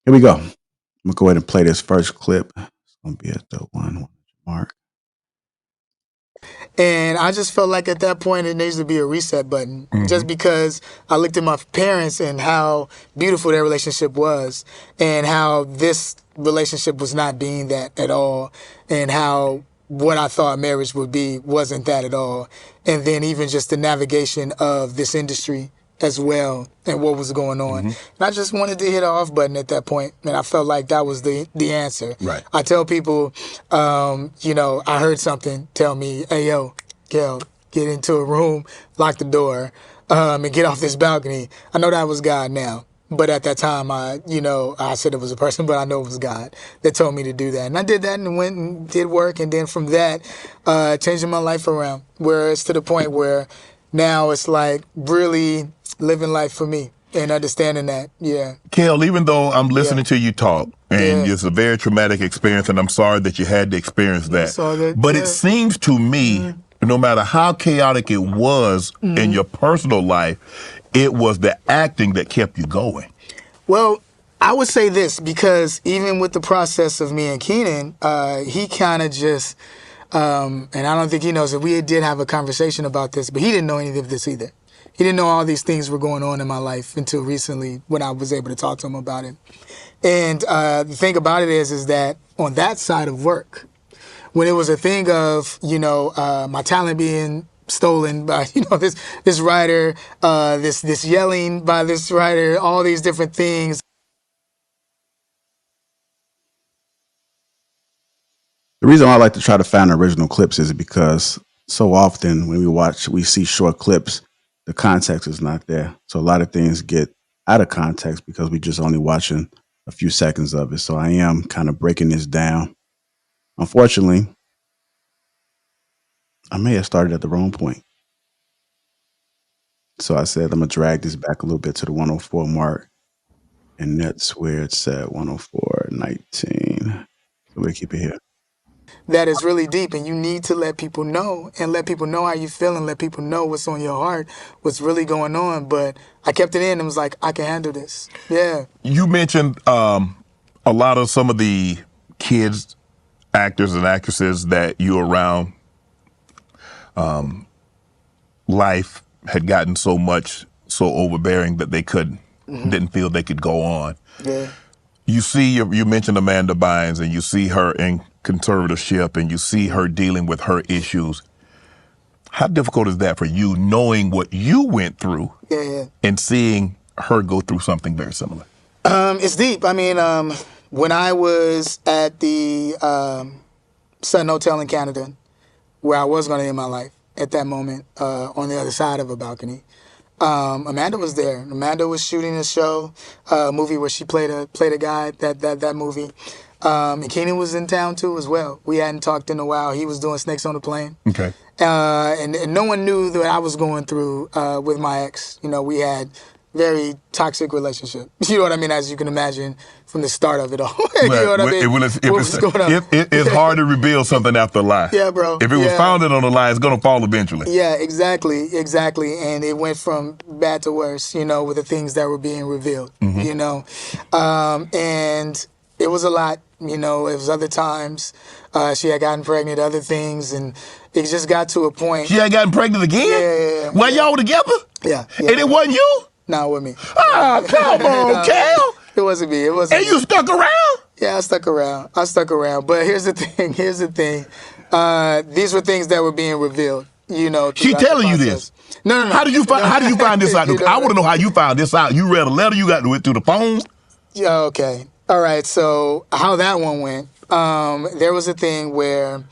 Here we go. I'm gonna go ahead and play this first clip. It's gonna be at the 1 mark. And I just felt like at that point it needs to be a reset button. Just because I looked at my parents and how beautiful their relationship was, and how this relationship was not being that at all, and how what I thought marriage would be wasn't that at all. And then even just the navigation of this industry as well and what was going on. And I just wanted to hit an off button at that point, and I felt like that was the answer. Right. I tell people, I heard something tell me, hey, yo, Kel, get into a room, lock the door, and get off this balcony. I know that was God now. But at that time, I said it was a person, but I know it was God that told me to do that. And I did that and went and did work. And then from that, changing my life around, where it's to the point where now it's like really living life for me and understanding that, yeah. Kel, even though I'm listening to you talk, and it's a very traumatic experience, and I'm sorry that you had to experience that. But it seems to me, no matter how chaotic it was in your personal life, it was the acting that kept you going. Well, I would say this, because even with the process of me and Keenan, he kind of just, and I don't think he knows it, we did have a conversation about this, but he didn't know any of this either. He didn't know all these things were going on in my life until recently when I was able to talk to him about it. And the thing about it is that on that side of work, when it was a thing of, my talent being stolen by, this writer, this yelling by this writer, all these different things. The reason I like to try to find original clips is because so often when we see short clips, the context is not there. So a lot of things get out of context because we just only watching a few seconds of it. So I am kind of breaking this down. Unfortunately, I may have started at the wrong point. So I said, I'm going to drag this back a little bit to the 104 mark. And that's where it's at, 104:19. So we'll keep it here. That is really deep, and you need to let people know, and let people know how you feel, and let people know what's on your heart, what's really going on. But I kept it in and was like, I can handle this. Yeah. You mentioned a lot of some of the kids, actors and actresses that you were around. Life had gotten so overbearing that they didn't feel they could go on. Yeah. You mentioned Amanda Bynes, and you see her in conservatorship, and you see her dealing with her issues. How difficult is that for you, knowing what you went through and seeing her go through something very similar? It's deep. I mean, when I was at the Sun Hotel in Canada, where I was going to end my life at that moment, on the other side of a balcony, Amanda was there. Amanda was shooting a show, a movie where she played a guy, that movie. And Keenan was in town too as well. We hadn't talked in a while. He was doing Snakes on the Plane. Okay. And no one knew that I was going through with my ex. We had very toxic relationship. You know what I mean? As you can imagine from the start of it all. You know what I mean? It's hard to reveal something after a lie. Yeah, bro. If it was founded on a lie, it's going to fall eventually. Yeah, exactly. And it went from bad to worse, with the things that were being revealed, and it was a lot, it was other times. She had gotten pregnant, other things, and it just got to a point. She had gotten pregnant again? Yeah. While y'all together? Yeah. And it wasn't you? No, it wasn't me. Oh, come on, Cal. It wasn't me. And you stuck around? Yeah, I stuck around. But here's the thing. These were things that were being revealed. She telling you this. No. How did you find this out? I want to know how you found this out. You read a letter. You got to it through the phone. Yeah. Okay. All right. So how that one went? There was a thing where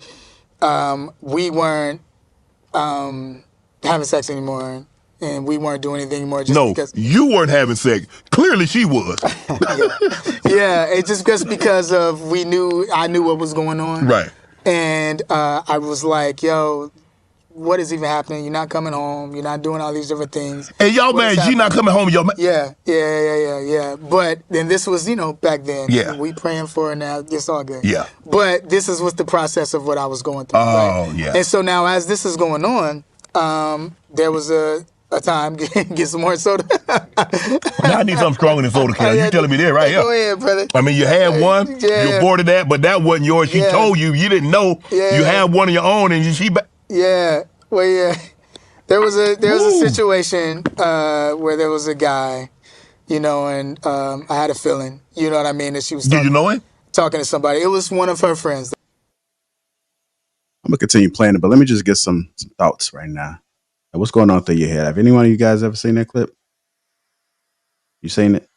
we weren't having sex anymore, and we weren't doing anything anymore. Because you weren't having sex. Clearly, she was. Yeah. It's just because of I knew what was going on. Right. And I was like, yo, what is even happening? You're not coming home. You're not doing all these different things. And y'all mad she not coming home. Y'all Yeah. But then this was, back then. Yeah. We praying for her now. It's all good. Yeah. But this is what the process of what I was going through. Oh, right? yeah. And so now as this is going on, there was a time, get some more soda. Now I need something stronger than soda can. You telling me that right here. Go ahead, brother. I mean, you had one, you aborted that, but that wasn't yours. She told you didn't know. You had one of your own, and she... Yeah, well, yeah. There was a situation where there was a guy, and I had a feeling, you know what I mean, that she was Did you know him? Talking to somebody. It was one of her friends. I'm going to continue playing it, but let me just get some thoughts right now. What's going on through your head? Have any one of you guys ever seen that clip? You seen it?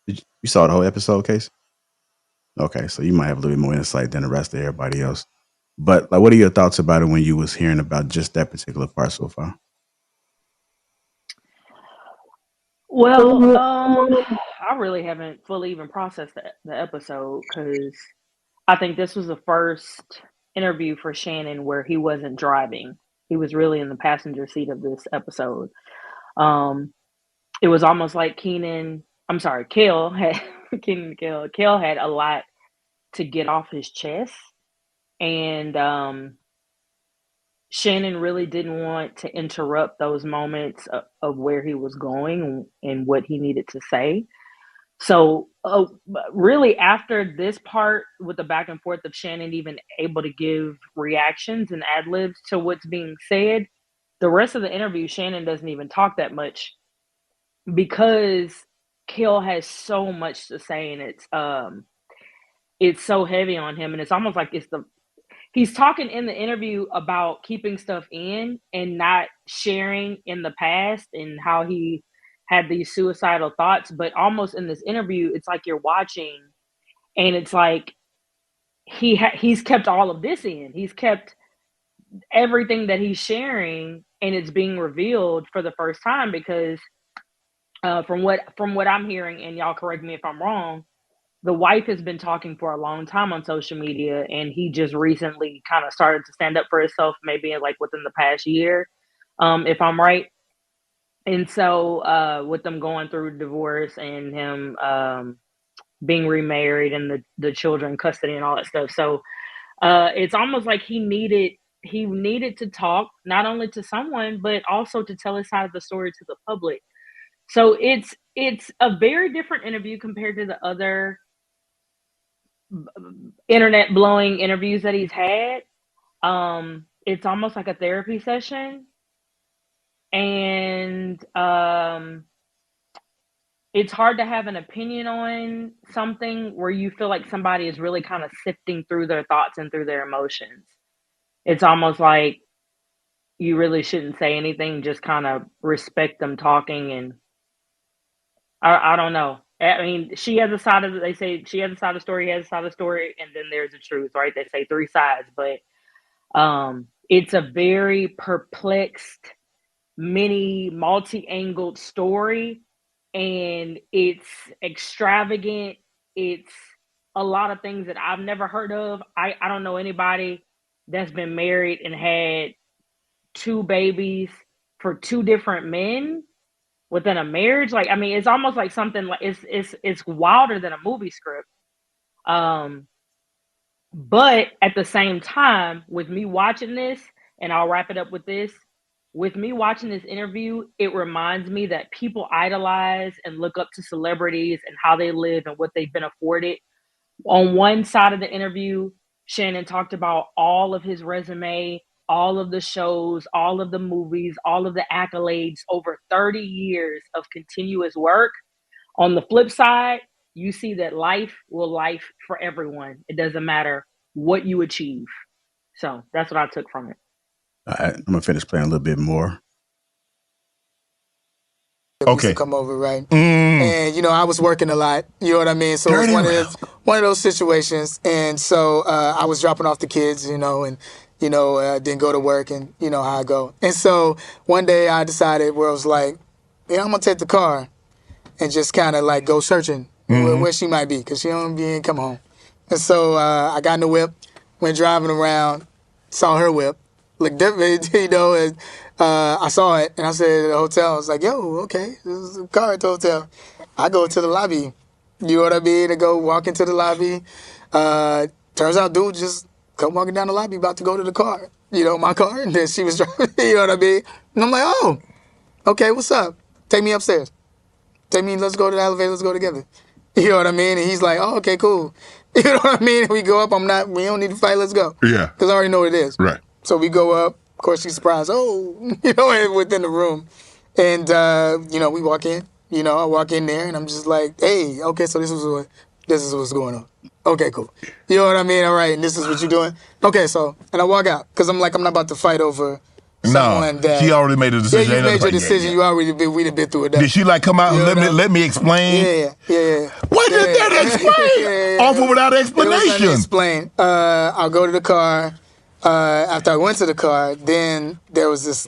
You saw the whole episode, Case? Okay, so you might have a little bit more insight than the rest of everybody else. But what are your thoughts about it when you was hearing about just that particular part so far? Well, I really haven't fully even processed the episode because I think this was the first interview for Shannon where he wasn't driving. He was really in the passenger seat of this episode. It was almost like Kale had Kale had a lot to get off his chest, and Shannon really didn't want to interrupt those moments of where he was going and what he needed to say. So really after this part with the back and forth of Shannon even able to give reactions and ad-libs to what's being said, the rest of the interview, Shannon doesn't even talk that much because Kale has so much to say, and it's so heavy on him, and it's almost like he's talking in the interview about keeping stuff in and not sharing in the past and how he had these suicidal thoughts, but almost in this interview, it's like you're watching and it's like he's kept all of this in. He's kept everything that he's sharing and it's being revealed for the first time because from what I'm hearing, and y'all correct me if I'm wrong, the wife has been talking for a long time on social media, and he just recently kind of started to stand up for himself, maybe like within the past year, if I'm right. And so with them going through divorce and him being remarried and the children custody and all that stuff. So it's almost like he needed to talk not only to someone, but also to tell his side of the story to the public. So it's a very different interview compared to the other internet blowing interviews that he's had. It's almost like a therapy session, and it's hard to have an opinion on something where you feel like somebody is really kind of sifting through their thoughts and through their emotions. It's almost like you really shouldn't say anything, just kind of respect them talking. And I don't know. I mean, she has a side of they say she has a side of the story, he has a side of the story, and then there's the truth, right? They say three sides, but it's a very perplexed, multi-angled story, and it's extravagant. It's a lot of things that I've never heard of. I don't know anybody that's been married and had two babies for two different men within a marriage. Like, I mean, it's almost like something like it's wilder than a movie script. But at the same time, with me watching this, and I'll wrap it up with this, with me watching this interview, it reminds me that people idolize and look up to celebrities and how they live and what they've been afforded. On one side of the interview, Shannon talked about all of his resume, all of the shows, all of the movies, all of the accolades, over 30 years of continuous work. On the flip side, you see that life will life for everyone. It doesn't matter what you achieve. So that's what I took from it. All right, I'm gonna finish playing a little bit more. Used to come over, right? And you know, I was working a lot. You know what I mean? So it was one of those situations. And so I was dropping off the kids, you know, and you know, didn't go to work, and you know how I go. And so one day I decided where I was like, yeah, I'm gonna take the car and just kind of like go searching where she might be, because she ain't come home. And so I got in the whip, went driving around, saw her whip, looked different, you know, and I saw it, and I said at the hotel, I was like, yo, okay, this is a car at the hotel. I go to the lobby, you know what I mean? I go walk into the lobby. Turns out dude just come walking down the lobby about to go to the car, you know, my car, and then she was driving, you know what I mean? And I'm like, oh, okay, what's up? Take me upstairs. Take me, let's go to the elevator, let's go together. You know what I mean? And he's like, oh, okay, cool. You know what I mean? We go up, we don't need to fight, let's go. Yeah. Because I already know what it is. Right. So we go up, of course she's surprised, oh, you know, within the room. And, you know, we walk in, you know, I walk in there and I'm just like, hey, okay, so this is what's going on. Okay, cool. You know what I mean? All right, and this is what you're doing? Okay, so, and I walk out, because I'm like, I'm not about to fight over someone that... she already made a decision. Yeah, you made your decision. You already we'd have been through it. Did she like come out and let me explain? Yeah. What did that explain? Offer without explanation. Explain. I'll go to the car. After I went to the car, then there was this...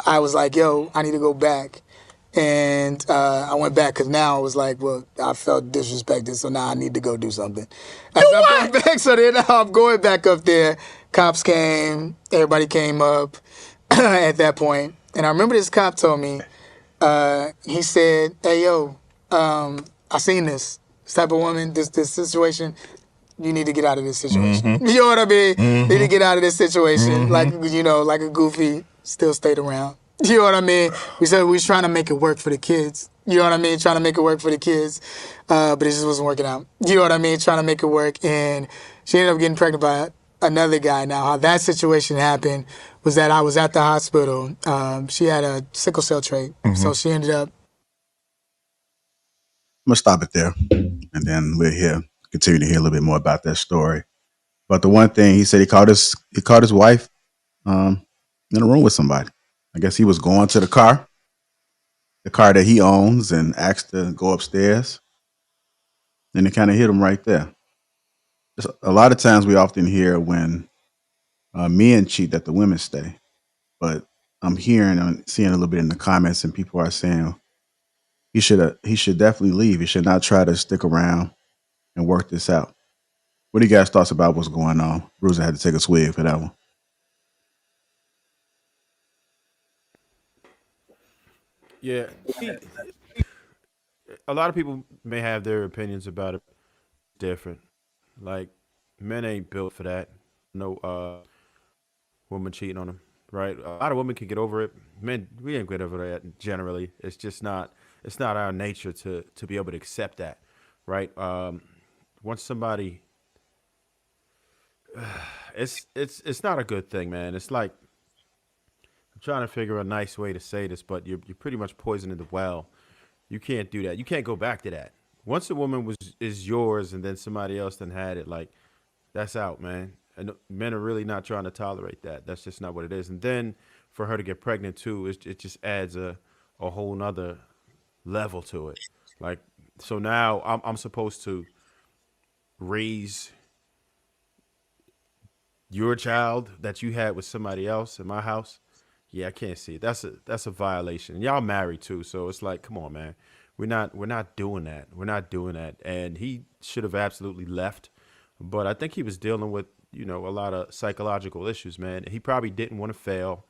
I was like, yo, I need to go back. And I went back because now I was like, well, I felt disrespected, so now I need to go do something. I'm going back, so then I'm going back up there. Cops came. Everybody came up at that point. And I remember this cop told me, he said, hey, yo, I seen this type of woman, this situation. You need to get out of this situation. You know what I mean? You need to get out of this situation. Like, you know, like a goofy, still stayed around. You know what I mean? We said we was trying to make it work for the kids. You know what I mean? Trying to make it work for the kids. But it just wasn't working out. You know what I mean? Trying to make it work. And she ended up getting pregnant by another guy. Now, how that situation happened was that I was at the hospital. She had a sickle cell trait. So she ended up... I'm going to stop it there. And then we'll continue to hear a little bit more about that story. But the one thing he said, he caught his wife in a room with somebody. I guess he was going to the car that he owns, and asked to go upstairs. And it kind of hit him right there. A lot of times we often hear when men cheat that the women stay. But I'm seeing a little bit in the comments, and people are saying he should definitely leave. He should not try to stick around and work this out. What do you guys thoughts about what's going on? Bruiser had to take a swig for that one. Yeah. A lot of people may have their opinions about it different. Like, men ain't built for that. No woman cheating on them, right? A lot of women can get over it. Men, we ain't get over that generally. It's just not our nature to be able to accept that, right? Once somebody, it's not a good thing, man. It's like, I'm trying to figure a nice way to say this, but you're pretty much poisoning the well. You can't do that. You can't go back to that. Once a woman is yours and then somebody else then had it, like, that's out, man. And men are really not trying to tolerate that. That's just not what it is. And then for her to get pregnant too, it just adds a whole nother level to it. Like, so now I'm supposed to raise your child that you had with somebody else in my house. Yeah, I can't see it. That's a violation. Y'all married too, so it's like, come on, man. We're not doing that. We're not doing that. And he should have absolutely left. But I think he was dealing with, a lot of psychological issues, man. He probably didn't want to fail.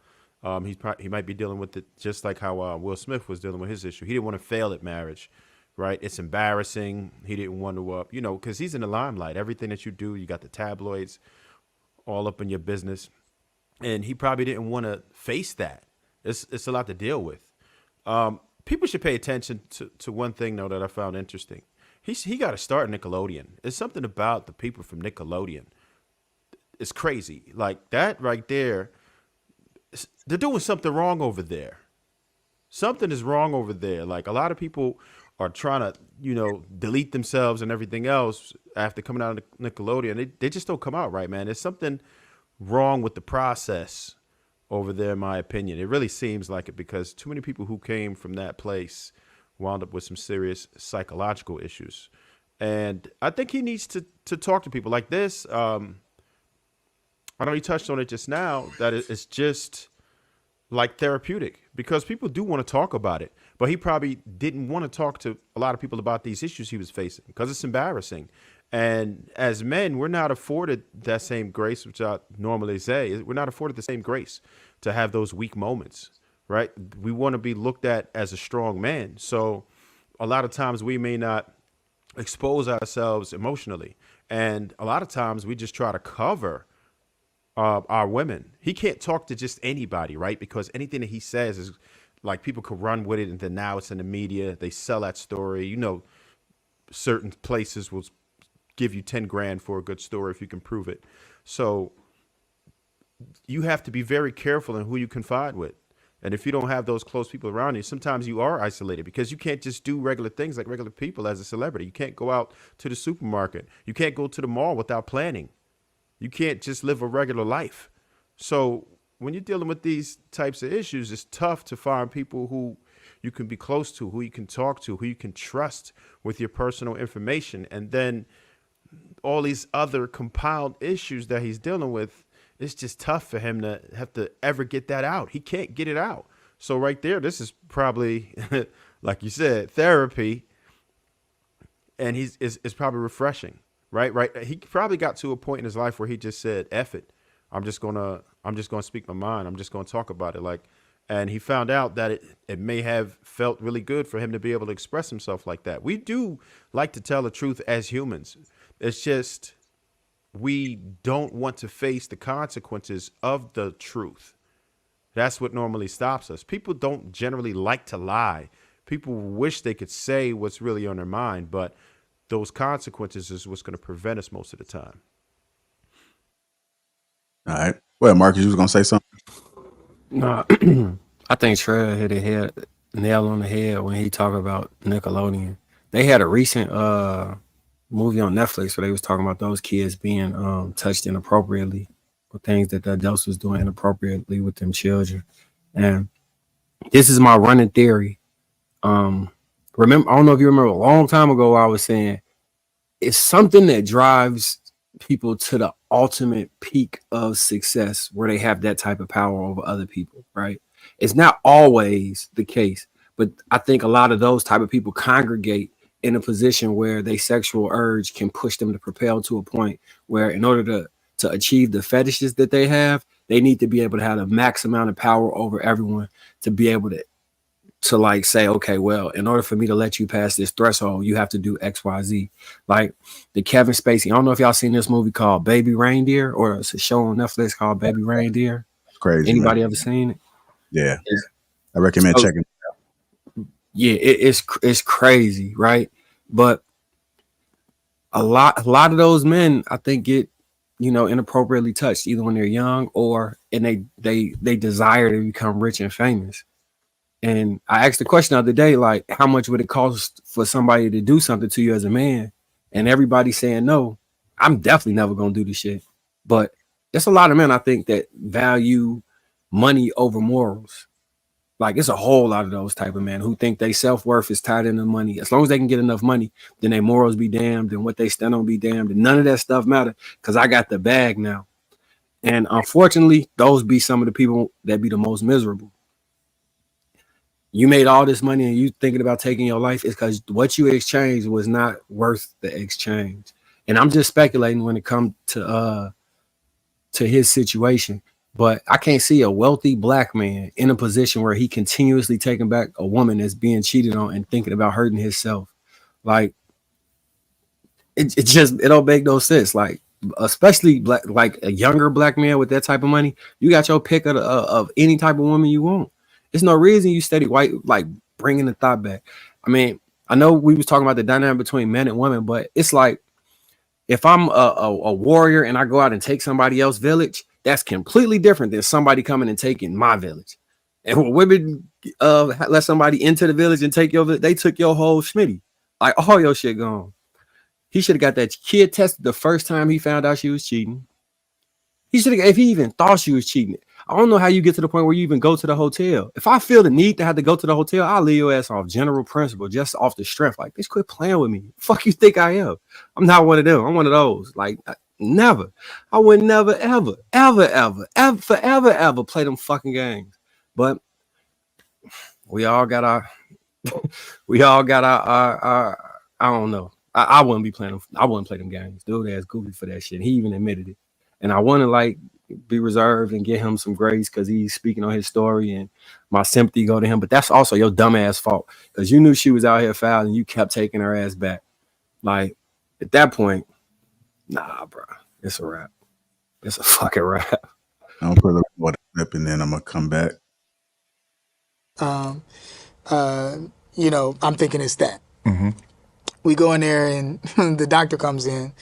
He might be dealing with it just like how Will Smith was dealing with his issue. He didn't want to fail at marriage, right? It's embarrassing. He didn't want to, because he's in the limelight. Everything that you do, you got the tabloids all up in your business. And he probably didn't want to face that. It's a lot to deal with. People should pay attention to one thing, though, that I found interesting. He got to start Nickelodeon. It's something about the people from Nickelodeon. It's crazy. Like, that right there, they're doing something wrong over there. Something is wrong over there. Like, a lot of people are trying to, delete themselves and everything else after coming out of Nickelodeon. They just don't come out right, man. There's something wrong with the process over there, in my opinion. It really seems like it, because too many people who came from that place wound up with some serious psychological issues. And I think he needs to talk to people like this. I know you touched on it just now, that it's just like therapeutic, because people do want to talk about it. But he probably didn't want to talk to a lot of people about these issues he was facing because it's embarrassing. And as men, we're not afforded that same grace, which I normally say. We're not afforded the same grace to have those weak moments, right? We want to be looked at as a strong man. So a lot of times we may not expose ourselves emotionally. And a lot of times we just try to cover our women. He can't talk to just anybody, right? Because anything that he says is like, people could run with it, and then now it's in the media. They sell that story. You know, certain places will give you 10 grand for a good story if you can prove it. So you have to be very careful in who you confide with. And if you don't have those close people around you, sometimes you are isolated, because you can't just do regular things like regular people as a celebrity. You can't go out to the supermarket. You can't go to the mall without planning. You can't just live a regular life. So when you're dealing with these types of issues, it's tough to find people who you can be close to, who you can talk to, who you can trust with your personal information. And then all these other compound issues that he's dealing with, it's just tough for him to have to ever get that out. He can't get it out. So right there, this is probably, like you said, therapy. And it's probably refreshing, right? He probably got to a point in his life where he just said, F it. I'm just gonna speak my mind. I'm just gonna talk about it. And he found out that it may have felt really good for him to be able to express himself like that. We do like to tell the truth as humans. It's just, we don't want to face the consequences of the truth. That's what normally stops us. People don't generally like to lie. People wish they could say what's really on their mind, but those consequences is what's going to prevent us most of the time. All right. Well, Marcus, you was going to say something? No, I think Trey hit the nail on the head when he talked about Nickelodeon. They had a recent movie on Netflix where they was talking about those kids being touched inappropriately, or things that the adults was doing inappropriately with them children. And this is my running theory. Remember, I don't know if you remember, a long time ago I was saying it's something that drives people to the ultimate peak of success, where they have that type of power over other people, right? It's not always the case, but I think a lot of those type of people congregate in a position where their sexual urge can push them to propel to a point where, in order to achieve the fetishes that they have, they need to be able to have the max amount of power over everyone to be able to like say, okay, well, in order for me to let you pass this threshold, you have to do X, Y, Z. Like the Kevin Spacey. I don't know if y'all seen this movie called Baby Reindeer, or it's a show on Netflix called Baby Reindeer. Crazy. Anybody man. Ever seen it? Yeah. I recommend checking it out. Yeah, it's crazy, right? But a lot of those men, I think, get, inappropriately touched, either when they're young or they desire to become rich and famous. And I asked the question the other day, like, how much would it cost for somebody to do something to you as a man? And everybody's saying no. I'm definitely never gonna do this shit. But there's a lot of men, I think, that value money over morals. Like, it's a whole lot of those type of men who think their self-worth is tied into money. As long as they can get enough money, then their morals be damned, and what they stand on be damned, and none of that stuff matter because I got the bag now. And unfortunately, those be some of the people that be the most miserable. You made all this money and you thinking about taking your life, is because what you exchanged was not worth the exchange. And I'm just speculating when it comes to his situation. But I can't see a wealthy black man in a position where he continuously taking back a woman that's being cheated on and thinking about hurting himself. Like, it don't make no sense. Like, especially black, like a younger black man with that type of money, you got your pick of any type of woman you want. There's no reason you steady white, like, bringing the thought back. I mean, I know we was talking about the dynamic between men and women, but it's like, if I'm a warrior and I go out and take somebody else's village, that's completely different than somebody coming and taking my village. And when women let somebody into the village and take your village, they took your whole schmitty, like all your shit gone. He should have got that kid tested the first time he found out she was cheating. He should have, if he even thought she was cheating. I don't know how you get to the point where you even go to the hotel. If I feel the need to have to go to the hotel, I'll leave your ass off general principle, just off the strength. Like, bitch, quit playing with me. Fuck you think I am? I'm not one of them. I'm one of those. Like, never. I would never, ever, ever, ever, ever, forever, ever play them fucking games. But we all got our I don't know. I wouldn't be playing them. I wouldn't play them games. Dude, that's goofy for that shit. He even admitted it. And I want to like be reserved and give him some grace because he's speaking on his story and my sympathy go to him. But that's also your dumbass fault because you knew she was out here foul and you kept taking her ass back. Like at that point, nah, bro, it's a wrap. It's a fucking wrap. I'll put a clip and then I'm gonna come back. You know, I'm thinking it's that. Mm-hmm. We go in there and the doctor comes in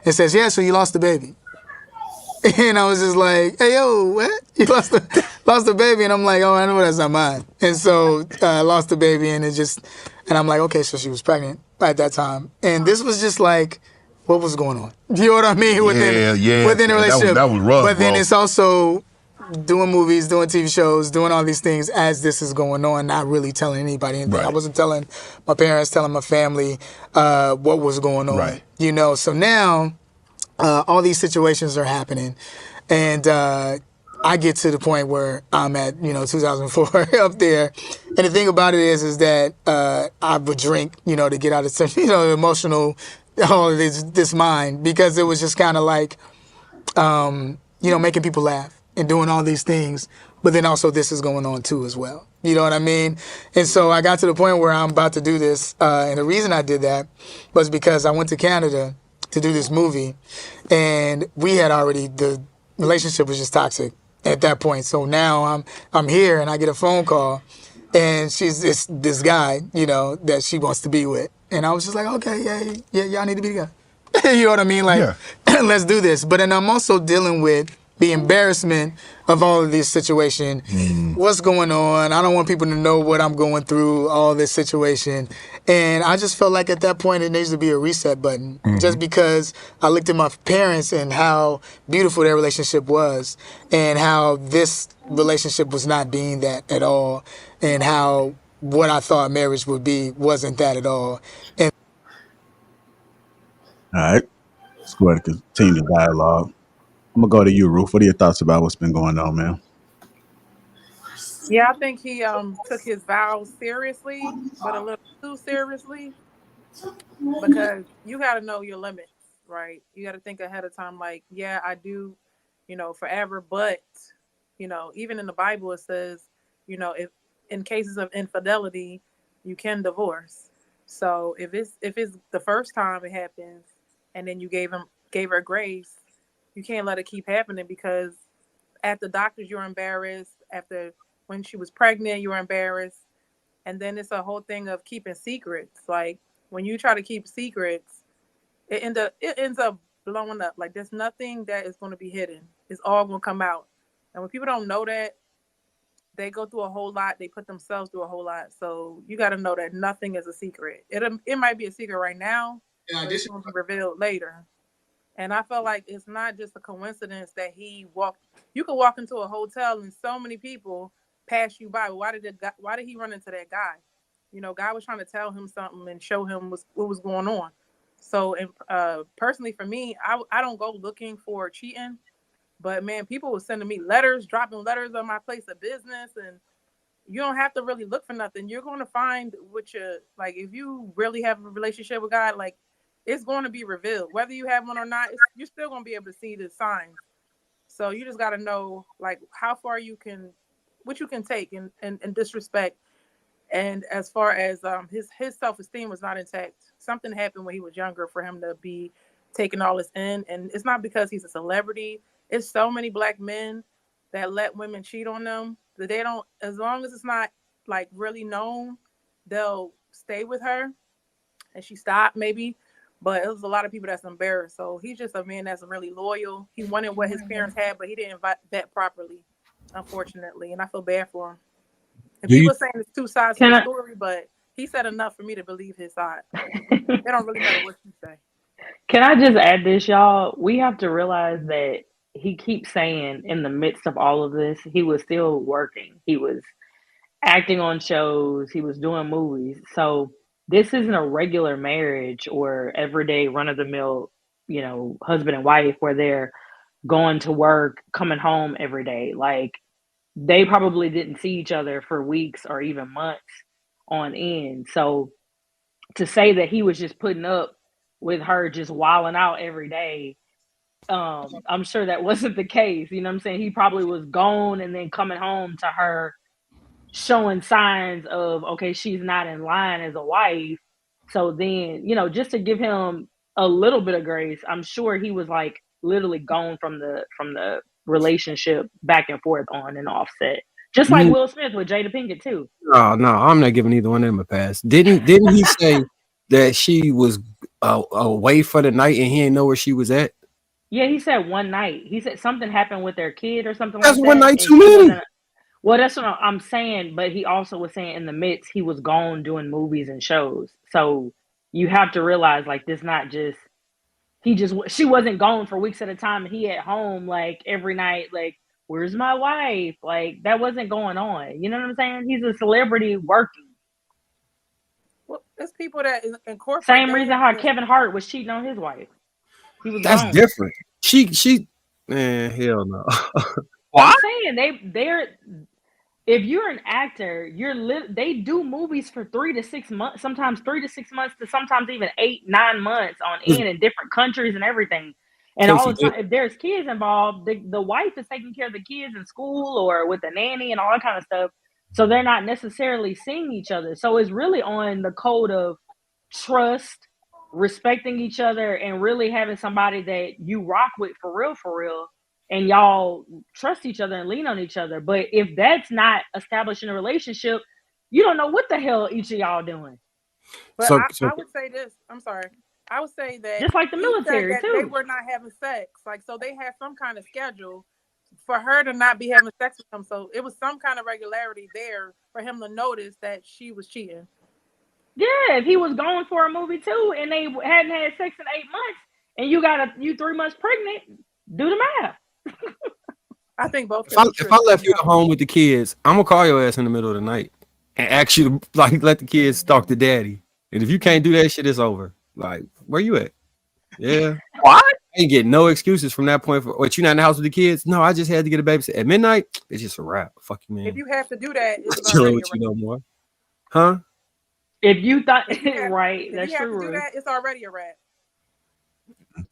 and says, "Yeah, so you lost the baby." And I was just like, "Hey, yo, what? You lost the baby?" And I'm like, "Oh, I know that's not mine." And so I lost the baby, and and I'm like, "Okay, so she was pregnant at that time." And this was just like, what was going on? You know what I mean? Within the relationship. That was rough. But then it's also doing movies, doing TV shows, doing all these things as this is going on, not really telling anybody anything. Right. I wasn't telling my parents, telling my family what was going on. Right. You know, so now all these situations are happening, and I get to the point where I'm at, 2004 up there. And the thing about it is that I would drink, to get out of some, emotional, all of this mind, because it was just kind of like, making people laugh and doing all these things. But then also this is going on too as well. You know what I mean? And so I got to the point where I'm about to do this. And the reason I did that was because I went to Canada to do this movie. And we had already, the relationship was just toxic at that point. So now I'm here and I get a phone call. And she's this guy, that she wants to be with. And I was just like, okay, yeah, y'all need to be together. You know what I mean? Like, let's do this. But then I'm also dealing with the embarrassment of all of this situation. What's going on? I don't want people to know what I'm going through, all this situation. And I just felt like at that point it needs to be a reset button. Just because I looked at my parents and how beautiful their relationship was and how this relationship was not being that at all, and how what I thought marriage would be wasn't that at all. And all right, let's go ahead and continue the dialogue. I'm gonna go to you, Ruth. What are your thoughts about what's been going on, man? Yeah, I think he took his vows seriously, but a little too seriously, because you got to know your limits, right? You got to think ahead of time, like, yeah, I do, forever, but, even in the Bible it says, if in cases of infidelity, you can divorce. So if it's the first time it happens, and then you gave her grace, you can't let it keep happening, because at the doctors you're embarrassed, after when she was pregnant you were embarrassed, and then it's a whole thing of keeping secrets. Like when you try to keep secrets, it ends up blowing up. Like there's nothing that is going to be hidden. It's all going to come out. And when people don't know that, they go through a whole lot. They put themselves through a whole lot. So you got to know that nothing is a secret. It might be a secret right now, but it's going to be revealed later. And I felt like it's not just a coincidence that you could walk into a hotel and so many people pass you by. Why did he run into that guy? God was trying to tell him something and show him what was going on. So, personally for me, I don't go looking for cheating, but man, people were sending me letters, dropping letters on my place of business, and you don't have to really look for nothing. You're going to find what you're like. If you really have a relationship with God, like, it's going to be revealed. Whether you have one or not, you're still going to be able to see the signs. So you just got to know, like, how far what you can take in disrespect. And as far as his self-esteem was not intact. Something happened when he was younger for him to be taking all this in. And it's not because he's a celebrity. It's so many black men that let women cheat on them that they don't, as long as it's not like really known, they'll stay with her. And she stopped maybe. But it was a lot of people that's embarrassed. So he's just a man that's really loyal. He wanted what his parents had, but he didn't vet properly, unfortunately. And I feel bad for him. And people saying it's two sides to the story, but he said enough for me to believe his side. They don't really matter what you say. Can I just add this, y'all? We have to realize that he keeps saying in the midst of all of this, he was still working. He was acting on shows, he was doing movies. So this isn't a regular marriage or everyday run of the mill, husband and wife where they're going to work, coming home every day. Like they probably didn't see each other for weeks or even months on end. So to say that he was just putting up with her just wilding out every day, I'm sure that wasn't the case. You know what I'm saying? He probably was gone and then coming home to her showing signs of, okay, she's not in line as a wife. So then, just to give him a little bit of grace, I'm sure he was like literally gone from the relationship back and forth on and offset. Just like Will Smith with Jada Pinkett too. Oh no, I'm not giving either one of them a pass. Didn't he say that she was away for the night and he didn't know where she was at? Yeah, he said one night. He said something happened with their kid or something That's like that. one night too many. Well, that's what I'm saying. But he also was saying in the midst, he was gone doing movies and shows. So you have to realize, like, this not just she wasn't gone for weeks at a time. And he at home like every night, like, where's my wife? Like that wasn't going on. You know what I'm saying? He's a celebrity working. Well, there's people that incorporate. Same reason how Kevin Hart was cheating on his wife. He was That's gone. different. She man, hell no. I'm saying they're if you're an actor, they do movies for 3 to 6 months, sometimes 3 to 6 months to sometimes even 8-9 months on end in different countries and everything. And all the time, if there's kids involved, the wife is taking care of the kids in school or with the nanny and all that kind of stuff. So they're not necessarily seeing each other. So it's really on the code of trust, respecting each other, and really having somebody that you rock with for real, and y'all trust each other and lean on each other. But if that's not establishing a relationship, you don't know what the hell each of y'all doing. But I would say this. I'm sorry. I would say that just like the military too, they were not having sex. Like, so they had some kind of schedule for her to not be having sex with him. So it was some kind of regularity there for him to notice that she was cheating. Yeah, if he was going for a movie too, and they hadn't had sex in 8 months, and you 3 months pregnant, do the math. I think both. If I left you at home with the kids, I'm gonna call your ass in the middle of the night and ask you to let the kids stalk the daddy. And if you can't do that shit, it's over. Like, where you at? Yeah. What? I ain't getting no excuses from that point. What, you not in the house with the kids? No, I just had to get a babysitter at midnight. It's just a wrap. Fuck you, man. If you have to do that, it's chilling with you no more. Huh? If you thought right, if that's you have true. To do that, it's already a wrap.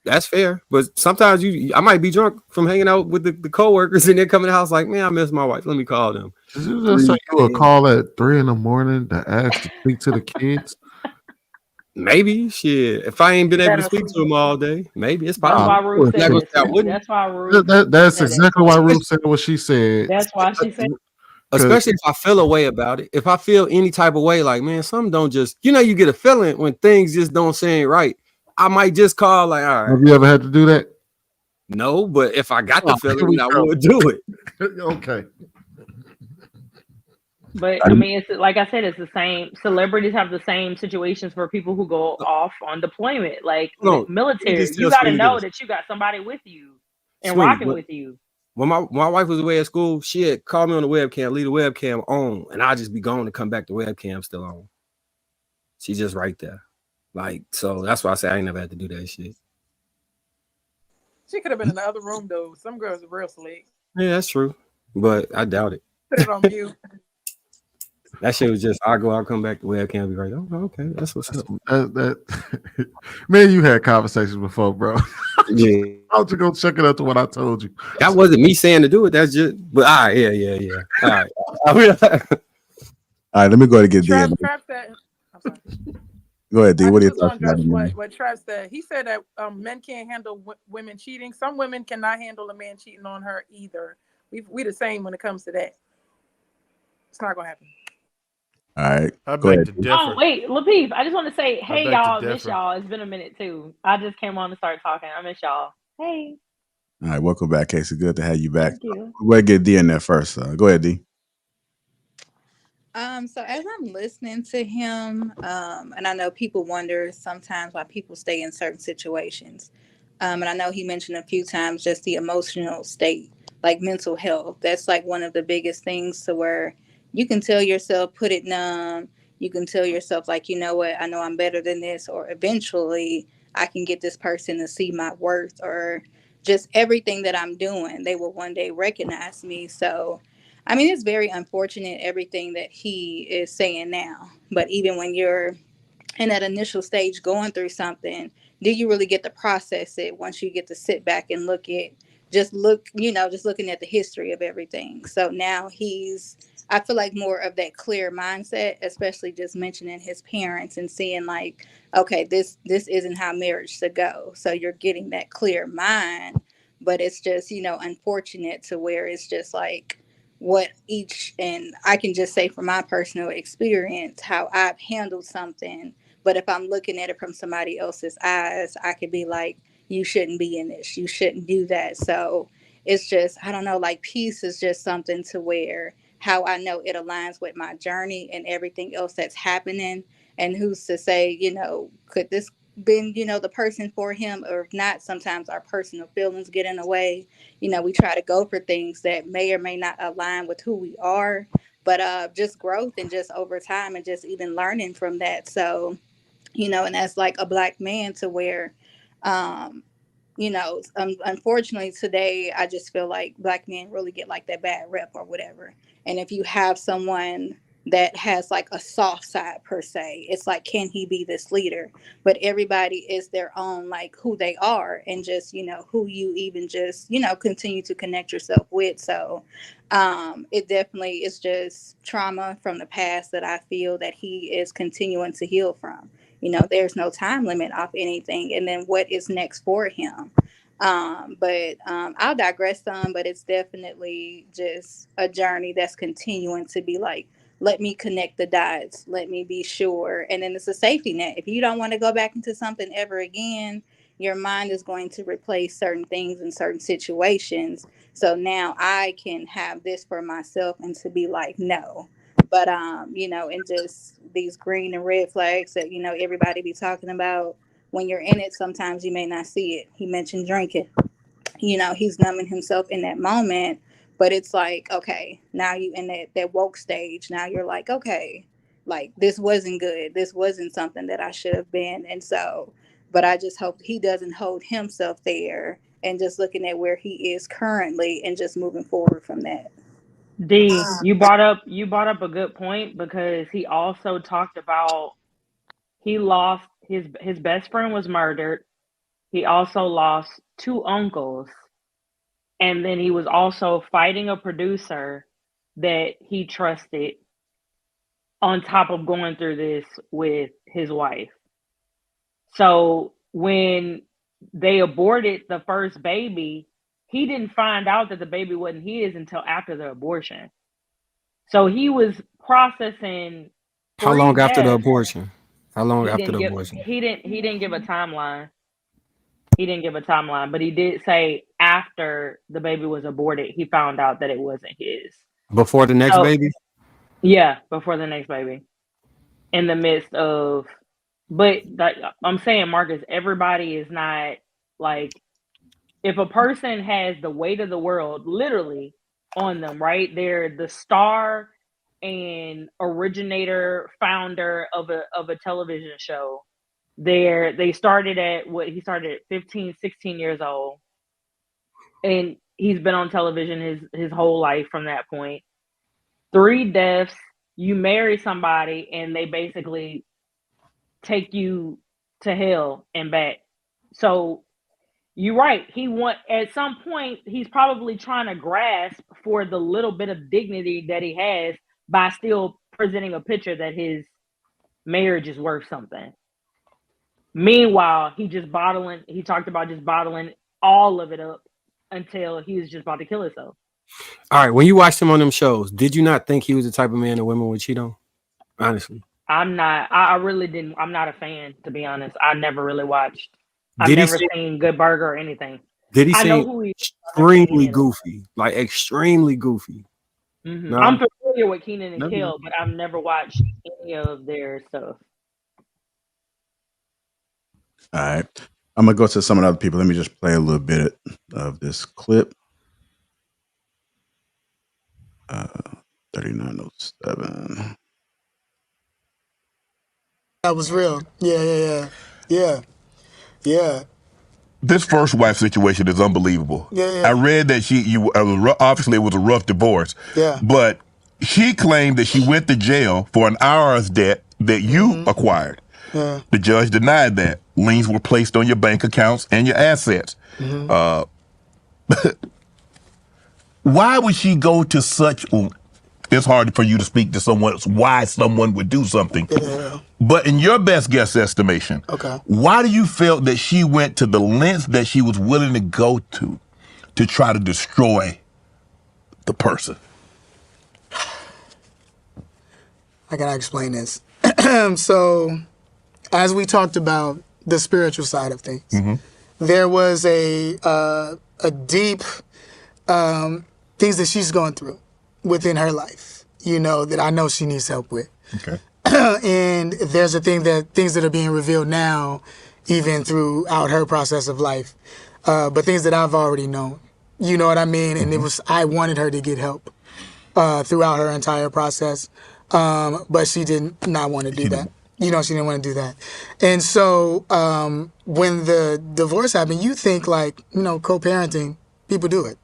That's fair, but sometimes I might be drunk from hanging out with the coworkers and they're coming to the house like, man, I miss my wife. Let me call them. Did you just say you would call at 3 a.m. to ask to speak to the kids? Maybe shit. If I ain't been able to speak to them all day, maybe it's possible. That's why Ruth said it. That's why Ruth. That's exactly why Ruth said what she said. That's why she said. Especially if I feel a way about it. If I feel any type of way, like, man, some don't just, you get a feeling when things just don't seem right. I might just call, like, all right. Have you ever had to do that? No, but if I got the feeling, I would do it. Okay. But I mean, it's like I said, it's the same. Celebrities have the same situations for people who go off on deployment, like military. You got to know that you got somebody with you and rocking with you. When my wife was away at school, she had called me on the webcam, leave the webcam on, and I'd just be gone to come back. The webcam still on. She's just right there. Like, so that's why I say I ain't never had to do that shit. She could have been in the other room, though. Some girls are real slick. Yeah, that's true. But I doubt it. Put it on mute. That shit was just, I'll come back, the webcam be right. Oh, okay. That's what's up. Man, you had conversations before, bro. Yeah. Why don't you go check it out to what I told you? That wasn't me saying to do it. That's just, but all right, yeah. All right. All right, let me go ahead and get D. Go ahead, D. What are your thoughts about what Trav said? He said that men can't handle women cheating. Some women cannot handle a man cheating on her either. We the same when it comes to that. It's not gonna happen. All right. I beg to differ. Oh, wait, Lapeef, I just want to say, hey, y'all, miss y'all. It's been a minute, too. I just came on to start talking. I miss y'all. Hey. All right, welcome back, Casey. Good to have you back. Thank you. We'll go ahead and get D in there first. Go ahead, D. So as I'm listening to him, and I know people wonder sometimes why people stay in certain situations. And I know he mentioned a few times just the emotional state, like mental health. That's like one of the biggest things to where you can tell yourself, put it numb. You can tell yourself, like, you know what, I know I'm better than this, or eventually I can get this person to see my worth, or just everything that I'm doing, they will one day recognize me. So, I mean, it's very unfortunate everything that he is saying now. But even when you're in that initial stage going through something, do you really get to process it once you get to sit back and just looking at the history of everything? So now I feel like more of that clear mindset, especially just mentioning his parents and seeing like, okay, this isn't how marriage should go. So you're getting that clear mind, but it's just, unfortunate to where it's just like and I can just say from my personal experience how I've handled something. But if I'm looking at it from somebody else's eyes, I could be like, you shouldn't be in this. You shouldn't do that. So it's just, I don't know, like peace is just something to where how I know it aligns with my journey and everything else that's happening. And who's to say, could this been, the person for him, or if not, sometimes our personal feelings get in the way. We try to go for things that may or may not align with who we are, but just growth and just over time and just even learning from that. So, and as like a black man to where, um, unfortunately today, I just feel like black men really get like that bad rep or whatever. And if you have someone that has like a soft side per se, it's like, can he be this leader? But everybody is their own, like who they are, and just, who you even just, continue to connect yourself with. So, it definitely is just trauma from the past that I feel that he is continuing to heal from. There's no time limit off anything. And then what is next for him? But I'll digress some, but it's definitely just a journey that's continuing to be like, let me connect the dots. Let me be sure. And then it's a safety net. If you don't want to go back into something ever again, your mind is going to replace certain things in certain situations. So now I can have this for myself and to be like, no. But and just these green and red flags that, everybody be talking about, when you're in it, sometimes you may not see it. He mentioned drinking. He's numbing himself in that moment, but it's like, okay, now you in that woke stage. Now you're like, okay, like this wasn't good. This wasn't something that I should have been. And so, but I just hope he doesn't hold himself there, and just looking at where he is currently and just moving forward from that. D, you brought up a good point, because he also talked about he lost his best friend was murdered. He also lost two uncles, and then he was also fighting a producer that he trusted, on top of going through this with his wife. So when they aborted the first baby, he didn't find out that the baby wasn't his until after the abortion. So he was processing How three long after the deaths. abortion? How long He after didn't the give abortion? he didn't give a timeline. He didn't give a timeline, but he did say after the baby was aborted, he found out that it wasn't his. Before the next So baby? yeah, before the next baby. In the midst of, but like I'm saying, Marcus, everybody is not like, if a person has the weight of the world literally on them, right? They're the star and originator, founder of a television show. They started at what he started at 15, 16 years old. And he's been on television his whole life from that point. Three deaths, you marry somebody and they basically take you to hell and back. So you're right. At some point he's probably trying to grasp for the little bit of dignity that he has by still presenting a picture that his marriage is worth something. Meanwhile, he talked about just bottling all of it up until he was just about to kill himself. All right. When you watched him on them shows, did you not think he was the type of man that women would cheat on? Honestly. I really didn't. I'm not a fan, to be honest. I never really watched. I've Did he never seem, seen Good Burger or anything. did he I know seem who he is. I haven't seen extremely any of goofy? Like extremely goofy. it. I'm No. familiar with Keenan and No. Kel, but I've never watched any of their stuff. All right. I'm gonna go to some of the other people. Let me just play a little bit of this clip. 3907. That was real. Yeah. This first wife situation is unbelievable. Yeah. I read that obviously it was a rough divorce. Yeah. But she claimed that she went to jail for an IRS debt that you acquired. Yeah. The judge denied that. Liens were placed on your bank accounts and your assets. Why would she go to such... It's hard for you to speak to someone why someone would do something. Yeah. But in your best guess estimation, why do you feel that she went to the lengths that she was willing to go to try to destroy the person? I gotta explain this. So, as we talked about the spiritual side of things, there was a deep things that she's going through within her life, that I know she needs help with. Okay. And there's things that are being revealed now, even throughout her process of life, but things that I've already known. You know what I mean? And I wanted her to get help throughout her entire process, but she did not want to do that. She didn't want to do that. And so when the divorce happened, you think co-parenting, people do it.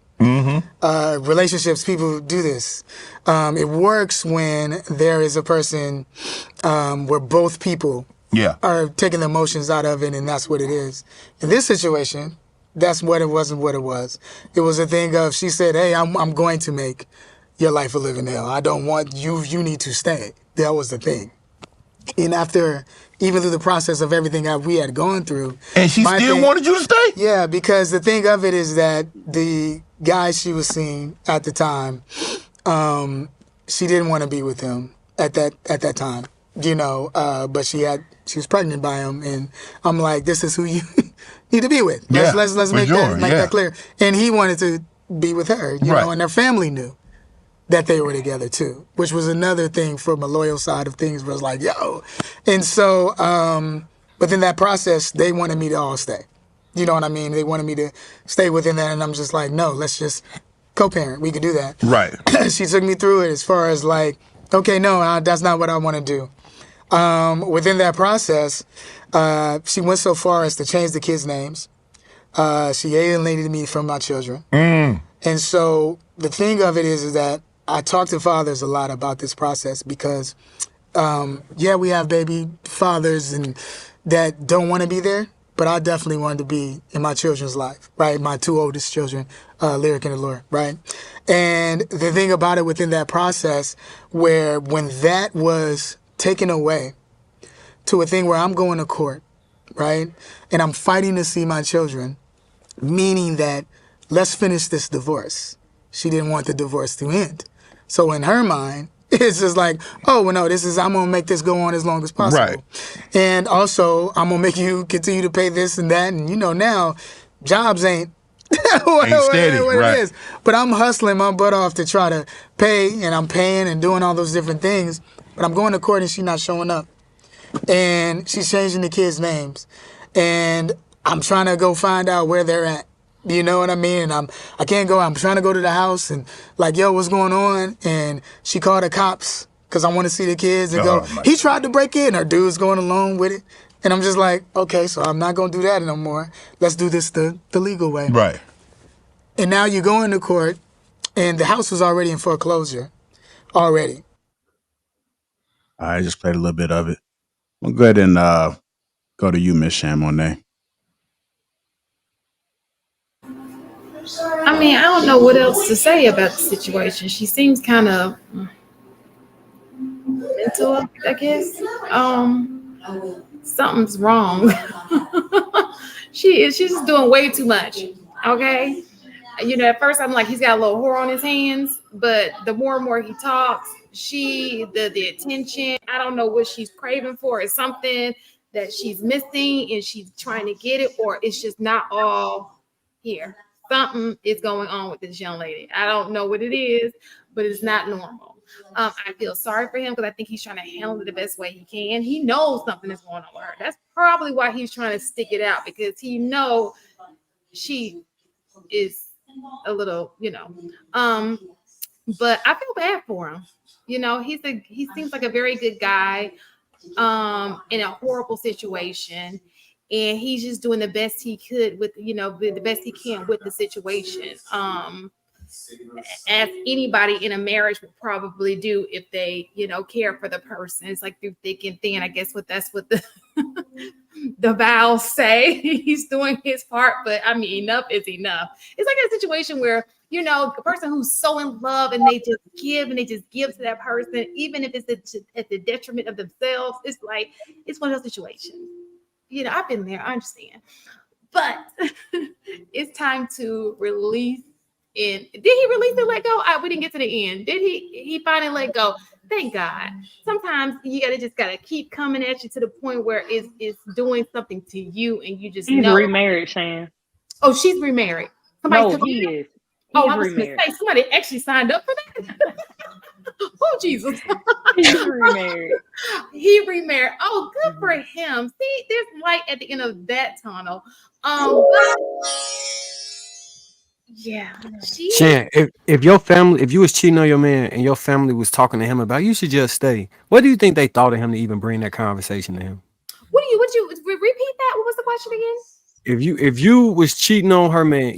Relationships, people do this. It works when there is a person where both people are taking the emotions out of it, and that's what it is. In this situation, that's what it wasn't what it was. It was a thing of, she said, hey, I'm going to make your life a living hell. I don't want you need to stay. That was the thing. And after, even through the process of everything that we had gone through. And she still wanted you to stay? Yeah, because the thing of it is that the guy she was seeing at the time, she didn't want to be with him at that time, but she was pregnant by him, and I'm like, this is who you need to be with. Let's make that clear. And he wanted to be with her, you know, and their family knew that they were together too, which was another thing from a loyal side of things, was like, yo. And so, but in that process, they wanted me to all stay. You know what I mean? They wanted me to stay within that, and I'm just like, no, let's just co-parent. We could do that. Right. She took me through it as far as like, okay, no, that's not what I want to do. Within that process, she went so far as to change the kids' names. She alienated me from my children. And so the thing of it is that I talk to fathers a lot about this process because, we have baby fathers and that don't want to be there, but I definitely wanted to be in my children's life, right? My two oldest children, Lyric and Allure, right? And the thing about it within that process, where when that was taken away to a thing where I'm going to court, right? And I'm fighting to see my children, meaning that let's finish this divorce. She didn't want the divorce to end. So in her mind, it's just like, oh, well, no, I'm going to make this go on as long as possible. Right. And also, I'm going to make you continue to pay this and that. And, now, jobs ain't what it is. But I'm hustling my butt off to try to pay, and I'm paying and doing all those different things. But I'm going to court and she's not showing up. And she's changing the kids' names. And I'm trying to go find out where they're at. You know what I mean? And I can't go. I'm trying to go to the house and like, yo, what's going on? And she called the cops because I want to see the kids and he tried to break in. Her dude's going along with it. And I'm just like, okay, so I'm not going to do that no more. Let's do this the legal way. Right. And now you go into court and the house was already in foreclosure already. I just played a little bit of it. We'll go ahead and go to you, Miss Chamonix. I mean, I don't know what else to say about the situation. She seems kind of mental, I guess. Something's wrong. She's just doing way too much. Okay. At first I'm like, he's got a little whore on his hands, but the more and more he talks, the attention, I don't know what she's craving for. It's something that she's missing and she's trying to get it, or it's just not all here. Something is going on with this young lady. I don't know what it is, but it's not normal. I feel sorry for him because I think he's trying to handle it the best way he can. He knows something is going on with her. That's probably why he's trying to stick it out, because he know she is a little, but I feel bad for him. He seems like a very good guy in a horrible situation, and he's just doing the best he could with, the best he can with the situation. As anybody in a marriage would probably do if they, care for the person. It's like through thick and thin. I guess that's what the the vows say. He's doing his part, but I mean, enough is enough. It's like a situation where, a person who's so in love and they just give to that person, even if it's at the detriment of themselves. It's like, it's one of those situations. I've been there. I understand. But it's time to release. And did he release and let go? We didn't get to the end. Did he finally let go? Thank God. Sometimes you gotta keep coming at you to the point where it's doing something to you, and you just He's know. remarried, Shan. Oh, she's remarried. No, he is. I was going to say, somebody actually signed up for that. Oh, Jesus. He's remarried. He remarried. Oh, good for him. See, there's light at the end of that tunnel. Yeah. Shan, if your family, if you was cheating on your man and your family was talking to him about, you should just stay. What do you think they thought of him to even bring that conversation to him? Would you repeat that? What was the question again? If you was cheating on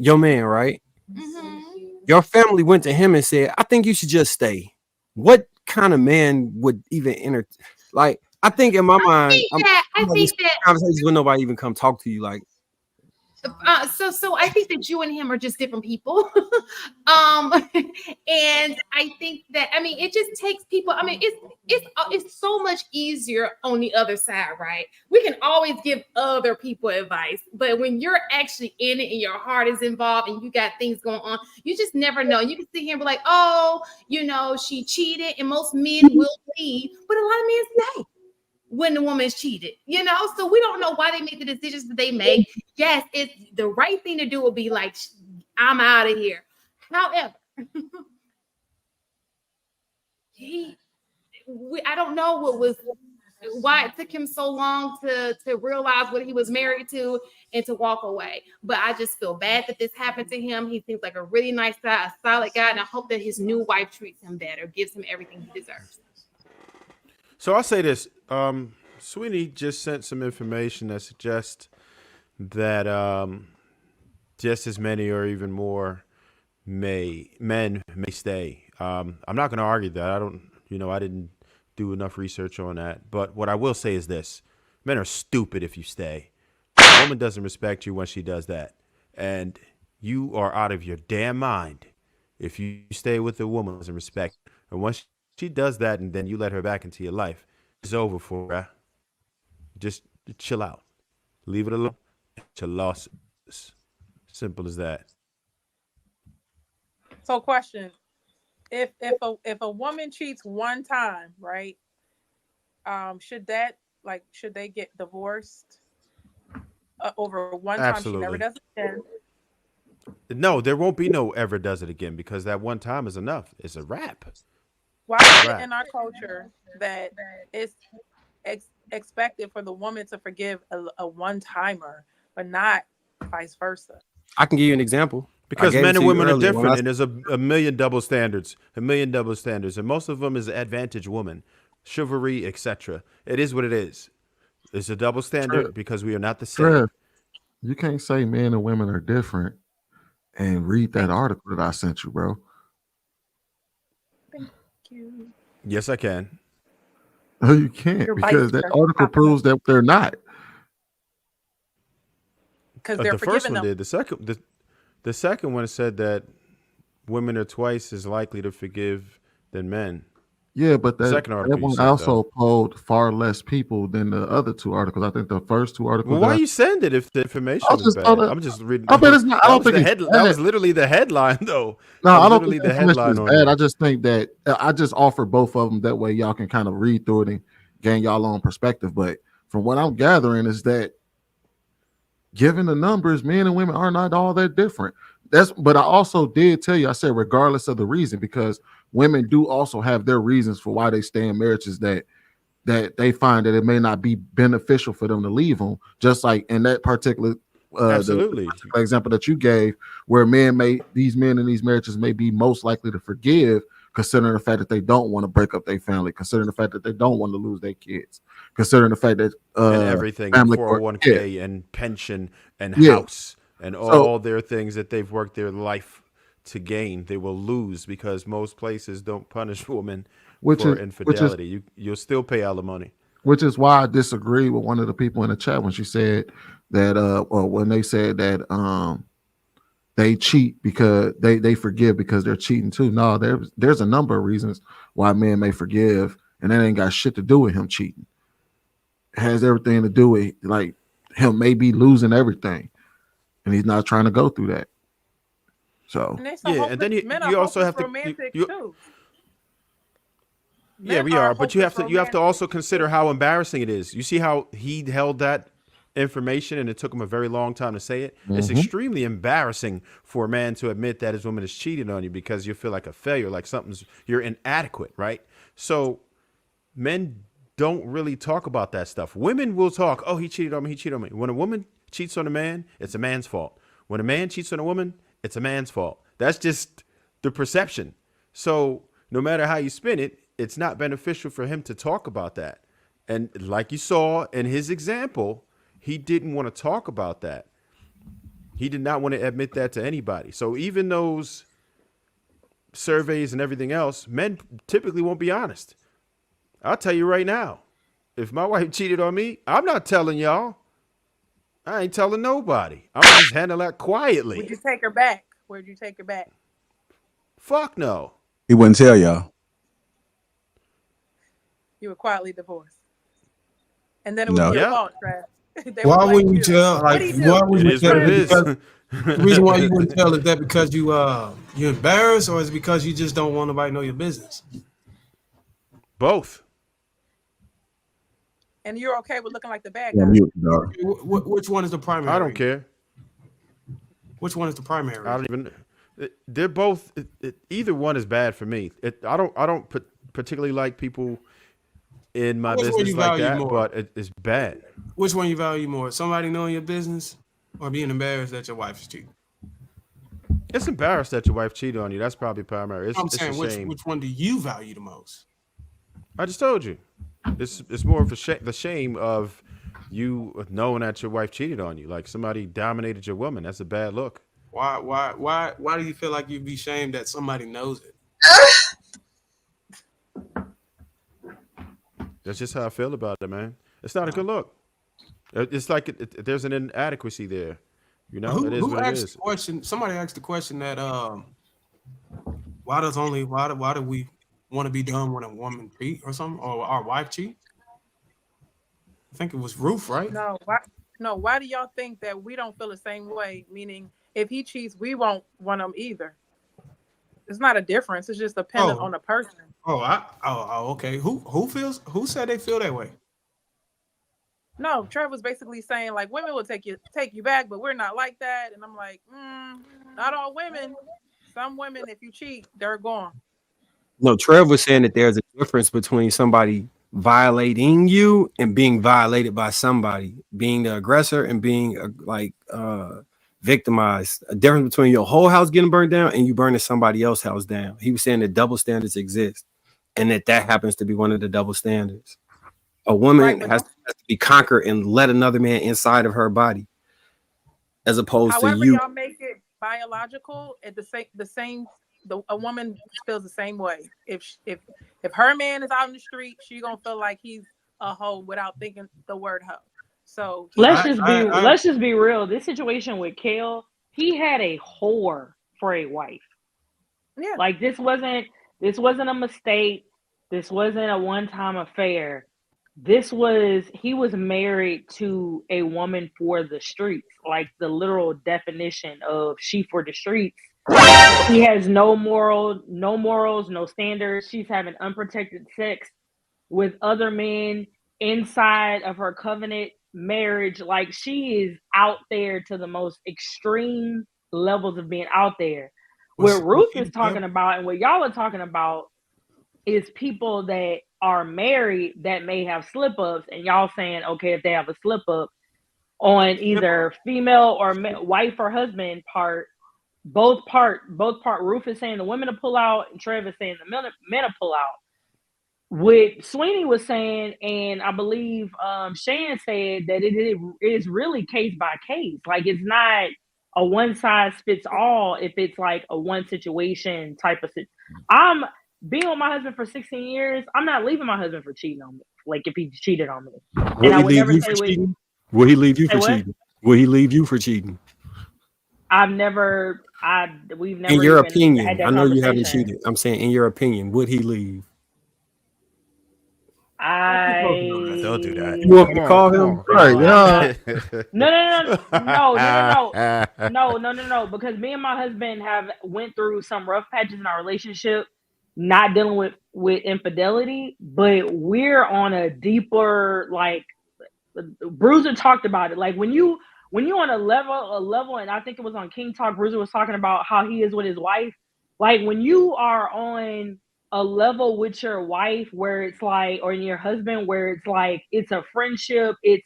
your man, right? Mm-hmm. Your family went to him and said, I think you should just stay. What kind of man would even enter? Like, I think in my mind, I think that conversations when nobody even come talk to you, like. So I think that you and him are just different people. And I think that, it just takes people. It's so much easier on the other side, right? We can always give other people advice, but when you're actually in it and your heart is involved and you got things going on, you just never know. You can sit here and be like, oh, she cheated, and most men will leave, but a lot of men stay when the woman's cheated, so we don't know why they make the decisions that they make. Yes, it's the right thing to do would be like, I'm out of here. However, I don't know why it took him so long to realize what he was married to and to walk away. But I just feel bad that this happened to him. He seems like a really nice guy, a solid guy, and I hope that his new wife treats him better, gives him everything he deserves. So I'll say this. Sweeney just sent some information that suggests that just as many or even more men may stay. I'm not going to argue that. I didn't do enough research on that. But what I will say is this. Men are stupid if you stay. A woman doesn't respect you when she does that. And you are out of your damn mind if you stay with a woman who doesn't respect. And once she does that and then you let her back into your life, it's over for her. Just chill out. Leave it alone. It's your losses. Simple as that. So, question: If a woman cheats one time, right? Should they get divorced over one time? Absolutely. She never does it again. No, there won't be no ever does it again, because that one time is enough. It's a wrap. Why is it in our culture that it's expected for the woman to forgive a one-timer, but not vice versa? I can give you an example. Because men and women are different, and there's a million double standards, and most of them is advantage woman, chivalry, etc. It is what it is. It's a double standard because we are not the same. Trev, you can't say men and women are different and read that article that I sent you, bro. Thank you. Yes, I can. No, you can't, because that article proves that they're not. Because they're the first one them. did. The second one said that women are twice as likely to forgive than men. Yeah, but that one also that. polled far less people than the other two articles. I think the first two articles. Well, why you send it if the information is bad? I'm just reading. I bet it's not. I don't think that was literally the headline, though. No, I don't think the headline is bad. I just think that I just offer both of them. That way, y'all can kind of read through it and gain y'all own perspective. But from what I'm gathering is that, given the numbers, men and women are not all that different. But I also did tell you, I said regardless of the reason, because women do also have their reasons for why they stay in marriages that they find that it may not be beneficial for them to leave them. Just like in that particular absolutely the particular example that you gave, where these men in these marriages may be most likely to forgive, considering the fact that they don't want to break up their family, considering the fact that they don't want to lose their kids, considering the fact that and everything, and 401k and pension and house and all their things that they've worked their life to gain, they will lose because most places don't punish women for infidelity. You'll still pay alimony. Which is why I disagree with one of the people in the chat when she said that, or when they said that they cheat because they forgive because they're cheating too. No, there's a number of reasons why men may forgive, and that ain't got shit to do with him cheating. It has everything to do with like him maybe losing everything, and he's not trying to go through that. So and then you also have to. Yeah, we are, but you have to also consider how embarrassing it is. You see how he held that information and it took him a very long time to say it. Mm-hmm. It's extremely embarrassing for a man to admit that his woman is cheating on you because you feel like a failure, like you're inadequate, right? So men don't really talk about that stuff. Women will talk, oh, he cheated on me, he cheated on me. When a woman cheats on a man, it's a man's fault. When a man cheats on a woman, it's a man's fault. That's just the perception. So no matter how you spin it, it's not beneficial for him to talk about that. And like you saw in his example, he didn't want to talk about that. He did not want to admit that to anybody. So even those surveys and everything else, men typically won't be honest. I'll tell you right now, if my wife cheated on me, I'm not telling y'all. I ain't telling nobody. I'm going to just handle that quietly. Would you take her back? Where'd you take her back? Fuck no. He wouldn't tell y'all. You would quietly divorce. And then it would be your fault, Trav. Why wouldn't you tell? Like, why would you tell? The reason why you wouldn't tell is that because you're embarrassed, or is it because you just don't want nobody to know your business? Both. And you're okay with looking like the bad guy. Which one is the primary? I don't care. Which one is the primary? I don't even. They're both. Either one is bad for me. I don't particularly like people in my business like that, but it's bad. Which one you value more? Somebody knowing your business, or being embarrassed that your wife is cheating? It's embarrassed that your wife cheated on you. That's probably primary. I'm saying, which one do you value the most? I just told you. It's more of the shame of you knowing that your wife cheated on you. Like somebody dominated your woman. That's a bad look. Why do you feel like you'd be shamed that somebody knows it? That's just how I feel about it, man. It's not a good look. It's like there's an inadequacy there. You know, it is what it is. Somebody asked the question that why do we want to be done when a woman cheat or something, or our wife cheat? I think it was Ruth, right? Why do y'all think that we don't feel the same way? Meaning, if he cheats, we won't want him either. It's not a difference. It's just dependent on the person. Okay. Who said they feel that way? No, Trev was basically saying like women will take you back, but we're not like that. And I'm like, not all women. Some women, if you cheat, they're gone. No, Trev was saying that there's a difference between somebody violating you and being violated by somebody, being the aggressor and being victimized. A difference between your whole house getting burned down and you burning somebody else's house down. He was saying that double standards exist, and that happens to be one of the double standards. A woman has to be conquered and let another man inside of her body, as opposed to you. However y'all make it biological, at a woman feels the same way. If her man is out in the street, she's gonna feel like he's a hoe without thinking the word hoe. So let's just be real. This situation with Kale, he had a whore for a wife. Yeah. Like this wasn't a mistake. This wasn't a one-time affair. He was married to a woman for the streets, like the literal definition of she for the streets. She has no morals, no standards. She's having unprotected sex with other men inside of her covenant marriage. Like she is out there to the most extreme levels of being out there. What Ruth is talking about and what y'all are talking about is people that are married that may have slip-ups, and y'all saying, okay, if they have a slip-up on either female or wife or husband part, both part, Ruth is saying the women to pull out, and Trev is saying the men to pull out. What Sweeney was saying, and I believe Shan said that it is really case by case. Like, it's not a one size fits all if it's like a one situation type of situation. I'm being with my husband for 16 years. I'm not leaving my husband for cheating on me. Like, if he cheated on me. Will he leave you for cheating? Will he leave you for cheating? Will he leave you for cheating? We've never in your opinion, I know you haven't cheated. I'm saying, in your opinion, would he leave? Don't do that. You want me to call him? Right? Yeah. No. Because me and my husband have went through some rough patches in our relationship, not dealing with infidelity, but we're on a deeper, like, Bruiser talked about it. Like, when you on a level, and I think it was on King Talk, Bruiser was talking about how he is with his wife. Like, when you are on a level with your wife where it's like, or your husband, where it's like, it's a friendship, it's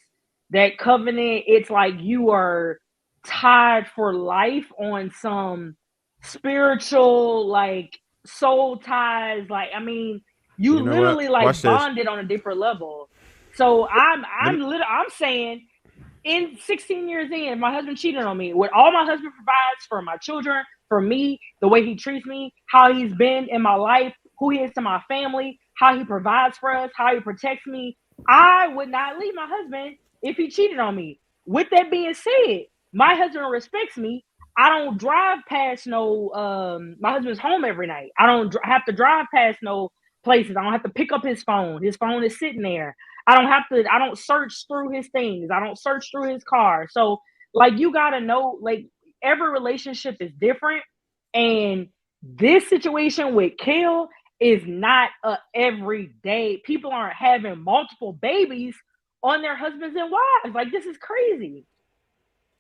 that covenant, it's like you are tied for life on some spiritual, like, soul ties. Like, I mean, you literally like bonded on a deeper level. So I'm saying, in 16 years in, my husband cheated on me. What all my husband provides for my children, for me, the way he treats me, how he's been in my life, who he is to my family, how he provides for us, how he protects me, I would not leave my husband if he cheated on me. With that being said, my husband respects me. I don't drive past my husband's home every night. I don't have to drive past no places. I don't have to pick up his phone. His phone is sitting there. I don't search through his things. I don't search through his car. So, like, you got to know, like, every relationship is different. And this situation with Kale is not a everyday. People aren't having multiple babies on their husbands and wives. Like, this is crazy.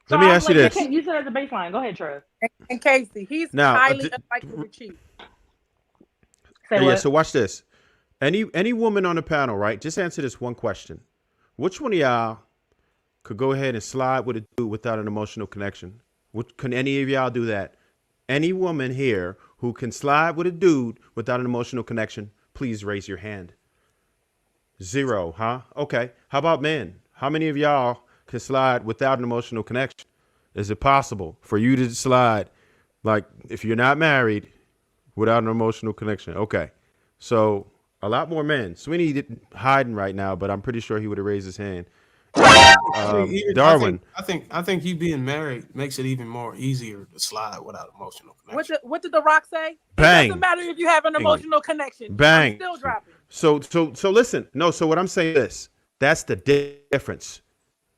So let me ask you this. You can't use it as a baseline. Go ahead, Trev. And Casey, he's highly unlikely to cheat. So watch this. Any woman on the panel, right? Just answer this one question. Which one of y'all could go ahead and slide with a dude without an emotional connection? Can any of y'all do that? Any woman here who can slide with a dude without an emotional connection, please raise your hand. 0, huh? Okay. How about men? How many of y'all can slide without an emotional connection? Is it possible for you to slide, like, if you're not married, without an emotional connection? Okay. So a lot more men. Sweeney didn't hiding right now, but I'm pretty sure he would have raised his hand. Darwin, I think you being married makes it even more easier to slide without emotional connection. What did The Rock say? Bang. It doesn't matter if you have an emotional connection. Bang. I'm still dropping. So listen. No. So what I'm saying is that's the difference.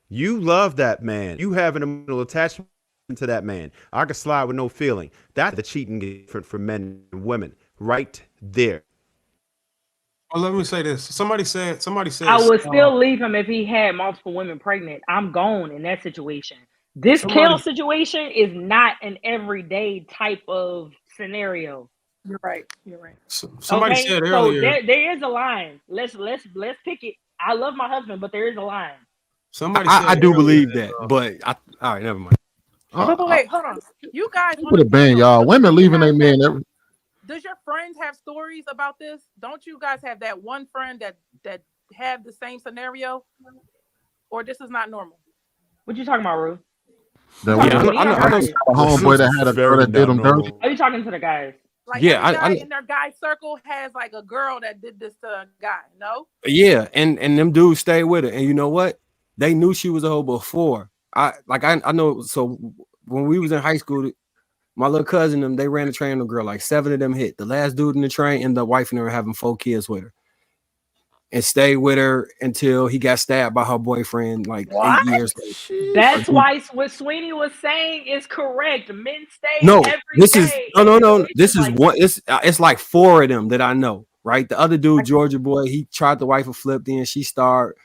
You love that man. You have an emotional attachment to that man. I can slide with no feeling. That's the cheating different for men and women, right there. Well, let me say this. Somebody said I would still leave him if he had multiple women pregnant. I'm gone in that situation. This Kale situation is not an everyday type of scenario. You're right. Somebody said earlier. So there is a line. Let's pick it. I love my husband, but there is a line. Somebody said I do believe that, but all right, never mind. But wait, hold on. You guys put a ban, y'all. Women leaving their man. Does your friends have stories about this? Don't you guys have that one friend that have the same scenario? Or this is not normal? What you talking about, Ruth? I know a homeboy that had a girl that did him dirty. Are you talking to the guys? Like, every guy in their guy circle has like a girl that did this to a guy, no? Yeah, and them dudes stay with her. And you know what? They knew she was a hoe before. I know. So when we was in high school, my little cousin, they ran the train on a girl. Like 7 of them hit. The last dude in the train ended up wife and her having 4 kids with her. And stayed with her until he got stabbed by her boyfriend like 8 years later. That's why what Sweeney was saying is correct. Men stay no, every this day. is no. This is one. It's like 4 of them that I know, right? The other dude, Georgia boy, he tried the wife and flipped in. She started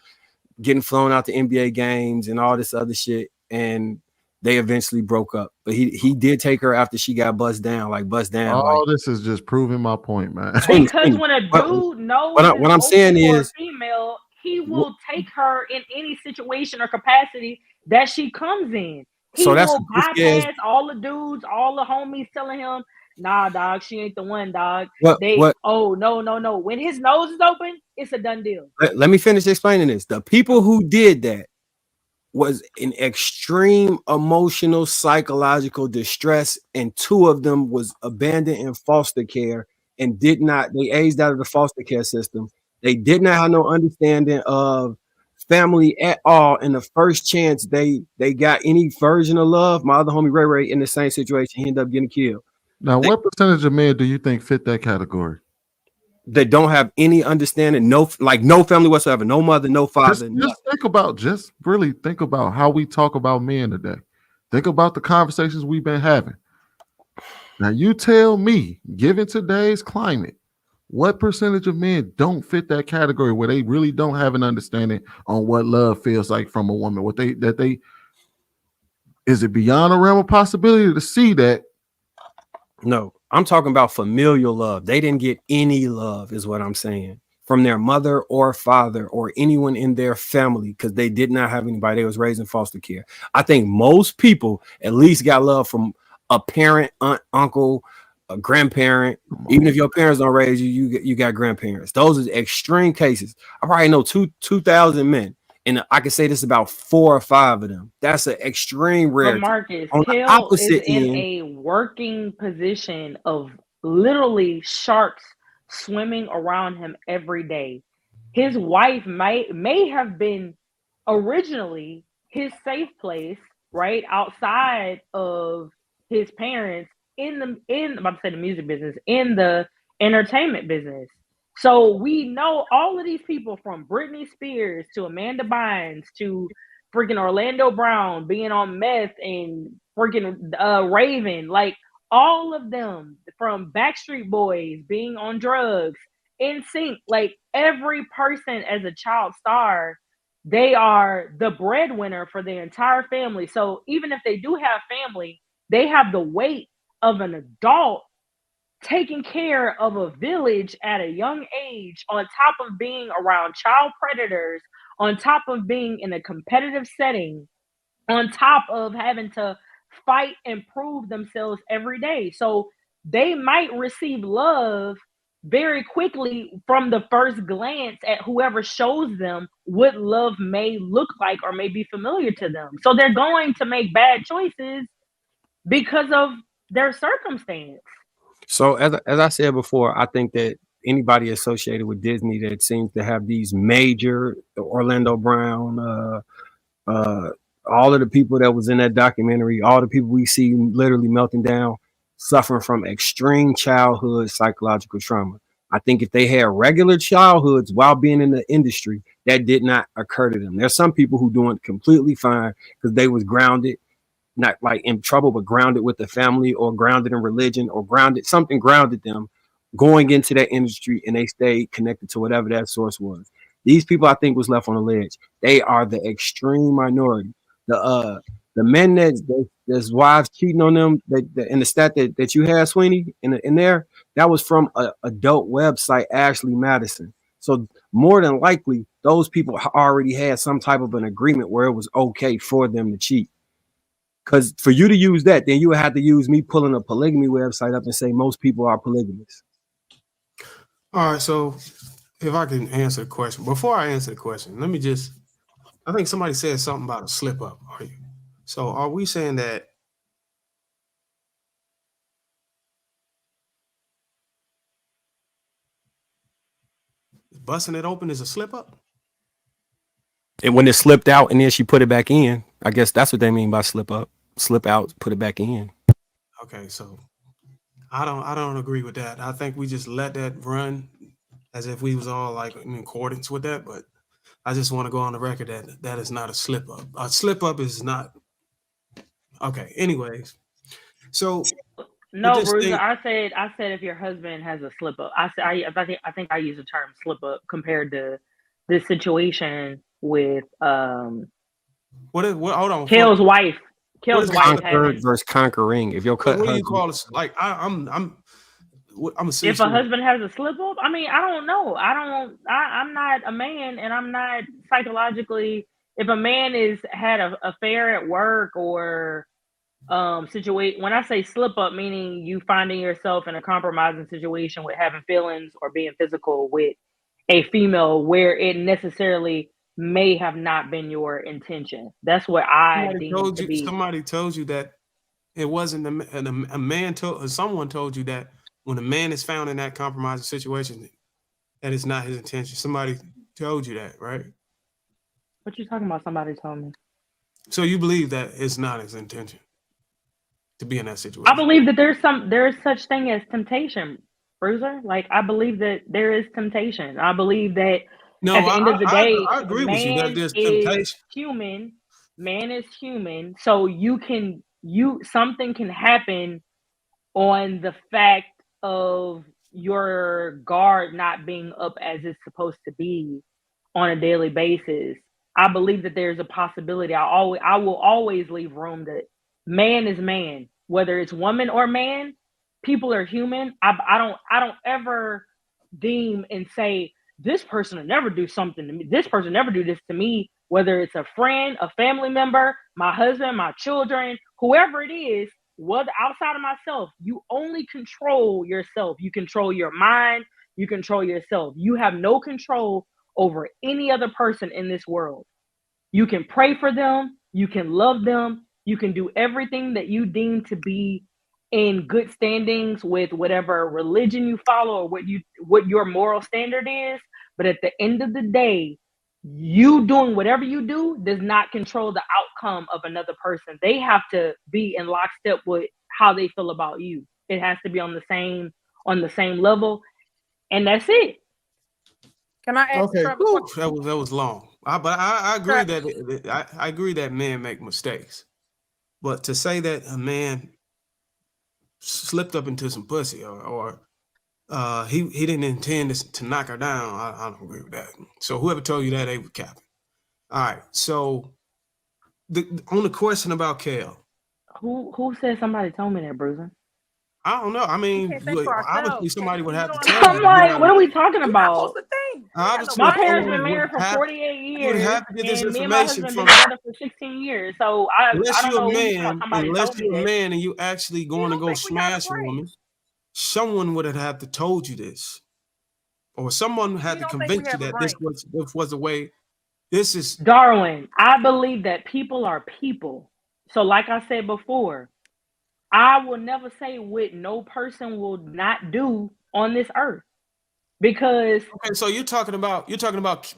getting flown out to NBA games and all this other shit. And they eventually broke up. But he did take her after she got bust down. All this is just proving my point, man. Because when a dude knows what I'm saying is, female, he will take her in any situation or capacity that she comes in. He will bypass all the dudes, all the homies telling him, nah, dog, she ain't the one, dog. Oh, no. When his nose is open, it's a done deal. Let me finish explaining this. The people who did that was in extreme emotional, psychological distress, and 2 of them was abandoned in foster care and they aged out of the foster care system. They did not have no understanding of family at all. And the first chance they got any version of love, my other homie Ray in the same situation, he ended up getting killed. Now, what percentage of men do you think fit that category? That don't have any understanding, no family whatsoever, no mother, no father. Really think about how we talk about men today. Think about the conversations we've been having. Now, you tell me, given today's climate, what percentage of men don't fit that category where they really don't have an understanding on what love feels like from a woman? Is it beyond a realm of possibility to see that? No, I'm talking about familial love. They didn't get any love, is what I'm saying, from their mother or father or anyone in their family, because they did not have anybody. They was raised in foster care. I think most people at least got love from a parent, aunt, uncle, a grandparent. Even if your parents don't raise you, you got grandparents. Those are extreme cases. I probably know 2,000 men. And I can say this about 4 or 5 of them. That's an extreme rarity. But Marcus, Hill is in a working position of literally sharks swimming around him every day. His wife may have been originally his safe place, right, outside of his parents in the music business, in the entertainment business. So we know all of these people, from Britney Spears to Amanda Bynes to freaking Orlando Brown being on meth and freaking Raven, like all of them, from Backstreet Boys being on drugs, NSYNC, like every person as a child star, they are the breadwinner for their entire family. So even if they do have family, they have the weight of an adult taking care of a village at a young age, on top of being around child predators, on top of being in a competitive setting, on top of having to fight and prove themselves every day. So they might receive love very quickly from the first glance at whoever shows them what love may look like or may be familiar to them. So they're going to make bad choices because of their circumstance. So as I said before, I think that anybody associated with Disney that seems to have these major, Orlando Brown, all of the people that was in that documentary, all the people we see literally melting down, suffering from extreme childhood psychological trauma. I think if they had regular childhoods while being in the industry, that did not occur to them. There's some people who doing completely fine because they was grounded, not like in trouble, but grounded with the family or grounded in religion or something grounded them going into that industry, and they stayed connected to whatever that source was. These people, I think, was left on the ledge. They are the extreme minority. The men that's wives cheating on them, in the stat that you had, Sweeney, in there, that was from a adult website, Ashley Madison. So more than likely, those people already had some type of an agreement where it was okay for them to cheat. Because for you to use that, then you would have to use me pulling a polygamy website up and say most people are polygamous. All right, so if I can answer the question. Before I answer the question, let me just, I think somebody said something about a slip up. So are we saying that busting it open is a slip up? And when it slipped out and then she put it back in, I guess that's what they mean by slip up. Slip out, put it back in. Okay, so I don't agree with that. I think we just let that run as if we was all like in accordance with that, but I just want to go on the record that that is not a slip up. A slip up is not. Okay, anyways. So no, Bruiser, I said if your husband has a slip up. I think I use the term slip up compared to this situation with what hold on, Hill's wife. Conquered versus conquering. If your what do you call it? Like I'm a if a husband has a slip up, I mean, I don't know. I'm not a man, and I'm not psychologically. If a man is had a affair at work or situation, when I say slip up, meaning you finding yourself in a compromising situation with having feelings or being physical with a female where it necessarily may have not been your intention. That's what I deem to be. Somebody told you that it wasn't a man someone told you that when a man is found in that compromising situation, that is not his intention. Somebody told you that, right? What you talking about? Somebody told me. So you believe that it's not his intention to be in that situation? I believe that there is such thing as temptation, Bruiser. Like, I believe that there is temptation. I believe that at the end of the day, I agree with you that there's temptation. Human. Man is human. So something can happen on the fact of your guard not being up as it's supposed to be on a daily basis. I believe that there's a possibility. I will always leave room that man is man, whether it's woman or man. People are human. I don't ever deem and say this person will never do something to me. This person never do this to me. Whether it's a friend, a family member, my husband, my children, whoever it is, whether outside of myself, you only control yourself. You control your mind. You control yourself. You have no control over any other person in this world. You can pray for them. You can love them. You can do everything that you deem to be in good standings with whatever religion you follow or what your moral standard is. But at the end of the day, you doing whatever you do does not control the outcome of another person. They have to be in lockstep with how they feel about you. It has to be on the same level, and that's it. Can I ask? Okay, that was long. But I agree that I agree that men make mistakes. But to say that a man slipped up into some pussy or he didn't intend to knock her down, I don't agree with that. So whoever told you that, they were capping. All right. So on the question about Kale, who said somebody told me that, Bruiser? I don't know. I mean, obviously somebody would have to tell you. I'm like, what are we talking about? My parents been married for 48 years, and me and my husband been together for 16 years. So I don't know. Unless you're a man and you actually going to go smash a woman, someone would have to told you this, or someone had to convince you that this was the way. This is Darwin. I believe that people are people. So, like I said before, I will never say what no person will not do on this earth, because so you're talking about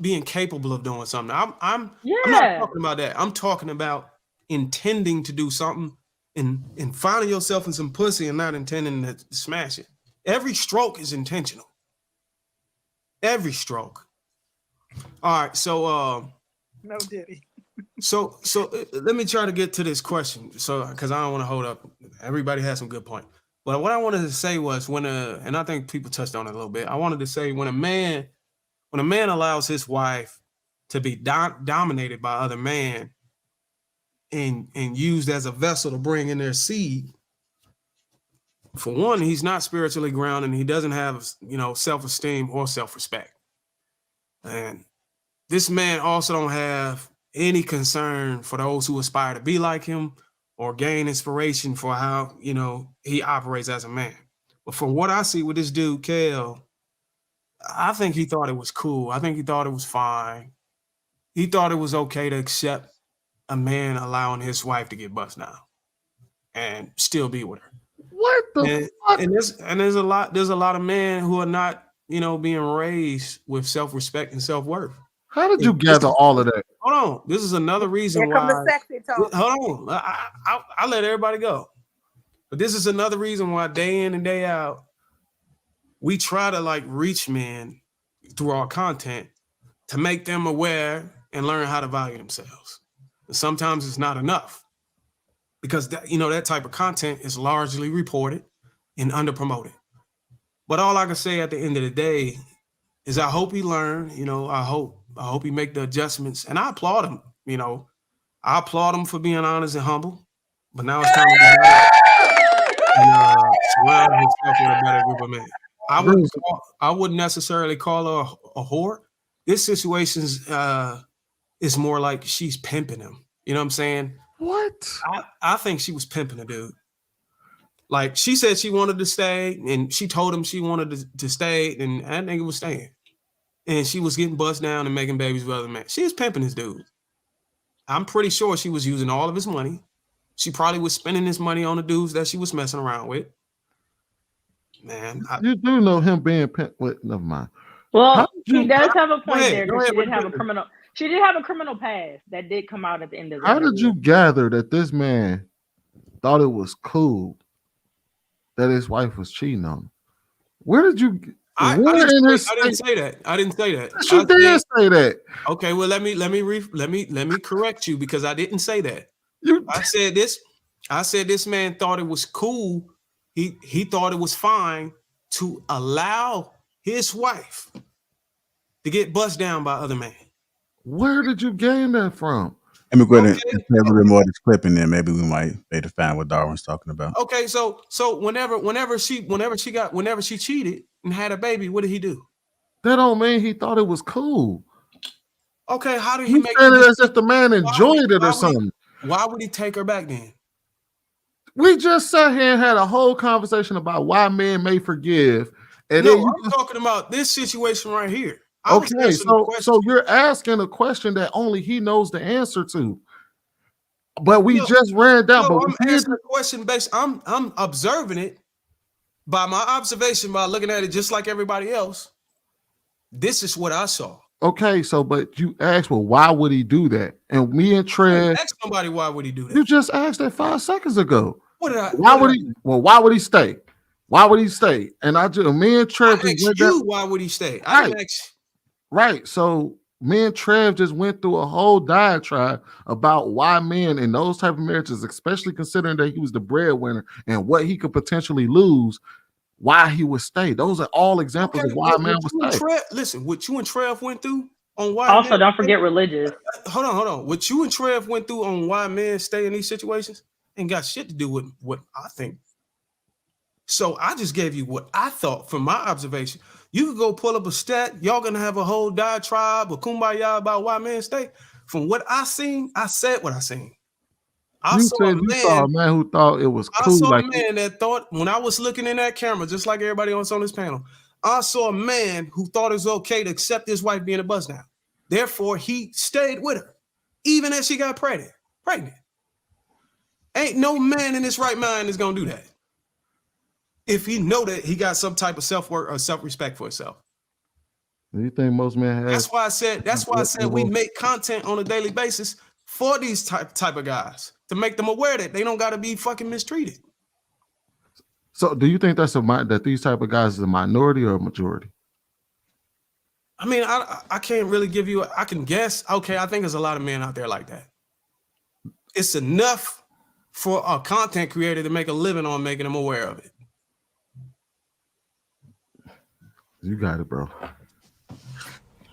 being capable of doing something. I'm not talking about that. I'm talking about intending to do something and finding yourself in some pussy and not intending to smash it. Every stroke is intentional. Every stroke. All right, so no diddy. So let me try to get to this question. So because I don't want to hold up. Everybody has some good point. But what I wanted to say was and I think people touched on it a little bit. I wanted to say when a man allows his wife to be dominated by other men and used as a vessel to bring in their seed, for one, he's not spiritually grounded and he doesn't have, self-esteem or self-respect. And this man also don't have any concern for those who aspire to be like him or gain inspiration for how, he operates as a man. But from what I see with this dude, Kale, I think he thought it was cool. I think he thought it was fine. He thought it was okay to accept a man allowing his wife to get bust down and still be with her. What the fuck? And there's a lot of men who are not, being raised with self-respect and self-worth. How did you gather all of that? Hold on. This is another reason why. The sexy talk. Hold on. I'll let everybody go. But this is another reason why day in and day out, we try to reach men through our content to make them aware and learn how to value themselves. And sometimes it's not enough because that type of content is largely reported and underpromoted. But all I can say at the end of the day is I hope he learned, I hope he make the adjustments, and I applaud him. I applaud him for being honest and humble. but now it's time to be better and surround himself with a better group of men. I wouldn't necessarily call her a whore. This situation is more like she's pimping him. You know what I'm saying? What? I think she was pimping a dude. Like, she said she wanted to stay, and she told him she wanted to stay, and that nigga was staying. And she was getting bust down and making babies with other men. She was pimping this dude. I'm pretty sure she was using all of his money. She probably was spending his money on the dudes that she was messing around with. Man, you do know him being pimped. Never mind. Well, he does have a point there because she did have a criminal. She did have a criminal past that did come out at the end of the How did you gather that this man thought it was cool that his wife was cheating on him? Where did you? I didn't say that. I didn't say that. You did say that. Okay, well let me correct you because I didn't say that. I said this man thought it was cool. He thought it was fine to allow his wife to get bust down by other men. Where did you gain that from? Let me go ahead and play a little bit more of this clip, and then maybe we might be able to find what Darwin's talking about. Okay, so whenever she cheated and had a baby, what did he do? That don't mean he thought it was cool. Okay, how did he make it as if the man enjoyed it or something? Why would he take her back then? We just sat here and had a whole conversation about why men may forgive. And no, I'm talking about this situation right here. Okay, so you're asking a question that only he knows the answer to. But we just ran down. No, I'm asking a question based. I'm observing it by my observation by looking at it just like everybody else. This is what I saw. Okay, so but you asked, well, why would he do that? And me and Trev ask somebody why would he do that? You just asked that 5 seconds ago. What did I? Why would he? Well, why would he stay? Why would he stay? And me and Trev just went down. Why would he stay? I didn't ask. Right. So me and Trev just went through a whole diatribe about why men in those type of marriages, especially considering that he was the breadwinner and what he could potentially lose, why he would stay. Those are all examples of why a man would stay. Listen, what you and Trev went through on why. Also, don't forget religious. Hold on. What you and Trev went through on why men stay in these situations ain't got shit to do with what I think. So I just gave you what I thought from my observation. You could go pull up a stat. Y'all gonna have a whole diatribe or kumbaya about why men stay. From what I seen, I said what I seen. You saw a man who thought it was cool. I saw a man that thought, when I was looking in that camera, just like everybody else on this panel, I saw a man who thought it was okay to accept his wife being a bust down. Therefore, he stayed with her, even as she got pregnant. Ain't no man in his right mind is gonna do that if he know that he got some type of self-worth or self-respect for himself. Do you think most men have? That's why I said we make content on a daily basis for these type of guys to make them aware that they don't got to be fucking mistreated. So do you think that these type of guys is a minority or a majority? I mean, I can't really give you, I can guess. Okay, I think there's a lot of men out there like that. It's enough for a content creator to make a living on making them aware of it. You got it, bro.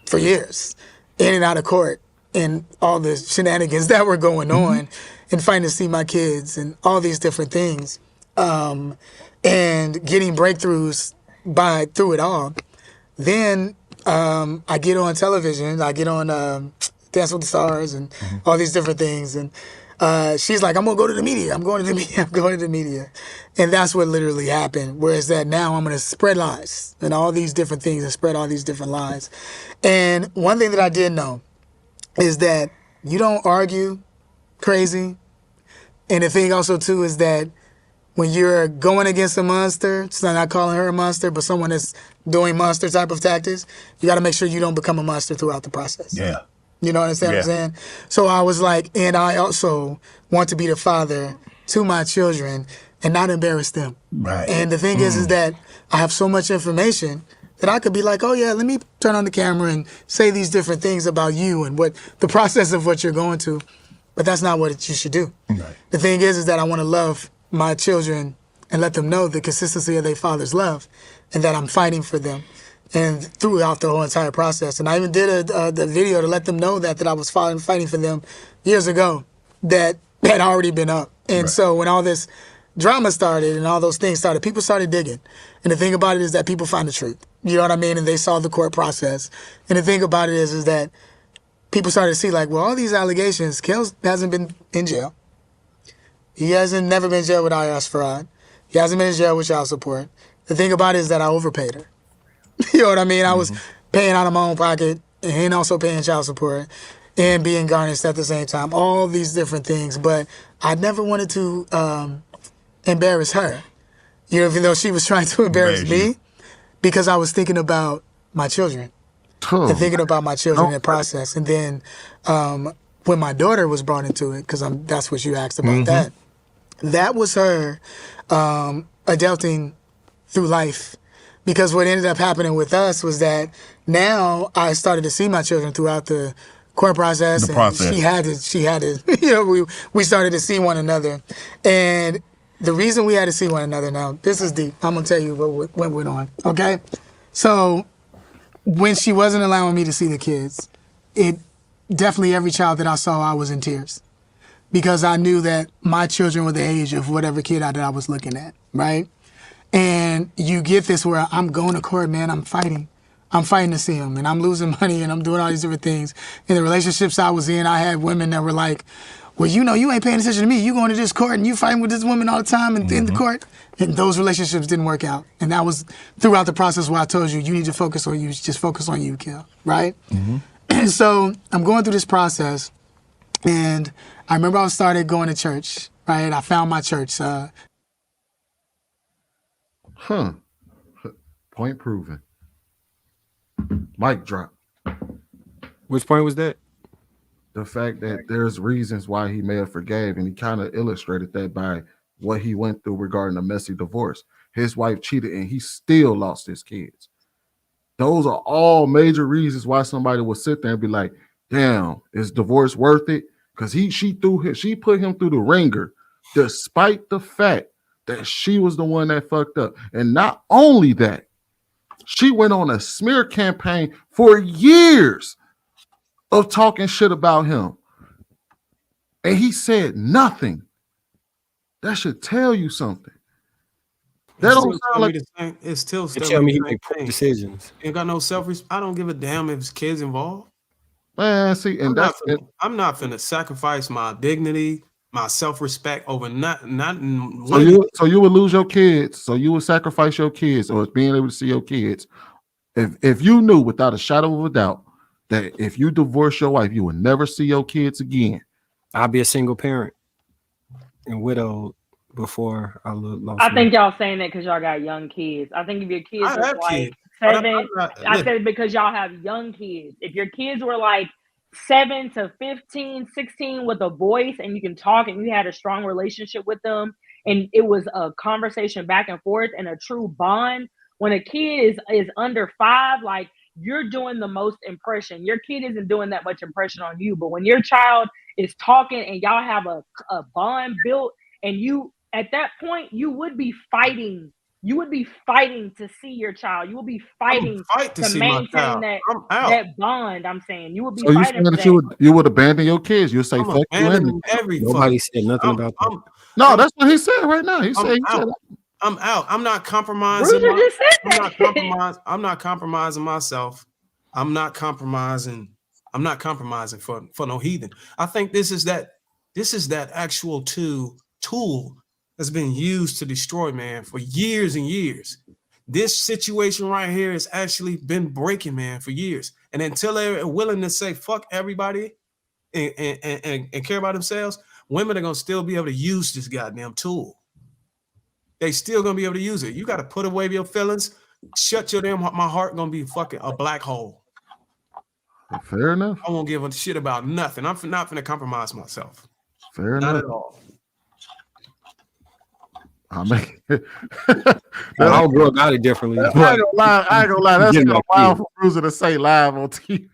For years, in and out of court, and all the shenanigans that were going on, and fighting to see my kids, and all these different things, and getting breakthroughs through it all. Then I get on television, I get on Dance with the Stars, and all these different things, and she's like, I'm gonna go to the media. I'm going to the media. And that's what literally happened. Whereas that now I'm gonna spread lies and all these different things and spread all these different lies. And one thing that I did know is that you don't argue crazy. And the thing also too is that when you're going against a monster, it's not calling her a monster, but someone that's doing monster type of tactics, you gotta make sure you don't become a monster throughout the process. Yeah. You know what I'm saying? So I was like, and I also want to be the father to my children and not embarrass them. Right. And the thing is that I have so much information that I could be like, oh yeah, let me turn on the camera and say these different things about you and what the process of what you're going to. But that's not what you should do. Right. The thing is that I want to love my children and let them know the consistency of their father's love and that I'm fighting for them. And throughout the whole entire process. And I even did the video to let them know that I was fighting for them years ago. That had already been up. And so when all this drama started and all those things started, people started digging. And the thing about it is that people find the truth. You know what I mean? And they saw the court process. And the thing about it is that people started to see, like, well, all these allegations, Kel hasn't been in jail. He hasn't never been in jail with IRS fraud. He hasn't been in jail with child support. The thing about it is that I overpaid her. You know what I mean? I was paying out of my own pocket and also paying child support and being garnished at the same time. All these different things. But I never wanted to embarrass her. You know, even though she was trying to embarrass me, because I was thinking about my children. And thinking about my children in the process. And then when my daughter was brought into it, because that's what you asked about that was her adulting through life. Because what ended up happening with us was that now I started to see my children throughout the court process. She had to, you know, we started to see one another. And the reason we had to see one another, now, this is deep. I'm going to tell you what went on, okay? So when she wasn't allowing me to see the kids, definitely every child that I saw, I was in tears. Because I knew that my children were the age of whatever kid that I was looking at, right? And you get this where I'm going to court, man, I'm fighting to see them, and I'm losing money, and I'm doing all these different things. In the relationships I was in, I had women that were like, well, you know, you ain't paying attention to me. You going to this court, and you fighting with this woman all the time in the court. And those relationships didn't work out. And that was throughout the process where I told you need to focus on you, just focus on you, Kel, right? And so I'm going through this process, and I remember I started going to church, right? I found my church. Point proven. Mic drop. Which point was that? The fact that there's reasons why he may have forgave, and he kind of illustrated that by what he went through regarding a messy divorce. His wife cheated, and he still lost his kids. Those are all major reasons why somebody would sit there and be like, damn, is divorce worth it? Because she put him through the ringer, despite the fact that she was the one that fucked up. And not only that, she went on a smear campaign for years of talking shit about him. And he said nothing. That should tell you something. That don't sound like it's still tell me he make poor decisions. Ain't got no self-respect. I don't give a damn if his kids involved. Man, see, and I'm not finna sacrifice my dignity, my self-respect over not. So you would lose your kids. So you would sacrifice your kids, or being able to see your kids, if you knew without a shadow of a doubt that if you divorce your wife, you would never see your kids again. I'll be a single parent and widowed before I lost. I think y'all saying that because y'all got young kids. I think if your kids are like 7, I said because y'all have young kids. If your kids were like 7 to 15, 16 with a voice, and you can talk, and you had a strong relationship with them, and it was a conversation back and forth and a true bond. When a kid is under 5, like, you're doing the most impression. Your kid isn't doing that much impression on you. But when your child is talking and y'all have a bond built, and you, at that point, you would be fighting. You would be fighting to see your child. You would be fighting to maintain that bond. I'm saying you would be fighting for that. You would abandon your kids. You'll say fuck you. Nobody said nothing about that. No, that's what he said right now. He said I'm out. I'm not compromising. I'm not compromising myself. I'm not compromising for no heathen. I think this is that actual tool that's been used to destroy man for years and years. This situation right here has actually been breaking man for years. And until they're willing to say fuck everybody and care about themselves, women are gonna still be able to use this goddamn tool. They still gonna be able to use it. You got to put away your feelings. Shut your damn. My heart gonna be fucking a black hole. Fair enough. I won't give a shit about nothing. I'm not gonna compromise myself. Fair enough. Not at all. I mean, I'll go about it differently. I ain't gonna lie. That's kind of wild for Bruiser to say live on TV.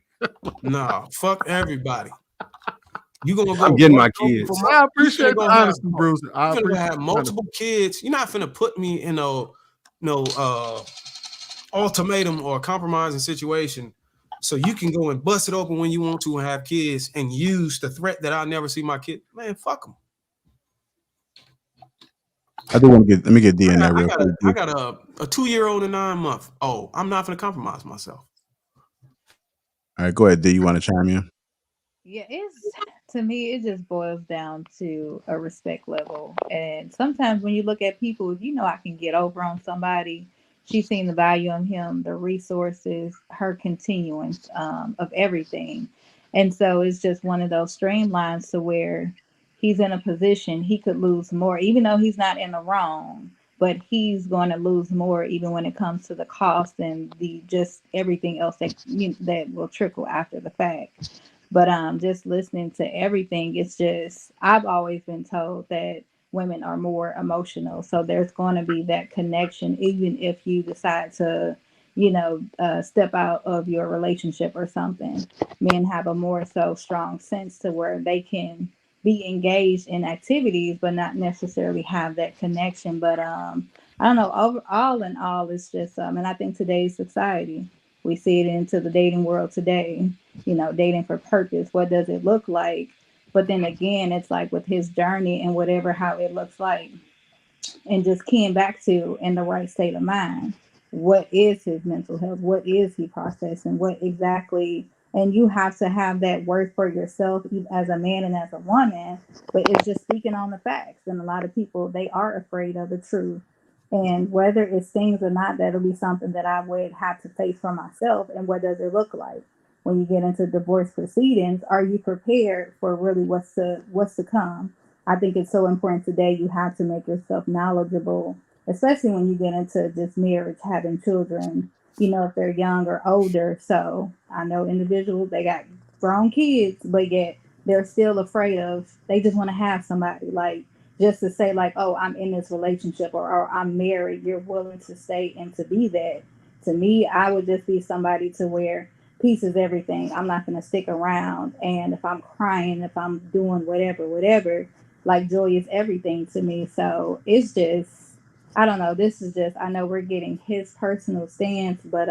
Nah, fuck everybody. You gonna go? I'm getting my kids. I appreciate the honesty, Bruiser. You're gonna have multiple kids. You're not finna put me in no ultimatum or compromising situation, so you can go and bust it open when you want to and have kids and use the threat that I'll never see my kid. Man, fuck them. I do want to let me get D in there real quick. I got a 2-year-old and 9-month. Oh, I'm not going to compromise myself. All right, go ahead, D. You want to chime in? Yeah, to me, it just boils down to a respect level. And sometimes when you look at people, if you know I can get over on somebody, she's seen the value in him, the resources, her continuance of everything. And so it's just one of those streamlines to where he's in a position he could lose more, even though he's not in the wrong, but he's going to lose more even when it comes to the cost and the just everything else that will trickle after the fact. But just listening to everything, it's just, I've always been told that women are more emotional. So there's going to be that connection, even if you decide to, step out of your relationship or something. Men have a more so strong sense to where they can be engaged in activities, but not necessarily have that connection. But I don't know, all in all, it's just, and I think today's society, we see it into the dating world today, dating for purpose. What does it look like? But then again, it's like with his journey and whatever, how it looks like, and just keying back to in the right state of mind. What is his mental health? What is he processing? What exactly? And you have to have that word for yourself as a man and as a woman, but it's just speaking on the facts. And a lot of people, they are afraid of the truth. And whether it stings or not, that'll be something that I would have to face for myself. And what does it look like? When you get into divorce proceedings, are you prepared for really what's to come? I think it's so important today. You have to make yourself knowledgeable, especially when you get into just marriage, having children, if they're young or older. So I know individuals, they got grown kids, but yet they're still afraid of, they just want to have somebody, like, just to say like, oh, I'm in this relationship or I'm married. You're willing to stay and to be that. To me, I would just be somebody to where peace is everything. I'm not going to stick around. And if I'm crying, if I'm doing whatever, like joy is everything to me. So it's just, I don't know. This is just, I know we're getting his personal stance, but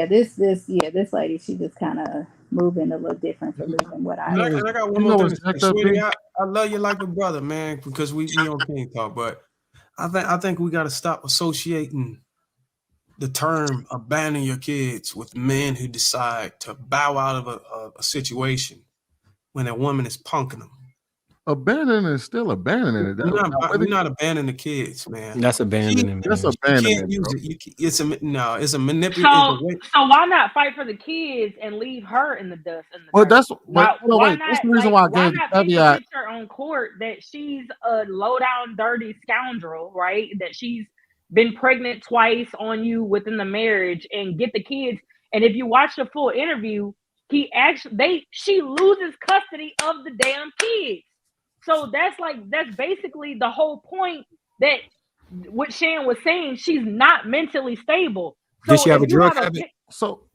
this lady, she just kind of moving a little different from even what I. And I got one more thing to say, sweetie. I love you like a brother, man, because we on King Talk, but I think we got to stop associating the term abandon your kids with men who decide to bow out of a situation when a woman is punking them. Abandoning is still abandoning it. We're not abandoning the kids, man. That's abandoning. That's abandonment. You can't use it. It's a manipulation. So why not fight for the kids and leave her in the dust? Well, that's that's the reason why I gave the caveat. Paint her on court that she's a low down, dirty scoundrel, right? That she's been pregnant twice on you within the marriage, and get the kids. And if you watch the full interview, she loses custody of the damn kids. So that's basically the whole point, that what Shan was saying, she's not mentally stable. So did she have a drug habit?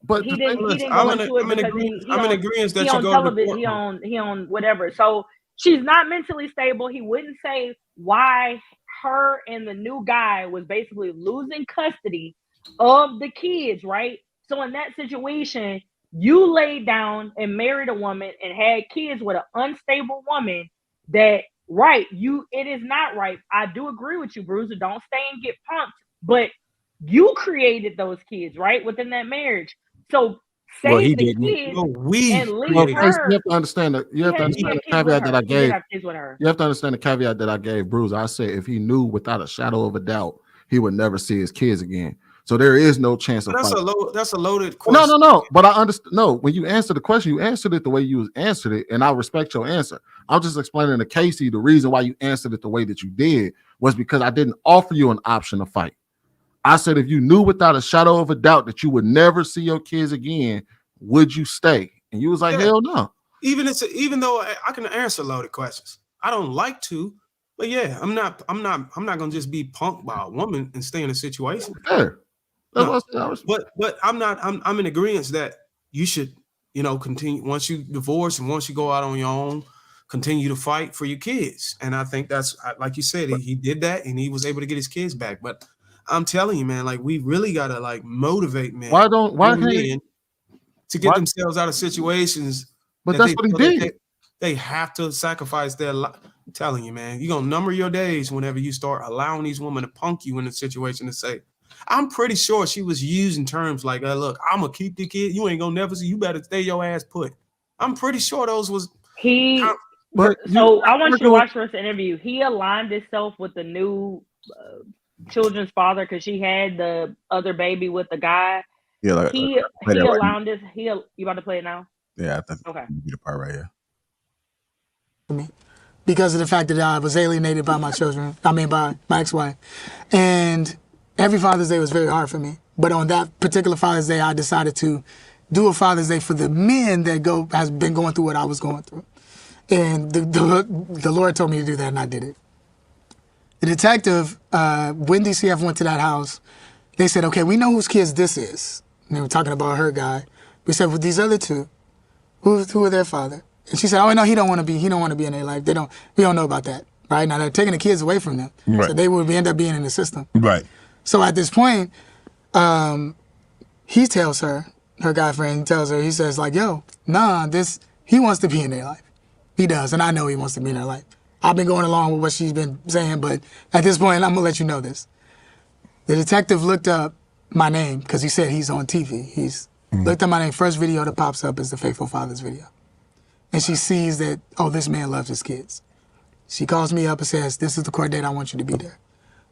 But he didn't go into it because I'm in agreement that you go television, he on whatever. So she's not mentally stable. He wouldn't say why her and the new guy was basically losing custody of the kids, right? So in that situation, you laid down and married a woman and had kids with an unstable woman. That it is not right. I do agree with you, Bruiser. Don't stay and get punked, but you created those kids, right, within that marriage. So save the kids and leave her. You have to understand the caveat that I gave. You have to understand the caveat that I gave Bruiser. I said if he knew without a shadow of a doubt he would never see his kids again. So there is no chance of fighting. That's a loaded question. No. But I understand. No, when you answer the question, you answered it the way you answered it, and I respect your answer. I'm just explaining to Casey the reason why you answered it the way that you did was because I didn't offer you an option to fight. I said if you knew without a shadow of a doubt that you would never see your kids again, would you stay? And you was like, hell no. Even though I can answer loaded questions, I don't like to. But yeah, I'm not gonna just be punked by a woman and stay in a situation. Fair. No. But I'm in agreement that you should, continue once you divorce and once you go out on your own, continue to fight for your kids. And I think that's like you said, he did that and he was able to get his kids back. But I'm telling you, man, like we really gotta like motivate men. Why can't to get themselves out of situations? But that's what he did. They have to sacrifice their life. I'm telling you, man, you're going to number your days whenever you start allowing these women to punk you in a situation to say, I'm pretty sure she was using terms like, look, I'm going to keep the kid. You ain't going to never see. You better stay your ass put. I'm pretty sure those was. So I want you to watch the rest of the interview. He aligned himself with the new children's father because she had the other baby with the guy. Yeah, like, he aligned this. You about to play it now? Yeah, I think okay. Be the part right here. Me, because of the fact that I was alienated by my children. I mean, by my ex-wife, and every Father's Day was very hard for me. But on that particular Father's Day, I decided to do a Father's Day for the men that has been going through what I was going through. And the Lord told me to do that, and I did it. The detective, when DCF went to that house, they said, okay, we know whose kids this is. And they were talking about her guy. We said, well, these other two, who are their father? And she said, oh, no, he don't want to be in their life. We don't know about that. Right? Now they're taking the kids away from them. Right. So they would end up being in the system. Right. So at this point, he tells her guy friend tells her, he says like, yo, nah, he wants to be in their life. He does, and I know he wants to be in her life. I've been going along with what she's been saying, but at this point, I'm going to let you know this. The detective looked up my name because he said he's on TV. He's looked up my name. First video that pops up is the Faithful Fathers video. And she sees that, oh, this man loves his kids. She calls me up and says, this is the court date. I want you to be there.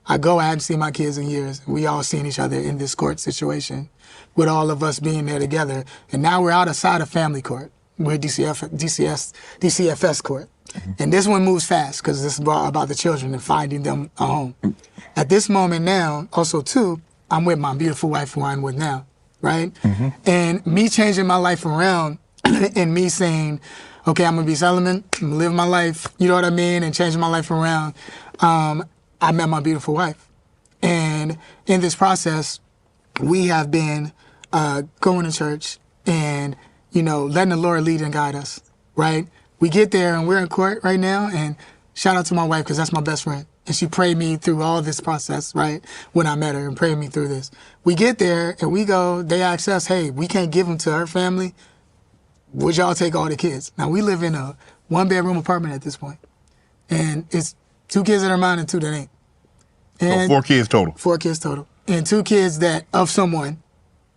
I go, I hadn't seen my kids in years. We all seen each other in this court situation with all of us being there together. And now we're outside of family court. We're DCFS court. And this one moves fast because this is about the children and finding them a home. At this moment now, also too, I'm with my beautiful wife who I'm with now, right? And me changing my life around and me saying, okay, I'm going to be celibate, I'm going to live my life, you know what I mean, and changing my life around. I met my beautiful wife. And in this process, we have been going to church and, letting the Lord lead and guide us, right? We get there and we're in court right now, and shout out to my wife because that's my best friend. And she prayed me through all this process, right, when I met her and prayed me through this. We get there and we go, they ask us, hey, we can't give them to her family. Would y'all take all the kids? Now, we live in a one-bedroom apartment at this point. And it's 2 kids that are mine and 2 that ain't. And so 4 kids total. 4 kids total. And 2 kids that of someone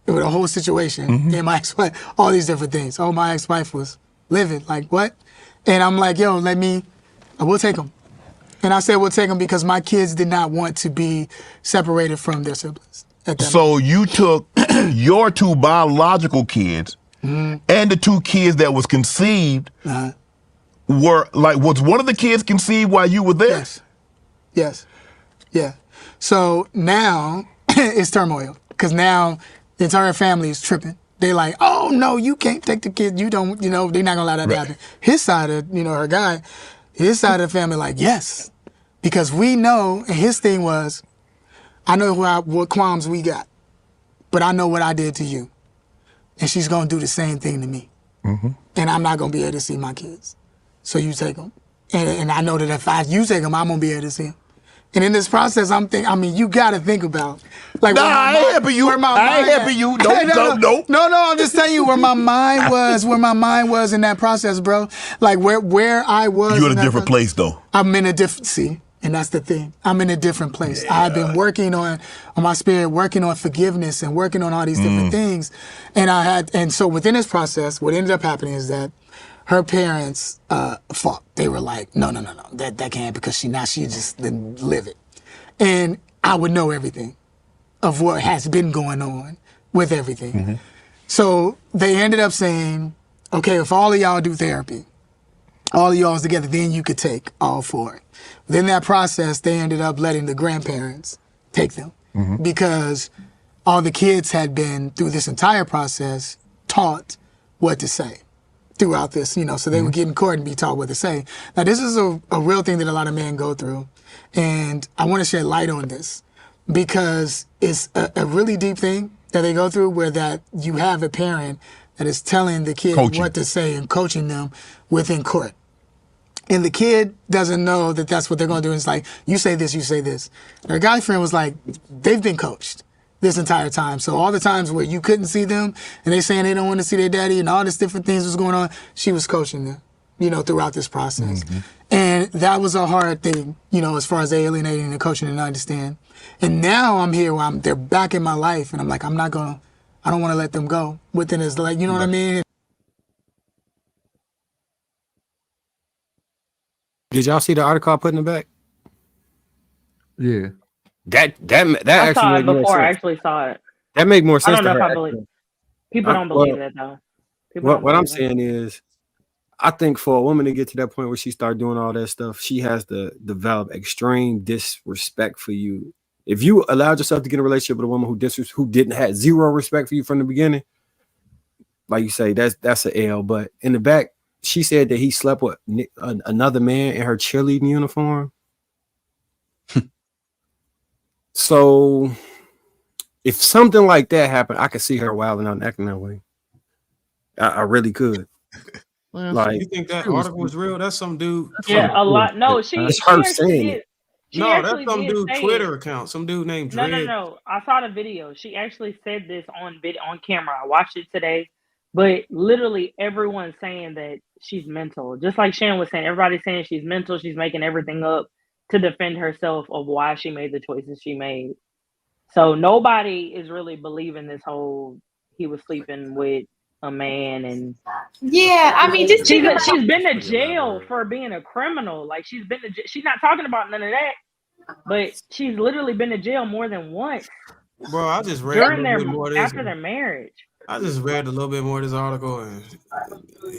with a whole situation. And my ex-wife, all these different things. Oh, my ex-wife was livid. Like, what? And I'm like, yo, we'll take them. And I said we'll take them because my kids did not want to be separated from their siblings. So you took your 2 biological kids and the 2 kids that was conceived was one of the kids conceived while you were there? Yes. Yeah. So now it's turmoil because now the entire family is tripping. They like, oh no, you can't take the kid. You don't, they're not gonna allow that to happen. His side of, her guy, his side of the family like, yes. Because we know, and his thing was, I know what qualms we got, but I know what I did to you. And she's gonna do the same thing to me. And I'm not gonna be able to see my kids. So you take them. And I know that if you take them, I'm gonna be able to see them. And in this process, you gotta think about, like, I ain't helping you. I ain't helping you. No, I'm just telling you where my mind was in that process, bro. Like where I was. You're in a different place, though. I'm in a different, and that's the thing. I'm in a different place. Yeah. I've been working on my spirit, working on forgiveness and working on all these different things. And so within this process, what ended up happening is that her parents fought. They were like, no, that can't, because she just didn't live it. And I would know everything of what has been going on with everything. So they ended up saying, okay, if all of y'all do therapy, all of y'all's together, then you could take all 4. Within that process, they ended up letting the grandparents take them because all the kids had been, through this entire process, taught what to say throughout this, so they would get in court and be taught what to say. Now, this is a real thing that a lot of men go through, and I want to shed light on this because it's a really deep thing that they go through, where that you have a parent that is telling the kid what to say and coaching them within court. And the kid doesn't know that that's what they're going to do. It's like, you say this, you say this. Her guy friend was like, they've been coached this entire time. So all the times where you couldn't see them and they saying they don't want to see their daddy and all these different things was going on, she was coaching them. throughout this process. And that was a hard thing, as far as alienating and coaching and understand. And now I'm here where they're back in my life, and I'm like, I don't want to let them go. Within his, like, you know what I mean? Did y'all see the article I put in the back? Yeah. That I actually saw it made more before I sense. actually saw it. That made more sense. I don't know to if her, I believe. actually. People don't believe that though. What I'm saying is, I think for a woman to get to that point where she start doing all that stuff, she has to develop extreme disrespect for you. If you allowed yourself to get in a relationship with a woman who didn't have zero respect for you from the beginning, like you say, that's an L. But in the back, she said that he slept with another man in her cheerleading uniform. So if something like that happened, I could see her wilding out and acting that way. I really could. Man, like, you think that article was real? That's some dude. Yeah, a lot. No, she her actually saying did. it. No, that's some dude Twitter account. Some dude named Dredd. No. I saw the video. She actually said this on camera. I watched it today. But literally everyone's saying that she's mental. Just like Shan was saying, everybody's saying she's mental. She's making everything up to defend herself of why she made the choices she made. So nobody is really believing this whole he was sleeping with a man. And yeah, I mean, just she's been to jail for being a criminal. Like, she's not talking about none of that, but she's literally been to jail more than once. Bro, I just read after their marriage. I just read a little bit more of this article, and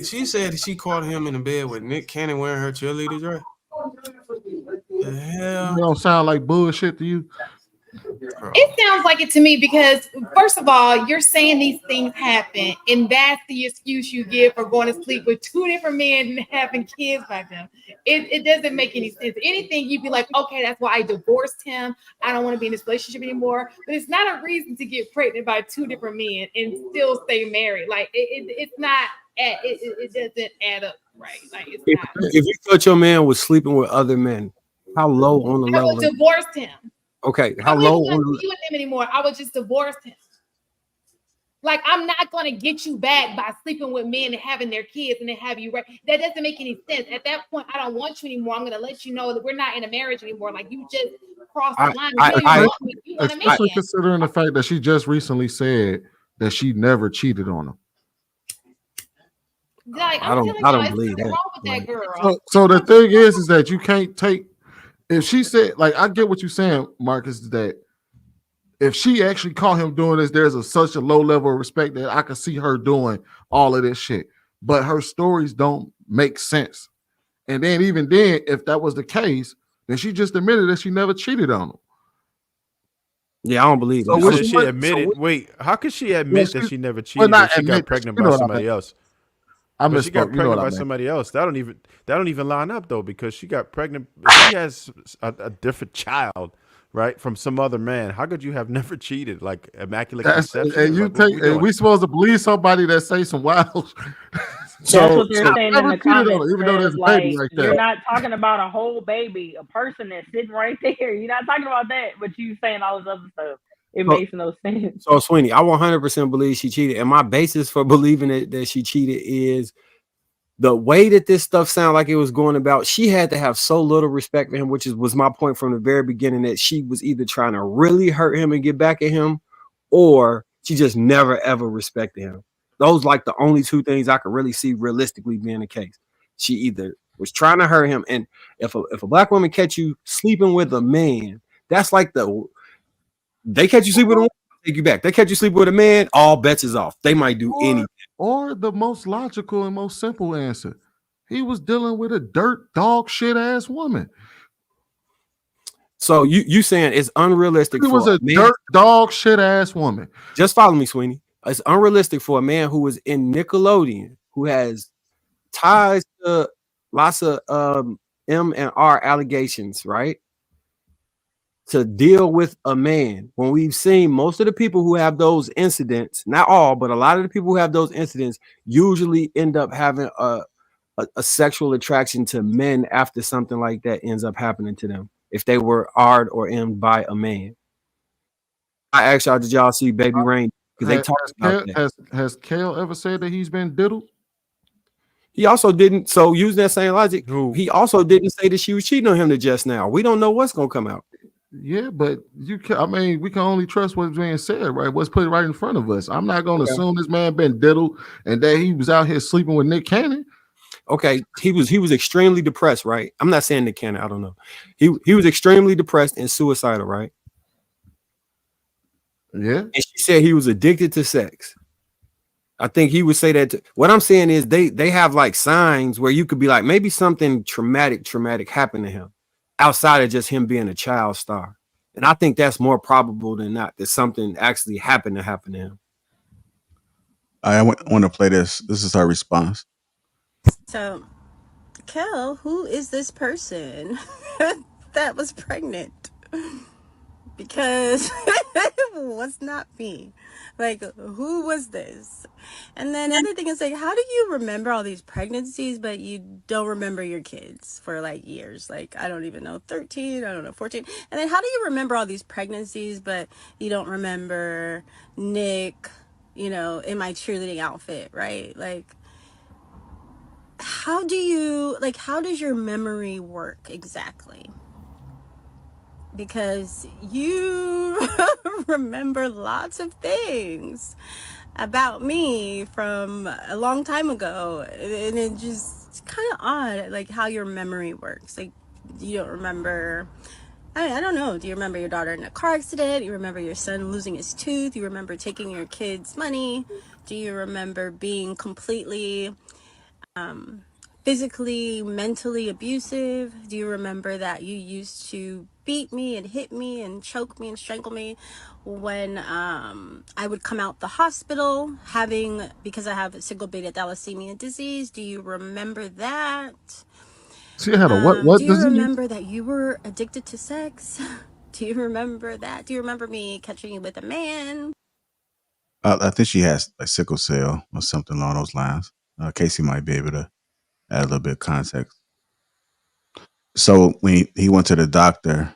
she said she caught him in the bed with Nick Cannon wearing her cheerleader dress. The hell? It don't sound like bullshit to you? It sounds like it to me because, first of all, you're saying these things happen, and that's the excuse you give for going to sleep with two different men and having kids by them. It doesn't make any sense. Anything, you'd be like, okay, that's why I divorced him. I don't want to be in this relationship anymore. But it's not a reason to get pregnant by two different men and still stay married. Like, it's not. It doesn't add up, right? Like, it's not. If you thought your man was sleeping with other men, how low on the level? I would divorce him. Okay, how low? I wouldn't be with him anymore. I would just divorce him. Like, I'm not gonna get you back by sleeping with men and having their kids and then have you. That doesn't make any sense. At that point, I don't want you anymore. I'm gonna let you know that we're not in a marriage anymore. Like, you just crossed the line. Especially considering the fact that she just recently said that she never cheated on him. Like, I don't believe that. Wrong with that girl. So the thing is that you can't take. If she said, like, I get what you're saying, Marcus, that if she actually caught him doing this, there's such a low level of respect that I could see her doing all of this shit. But her stories don't make sense. And then even then, if that was the case, then she just admitted that she never cheated on him. Yeah, I don't believe that. So she admitted. Wait, how could she admit that she never cheated if she got pregnant by somebody else? But she got pregnant by somebody else. That don't even line up though, because she got pregnant. She has a different child, right, from some other man. How could you have never cheated? Like, immaculate conception. And you like, and we supposed to believe somebody that say some wild. That's what they're saying in the comments. Even though there's a baby like that. You're not talking about a whole baby, a person that's sitting right there. You're not talking about that, but you saying all this other stuff. It makes no sense. So, Sweeney, I 100% believe she cheated. And my basis for believing that she cheated is the way that this stuff sounded like it was going about. She had to have so little respect for him, which was my point from the very beginning, that she was either trying to really hurt him and get back at him, or she just never, ever respected him. Those like the only two things I could really see realistically being the case. She either was trying to hurt him, and if a black woman catch you sleeping with a man, that's like they catch you sleeping with a woman, take you back. They catch you sleeping with a man, all bets is off. They might do anything. Or the most logical and most simple answer, he was dealing with a dirt dog shit ass woman. So you saying it's unrealistic? He was a dirt dog shit ass woman. Just follow me, Sweeney. It's unrealistic for a man who was in Nickelodeon, who has ties to lots of M&R allegations, right, to deal with a man when we've seen most of the people who have those incidents, not all, but a lot of the people who have those incidents usually end up having a sexual attraction to men after something like that ends up happening to them, if they were R'd or M'd by a man. I asked y'all, did y'all see Baby Rain? Because they talked about that. Has Kale ever said that he's been diddled? He also didn't. So using that same logic, he also didn't say that she was cheating on him to just now. We don't know what's gonna come out. Yeah, but we can only trust what's being said, right? What's put right in front of us. I'm not gonna assume this man been diddled and that he was out here sleeping with Nick Cannon. Okay, he was extremely depressed, right? I'm not saying Nick Cannon, I don't know. He was extremely depressed and suicidal, right? Yeah. And she said he was addicted to sex. I think he would say that. What I'm saying is they have like signs where you could be like, maybe something traumatic happened to him outside of just him being a child star. And I think that's more probable than not that something actually happened to him. I want to play this. This is her response. So, Kel, who is this person that was pregnant? Because it was not me. Like, who was this? And then the other thing is, like, how do you remember all these pregnancies, but you don't remember your kids for like years? Like, I don't even know, 13, I don't know, 14. And then how do you remember all these pregnancies, but you don't remember Nick, you know, in my cheerleading outfit, right? Like, how does your memory work exactly? Because you remember lots of things about me from a long time ago, and it just kind of odd, like how your memory works. Like, you don't remember. I don't know. Do you remember your daughter in a car accident? You remember your son losing his tooth? You remember taking your kids' money? Do you remember being completely physically, mentally abusive? Do you remember that you used to beat me and hit me and choke me and strangle me when I would come out the hospital because I have sickle beta thalassemia disease? Do you remember that? She had a what do you remember that you were addicted to sex? Do you remember that? Do you remember me catching you with a man? I think she has like sickle cell or something along those lines. Casey might be able to add a little bit of context. So when he went to the doctor,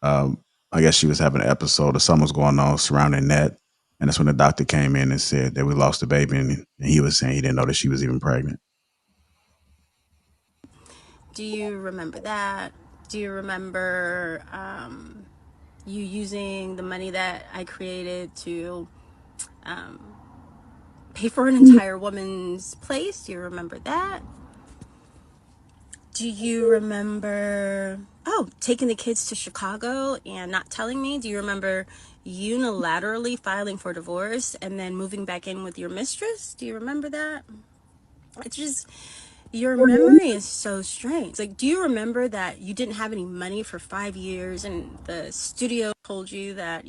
I guess she was having an episode or something was going on surrounding that. And that's when the doctor came in and said that we lost the baby. And he was saying he didn't know that she was even pregnant. Do you remember that? Do you remember you using the money that I created to pay for an entire woman's place? Do you remember that? Do you remember, taking the kids to Chicago and not telling me? Do you remember unilaterally filing for divorce and then moving back in with your mistress? Do you remember that? It's just, your memory is so strange. Like, do you remember that you didn't have any money for 5 years and the studio told you that,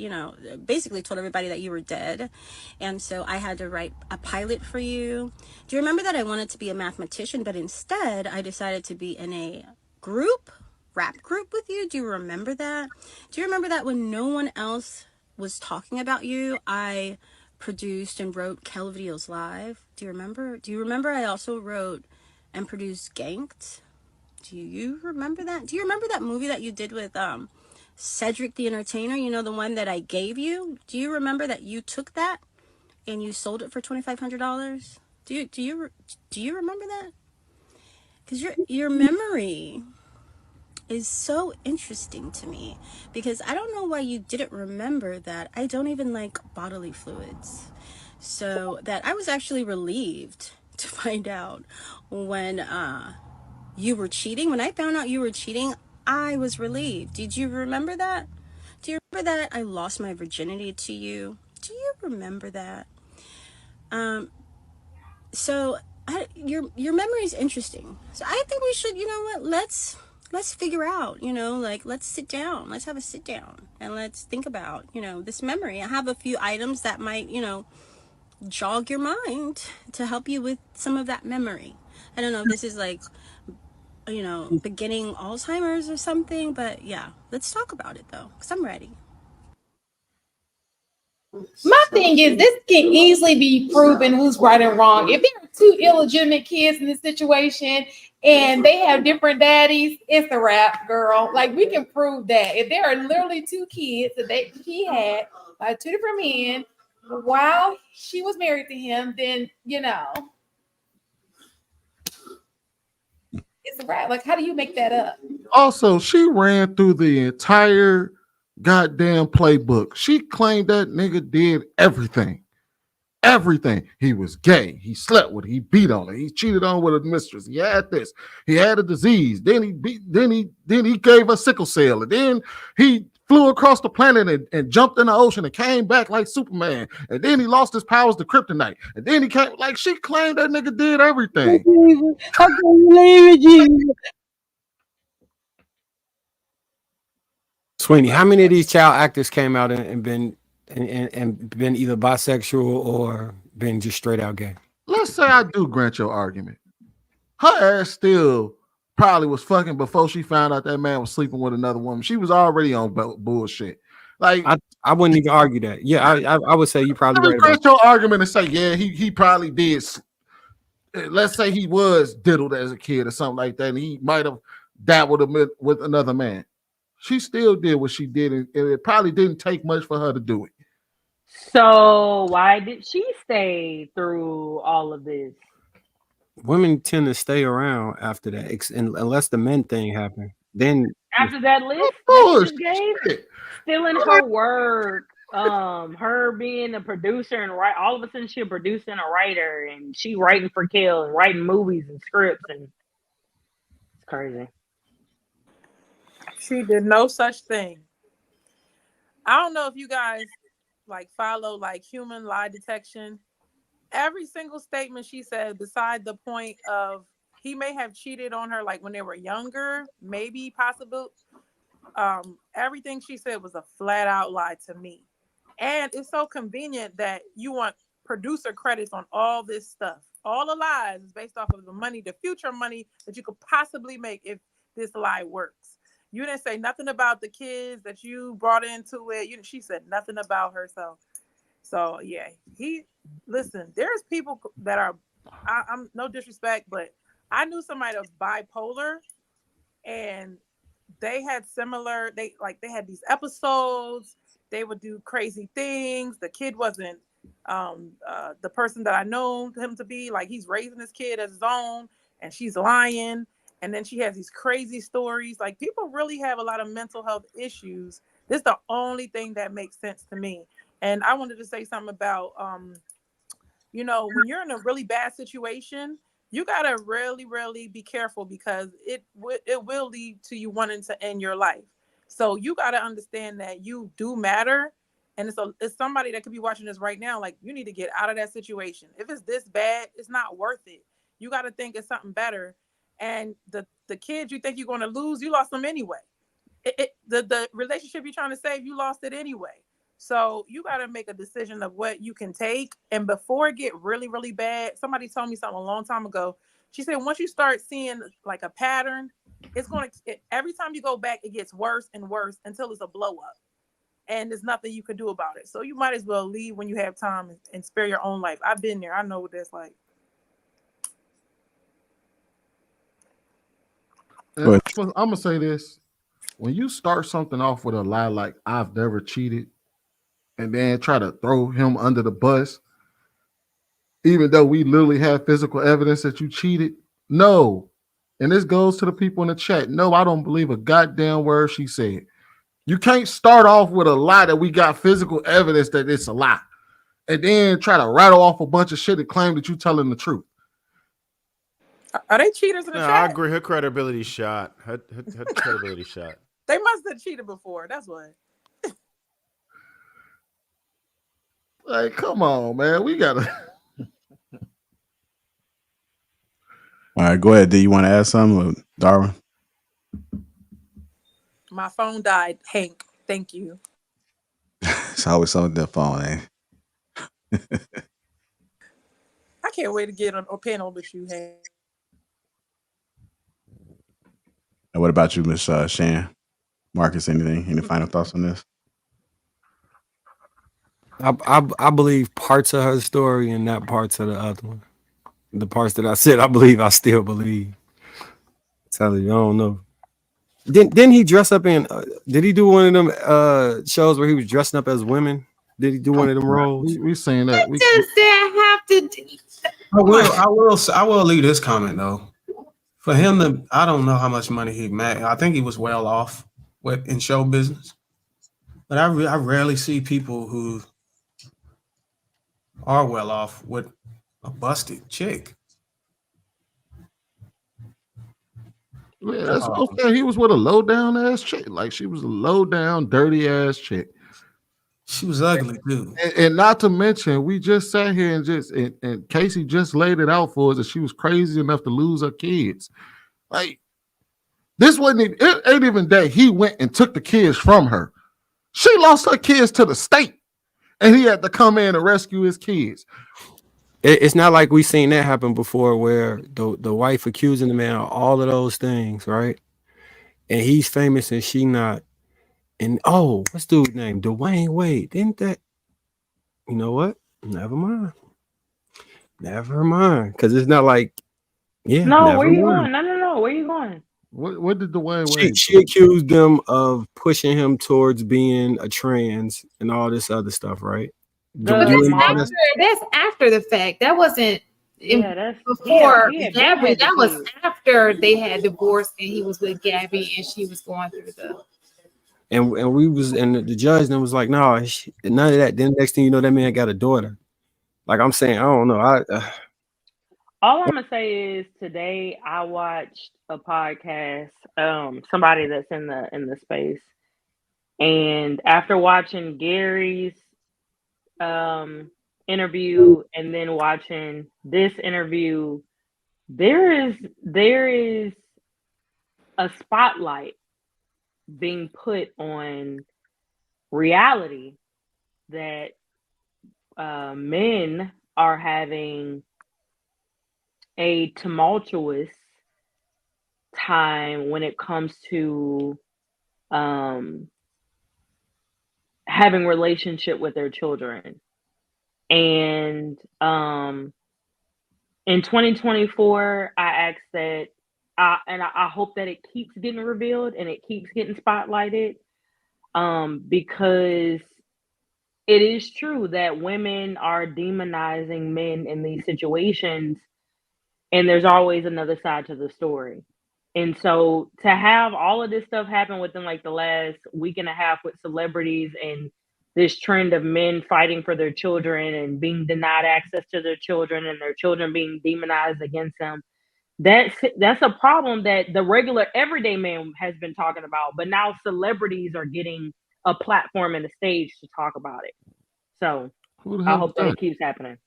basically told everybody that you were dead? And so I had to write a pilot for you. Do you remember that I wanted to be a mathematician, but instead I decided to be in a rap group with you? Do you remember that? Do you remember that when no one else was talking about you, I produced and wrote Kel Videos Live? Do you remember? Do you remember I also wrote and produced Ganked? Do you remember that? Do you remember that movie that you did with Cedric the Entertainer? You know, the one that I gave you? Do you remember that you took that and you sold it for $2,500? Do you remember that? Because your memory is so interesting to me, because I don't know why you didn't remember that I don't even like bodily fluids. So that I was actually relieved to find out when you were cheating. When I found out you were cheating, I was relieved. Did you remember that? Do you remember that I lost my virginity to you? Do you remember that? So your memory is interesting. So I think we should, let's figure out, let's sit down. Let's have a sit down and let's think about, this memory. I have a few items that might, jog your mind to help you with some of that memory. I don't know if this is like, beginning Alzheimer's or something, but yeah, let's talk about it though, because I'm ready. My thing is, this can easily be proven who's right and wrong. If there are two illegitimate kids in this situation and they have different daddies, it's a wrap, girl. Like, we can prove that. If there are literally two kids that he had by two different men while she was married to him, then a rap. Like, how do you make that up? Also, she ran through the entire goddamn playbook. She claimed that nigga did everything. Everything. He was gay. He slept with her. He beat on her. He cheated on with a mistress. He had this. He had a disease. Then he gave her sickle cell. And then he flew across the planet and jumped in the ocean and came back like Superman. And then he lost his powers to kryptonite. And then he came like she claimed that nigga did everything. I can't believe it, Jesus. Sweeney, how many of these child actors came out and been either bisexual or been just straight out gay? Let's say I do grant your argument. Her ass still probably was fucking before she found out that man was sleeping with another woman. She was already on bullshit. Like I wouldn't even argue that. Yeah, I would say you probably right grant your argument and say, yeah, he probably did. Let's say he was diddled as a kid or something like that, and he might have dabbled with another man. She still did what she did, and it probably didn't take much for her to do it. So why did she stay through all of this? Women tend to stay around after that, unless the men thing happened. Then after that list that she just gave, stealing her work, her being a producer and all of a sudden she's a producer and a writer, and she writing for Kill and writing movies and scripts, and it's crazy. She did no such thing. I don't know if you guys like follow like human lie detection. Every single statement she said, beside the point of he may have cheated on her like when they were younger, maybe possible. Everything she said was a flat out lie to me. And it's so convenient that you want producer credits on all this stuff. All the lies is based off of the money, the future money that you could possibly make if this lie works. You didn't say nothing about the kids that you brought into it. She said nothing about herself. So yeah, listen, there's people that are, I'm no disrespect, but I knew somebody that was bipolar, and they had they had these episodes. They would do crazy things. The kid wasn't the person that I know him to be. Like, he's raising his kid as his own, and she's lying. And then she has these crazy stories. Like, people really have a lot of mental health issues. This is the only thing that makes sense to me. And I wanted to say something about, when you're in a really bad situation, you got to really, really be careful, because it will lead to you wanting to end your life. So you got to understand that you do matter. And it's somebody that could be watching this right now. Like, you need to get out of that situation. If it's this bad, it's not worth it. You got to think it's something better. And the kids you think you're going to lose, you lost them anyway. The relationship you're trying to save, you lost it anyway. So you got to make a decision of what you can take. And before it get really, really bad, somebody told me something a long time ago. She said, once you start seeing like a pattern, every time you go back, it gets worse and worse until it's a blow up. And there's nothing you can do about it. So you might as well leave when you have time and spare your own life. I've been there. I know what that's like. I'm gonna say this: when you start something off with a lie like "I've never cheated," and then try to throw him under the bus, even though we literally have physical evidence that you cheated, no. And this goes to the people in the chat. No, I don't believe a goddamn word she said. You can't start off with a lie that we got physical evidence that it's a lie, and then try to rattle off a bunch of shit and claim that you're telling the truth. Are they cheaters in the chat? I agree. Her credibility shot. Her credibility shot. They must have cheated before. That's why. Like, come on, man. We gotta. All right, go ahead. Do you want to add something, Darwin? My phone died, Hank. Thank you. It's always on the phone, eh? I can't wait to get on a panel with you, Hank. And what about you, Miss Shan? Marcus, any final thoughts on this? I believe parts of her story and not parts of the other one. The parts that I said, I still believe. Tell you, I don't know. Didn't he dress up in? Did he do one of them shows where he was dressing up as women? Did he do one of them roles? We saying that. What does that have to do? I will leave this comment though. For him I don't know how much money he made. I think he was well off in show business. But I rarely see people who are well off with a busted chick. Yeah, that's what I'm saying. He was with a low down ass chick. Like she was a low down, dirty ass chick. She was ugly too. And not to mention, we just sat here and Casey just laid it out for us that she was crazy enough to lose her kids. Like this wasn't it ain't even that he went and took the kids from her. She lost her kids to the state, and he had to come in and rescue his kids. It's not like we've seen that happen before, where the wife accusing the man of all of those things, right? And he's famous and she not. And what's dude's name? Dwayne Wade. Didn't that? You know what? Never mind. Because it's not like, No, where you going? No. Where you going? What did Dwayne Wade? She accused them of pushing him towards being a trans and all this other stuff, right? That's after the fact. That wasn't before Gabby. That was after they had divorced and he was with Gabby and she was going through the. And we was, and the judge then was like, no, none of that. Then next thing you know, that man got a daughter. Like I'm saying, I don't know. All I'm gonna say is today I watched a podcast, somebody that's in the space, and after watching Gary's interview and then watching this interview, there is a spotlight being put on reality that men are having a tumultuous time when it comes to having relationship with their children. And in 2024, I asked that, and I hope that it keeps getting revealed and it keeps getting spotlighted, because it is true that women are demonizing men in these situations, and there's always another side to the story. And so to have all of this stuff happen within like the last week and a half with celebrities and this trend of men fighting for their children and being denied access to their children and their children being demonized against them, that's a problem that the regular everyday man has been talking about, but now celebrities are getting a platform and a stage to talk about it. So I hope that it keeps happening.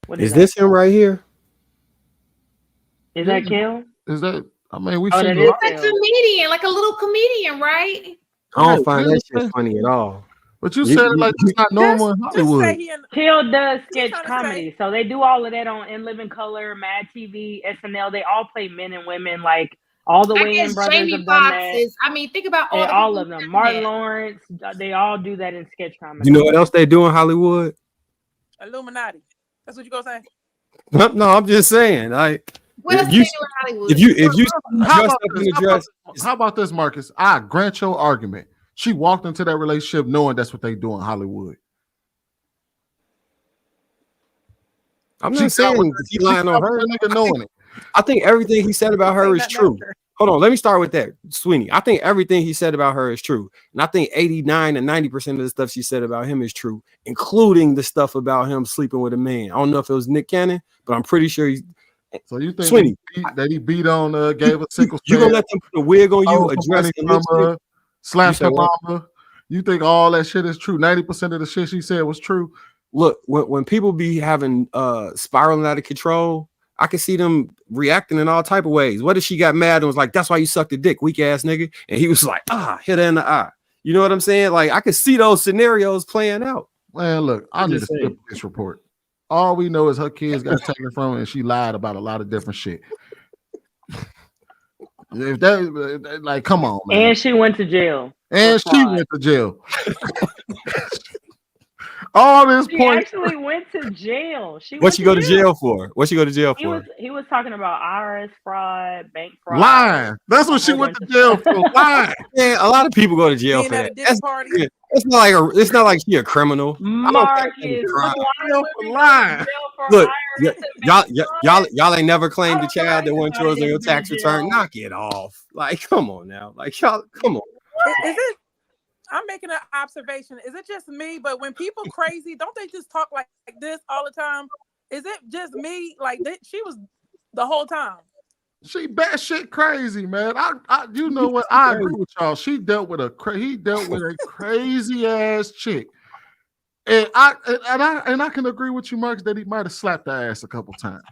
What is this him right here? Is that Kel? Is that? I mean, we've seen a comedian, like a little comedian, right? I don't find that shit funny at all. But you said it like it's not normal in Hollywood. Kel does sketch comedy, so they do all of that on In Living Color, Mad TV, SNL. They all play men and women, like all the Wayans brothers Jamie have done that. I mean, think about all of them. Martin Lawrence, they all do that in sketch comedy. You know what else they do in Hollywood? Illuminati. That's what you gonna say? No, I'm just saying. How about this, Marcus? I grant your argument. She walked into that relationship knowing that's what they do in Hollywood. I'm not saying he lying on her. Knowing it. I think everything he said about her is true. Hold on, let me start with that, Sweeney. I think everything he said about her is true. And I think 89 and 90% of the stuff she said about him is true, including the stuff about him sleeping with a man. I don't know if it was Nick Cannon, but I'm pretty sure he's. So you think that he beat on, gave a single? You gonna let them put a wig on you, address from slash her mama? You think all that shit is true? 90% of the shit she said was true. Look, when people be having spiraling out of control, I can see them reacting in all type of ways. What if she got mad and was like, "That's why you sucked a dick, weak ass nigga," and he was like, hit her in the eye. You know what I'm saying? Like I could see those scenarios playing out. Man, look, I need to skip this report. All we know is her kids got taken from her and she lied about a lot of different shit. If that, like, come on, man. And she went to jail. And she went to jail. All this she point. Actually went to jail. What she go to jail for? What she go to jail for? He was talking about IRS fraud, bank fraud. Lying. That's what she went to jail for. Lying. Yeah, a lot of people go to jail for that. It's not like she a criminal. Marcus, lying. Look, y'all ain't never claimed a child that wasn't yours on your tax return. Knock it off. Like, come on now. Like, y'all, come on. Is it? I'm making an observation. Is it just me? But when people crazy, don't they just talk like this all the time? Is it just me? Like she was the whole time. She batshit crazy, man. I you know what? I agree with y'all. He dealt with a crazy ass chick. And I can agree with you, Marcus, that he might have slapped her ass a couple times.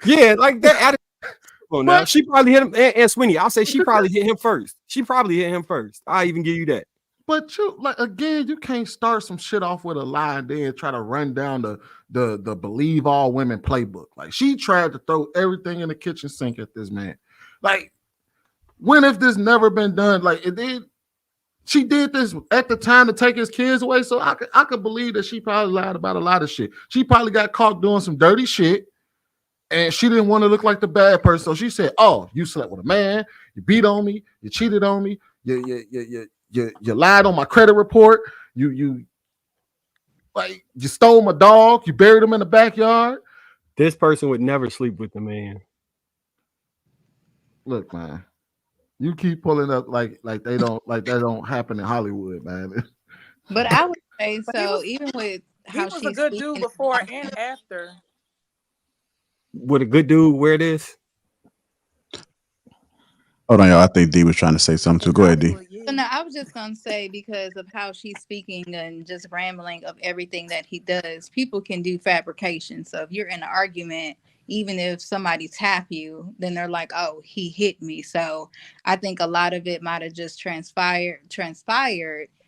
Yeah, like that. Well, now she probably hit him. And Sweeney, I'll say she probably hit him first. I'll even give you that. But you can't start some shit off with a lie and then try to run down the believe all women playbook. Like, she tried to throw everything in the kitchen sink at this man. Like, when if this never been done? Like, it did. She did this at the time to take his kids away. So I could believe that she probably lied about a lot of shit. She probably got caught doing some dirty shit, and she didn't want to look like the bad person. So she said, "Oh, you slept with a man, you beat on me, you cheated on me, you lied on my credit report, you stole my dog, you buried him in the backyard." This person would never sleep with the man. Look, man. You keep pulling up like they don't happen in Hollywood, man. But I would say so. Even with how he was a good dude before and after. Would a good dude wear this? Hold on, y'all. I think D was trying to say something too. Go ahead, D. So no, I was just gonna say, because of how she's speaking and just rambling of everything that he does, people can do fabrication. So if you're in an argument, even if somebody tap you, then they're like, "Oh, he hit me." So I think a lot of it might have just transpired.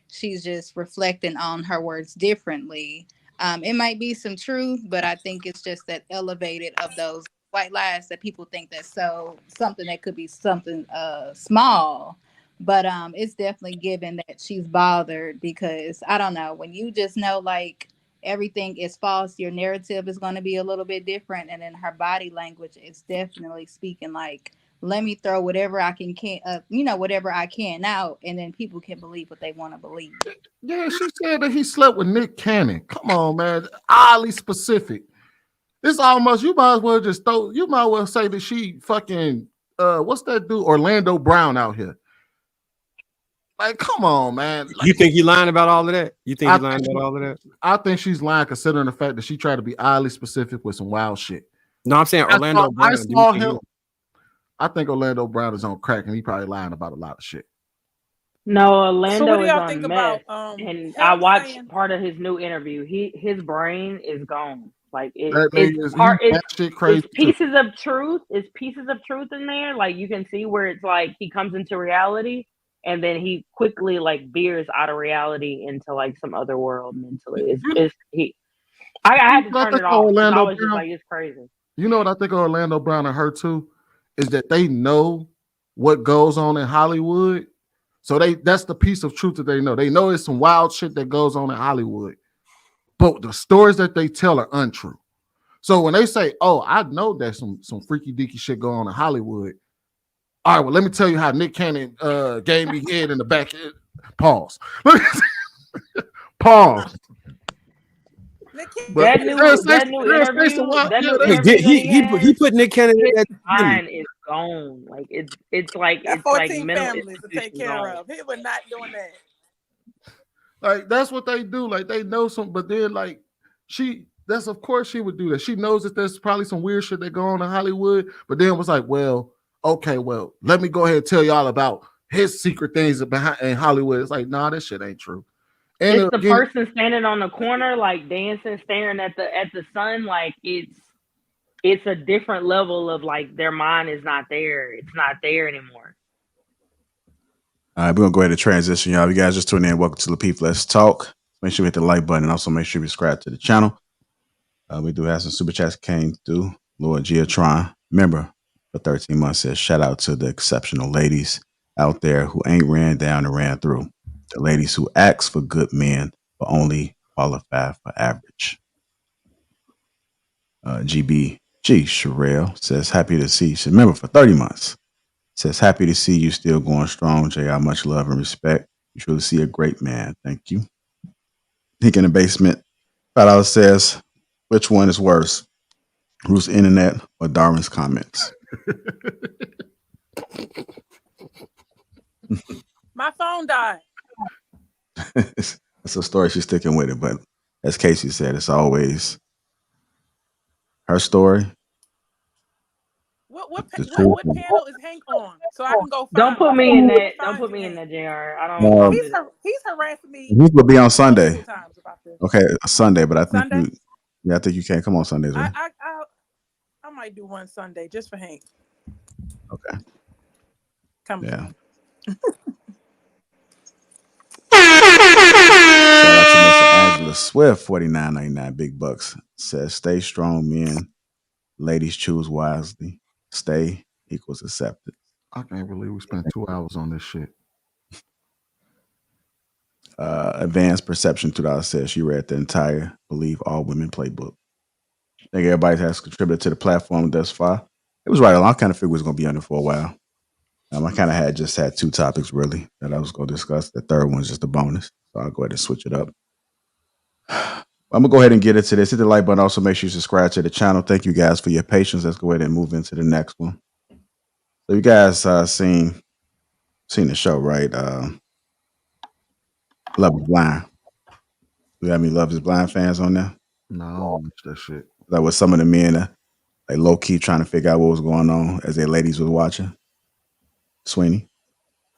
She's just reflecting on her words differently. It might be some truth, but I think it's just that elevated of those white lies that people think that's so something that could be something small. But it's definitely given that she's bothered, because I don't know, when you just know like everything is false, your narrative is going to be a little bit different. And then her body language is definitely speaking like, let me throw whatever I can whatever I can out, and then people can believe what they want to believe. Yeah, she said that he slept with Nick Cannon. Come on, man. Oddly specific. It's almost, you might as well say that she fucking what's that dude? Orlando Brown out here. Like, come on, man. Like, you think he lying about all of that? I think she's lying, considering the fact that she tried to be oddly specific with some wild shit. No, I'm saying Orlando Brown. I saw him. I think Orlando Brown is on crack, and he probably lying about a lot of shit. No, Orlando so is on meth, and I watched part of his new interview. His brain is gone. Like it's pieces of truth. It's pieces of truth in there. Like you can see where it's like he comes into reality, and then he quickly like veers out of reality into like some other world mentally. I had to turn it off. I was just like, it's crazy. You know what I think of Orlando Brown and her too? Is that they know what goes on in Hollywood. So that's the piece of truth that they know. They know it's some wild shit that goes on in Hollywood. But the stories that they tell are untrue. So when they say, "Oh, I know there's some freaky deaky shit going on in Hollywood," all right, well, let me tell you how Nick Cannon gave me head in the back. Pause. Pause. That new interview, he put Nick Cannon in that. Mind is gone. Like it's like 14 families to take care of. He was not doing that. Like that's what they do. Like they know some, but then like that's of course she would do that. She knows that there's probably some weird shit that go on in Hollywood, but then was like, well, okay, well, let me go ahead and tell y'all about his secret things behind in Hollywood. It's like, nah, this shit ain't true. And it's the person standing on the corner, like dancing, staring at the sun. Like it's a different level of like their mind is not there. It's not there anymore. All right, we're gonna go ahead and transition, y'all. If you guys just tuning in, welcome to Lapeef Let's Talk. Make sure you hit the like button and also make sure you subscribe to the channel. We do have some super chats came through. Lord Giatron, member for 13 months, says shout out to the exceptional ladies out there who ain't ran down and ran through. The ladies who ask for good men but only qualify for average. GBG Sherelle says happy to see. She's a member for 30 months. Says happy to see you still going strong, JR. Much love and respect. You truly see a great man. Thank you. Nick in the basement. $5 says Which one is worse, Ruth's internet or Darwin's comments? My phone died. It's a story. She's sticking with it, but as Casey said, it's always her story. What panel is Hank on? So I can go find. Don't put me in that. Don't put me in that, JR. I don't. He's harassing me. He will be on Sunday. Times about this. Okay, Sunday, but I think Sunday? I think you can't come on Sundays, right? I might do one Sunday just for Hank. Okay. Come. Yeah. Shout out to Mr. Angela Swift, $49.99 big bucks. Says, stay strong, men. Ladies, choose wisely. Stay equals acceptance. I can't believe we spent 2 hours on this shit. Advanced Perception $2 says she read the entire Believe All Women playbook. I think everybody has contributed to the platform thus far. It was right along. I kind of figured it was going to be on it for a while. I kind of had 2 topics really that I was going to discuss. The third one's just a bonus. So I'll go ahead and switch it up. I'm going to go ahead and get into this. Hit the like button. Also, make sure you subscribe to the channel. Thank you guys for your patience. Let's go ahead and move into the next one. So you guys seen the show, right? Love is Blind. We got any Love is Blind fans on there? No, I don't watch that shit. That was some of the men like low key trying to figure out what was going on as their ladies was watching. Sweeney.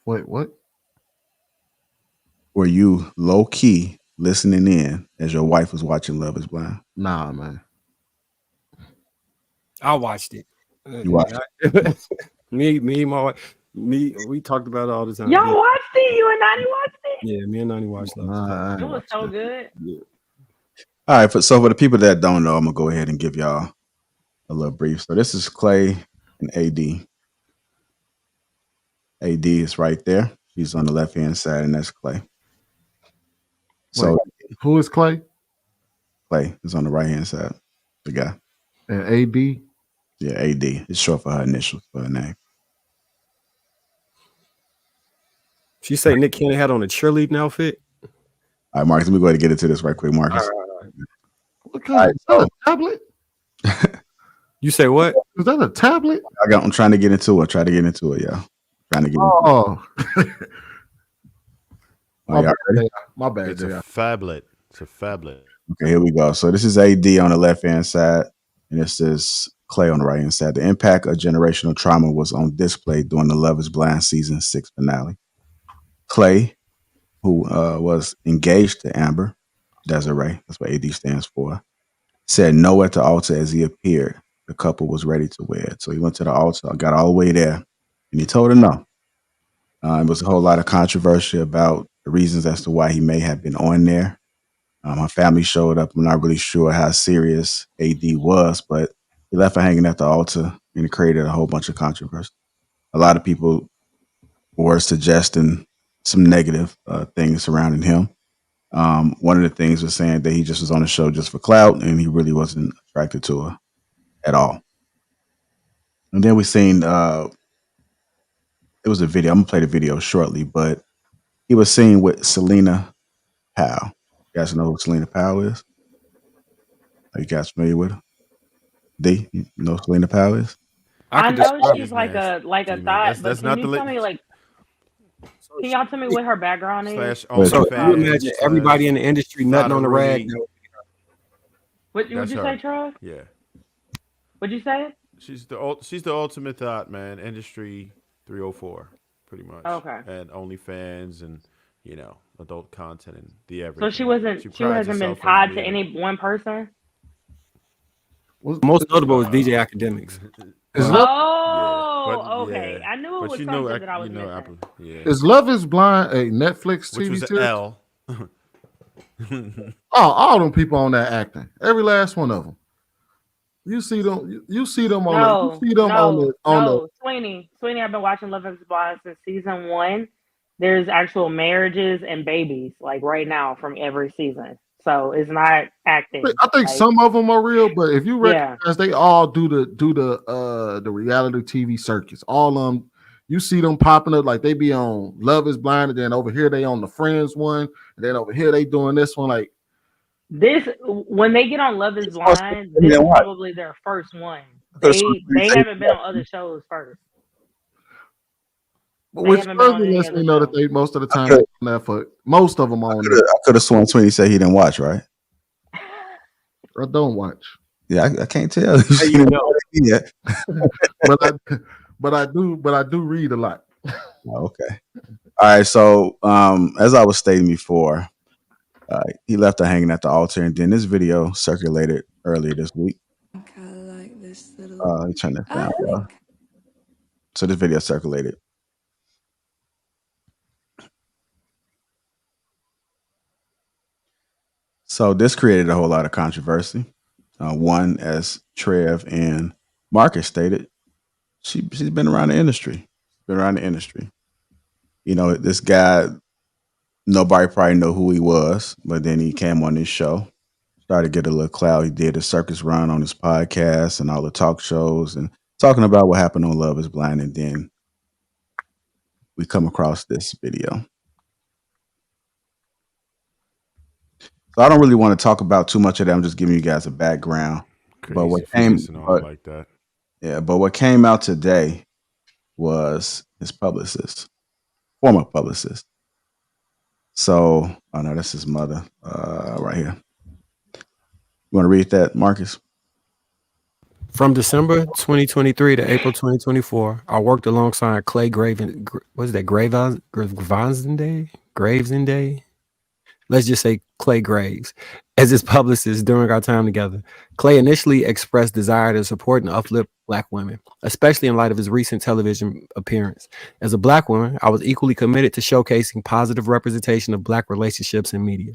Wait, what? Were you low key listening in as your wife was watching Love is Blind? Nah, man. I watched it. You watched it? me, my wife. We talked about it all the time. Y'all watched it? You and Nani watched it? Yeah, me and Nani watched it. It was so good. Yeah. All right, so for the people that don't know, I'm gonna go ahead and give y'all a little brief. So this is Clay and AD. AD is right there. He's on the left hand side, and that's Clay. So who is Clay? Clay is on the right hand side. The guy. And AD? Yeah, AD. It's short for her initials for her name. She say Nick Cannon had on a cheerleading outfit. All right, Marcus, let me go ahead and get into this right quick, Marcus. What kind of, is that a tablet? You say what? Is that a tablet? I'm trying to get into it. Try to get into it, yeah. Trying to get into it. My bad. It's a phablet. It's a phablet. Okay, here we go. So this is AD on the left-hand side, and this is Clay on the right-hand side. The impact of generational trauma was on display during the Love is Blind season 6 finale. Clay, who was engaged to Amber Desiree, that's what AD stands for, said no at the altar as he appeared. The couple was ready to wed. So he went to the altar, got all the way there, and he told her no. It was a whole lot of controversy about the reasons as to why he may have been on there. My family showed up. I'm not really sure how serious AD was, but he left her hanging at the altar, and it created a whole bunch of controversy. A lot of people were suggesting some negative things surrounding him. One of the things was saying that he just was on the show just for clout, and he really wasn't attracted to her at all. And then we seen it was a video. I'm gonna play the video shortly, but he was seen with Celina Powell. You guys know who Celina Powell is? Are you guys familiar with her? D, you know who Celina Powell is? I know she's like a thought, but can you tell me can y'all tell me what her background is? So you imagine everybody in the industry nutting on the rag. What would you say, Charles? Yeah. What'd you say? She's the ultimate thought, man. Industry 304, pretty much. Okay. And OnlyFans and adult content and the everything. So she hasn't been tied to any one person. Most notable is DJ Academics. Okay. I knew it was something that I was missing. Is Love is Blind a Netflix TV was series? L. All them people on that acting. Every last one of them. You see them on the Sweeney, I've been watching Love is Blind since season 1. There's actual marriages and babies like right now from every season. So it's not acting. I think some of them are real, but if you recognize, they all do the reality TV circuits. All of them, you see them popping up like they be on Love is Blind, and then over here they on the Friends one, and then over here they doing this one. Like This when they get on Love Is Blind, this is probably their first one. They haven't been on other shows first. Which further lets me know that they most of the time on that for most of them on there. I could have sworn Twinny said he didn't watch, right? I don't watch. Yeah, I can't tell. You know. but I do read a lot. Okay. All right. So as I was stating before, he left her hanging at the altar, and then this video circulated earlier this week. Kind of like this little. He turned that down. So this video circulated. So this created a whole lot of controversy. One, as Trev and Marcus stated, she's been around the industry. You know, this guy, nobody probably know who he was, but then he came on this show, started to get a little clout. He did a circus run on his podcast and all the talk shows and talking about what happened on Love Is Blind. And then we come across this video. So I don't really want to talk about too much of that. I'm just giving you guys a background. Crazy but what came like that. Yeah, but what came out today was his publicist, former publicist. So, oh no, that's his mother right here. You want to read that, Marcus? From December 2023 to April 2024, I worked alongside Clay Gravesande. Let's just say Clay Graves as his publicist during our time together. Clay initially expressed desire to support and uplift Black women, especially in light of his recent television appearance. As a Black woman, I was equally committed to showcasing positive representation of Black relationships in media.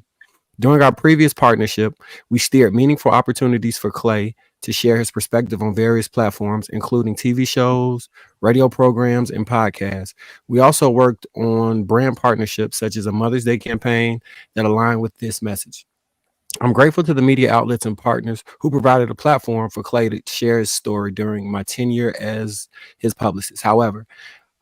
During our previous partnership, we steered meaningful opportunities for Clay to share his perspective on various platforms, including TV shows, radio programs, and podcasts. We also worked on brand partnerships such as a Mother's Day campaign that aligned with this message. I'm grateful to the media outlets and partners who provided a platform for Clay to share his story during my tenure as his publicist. However,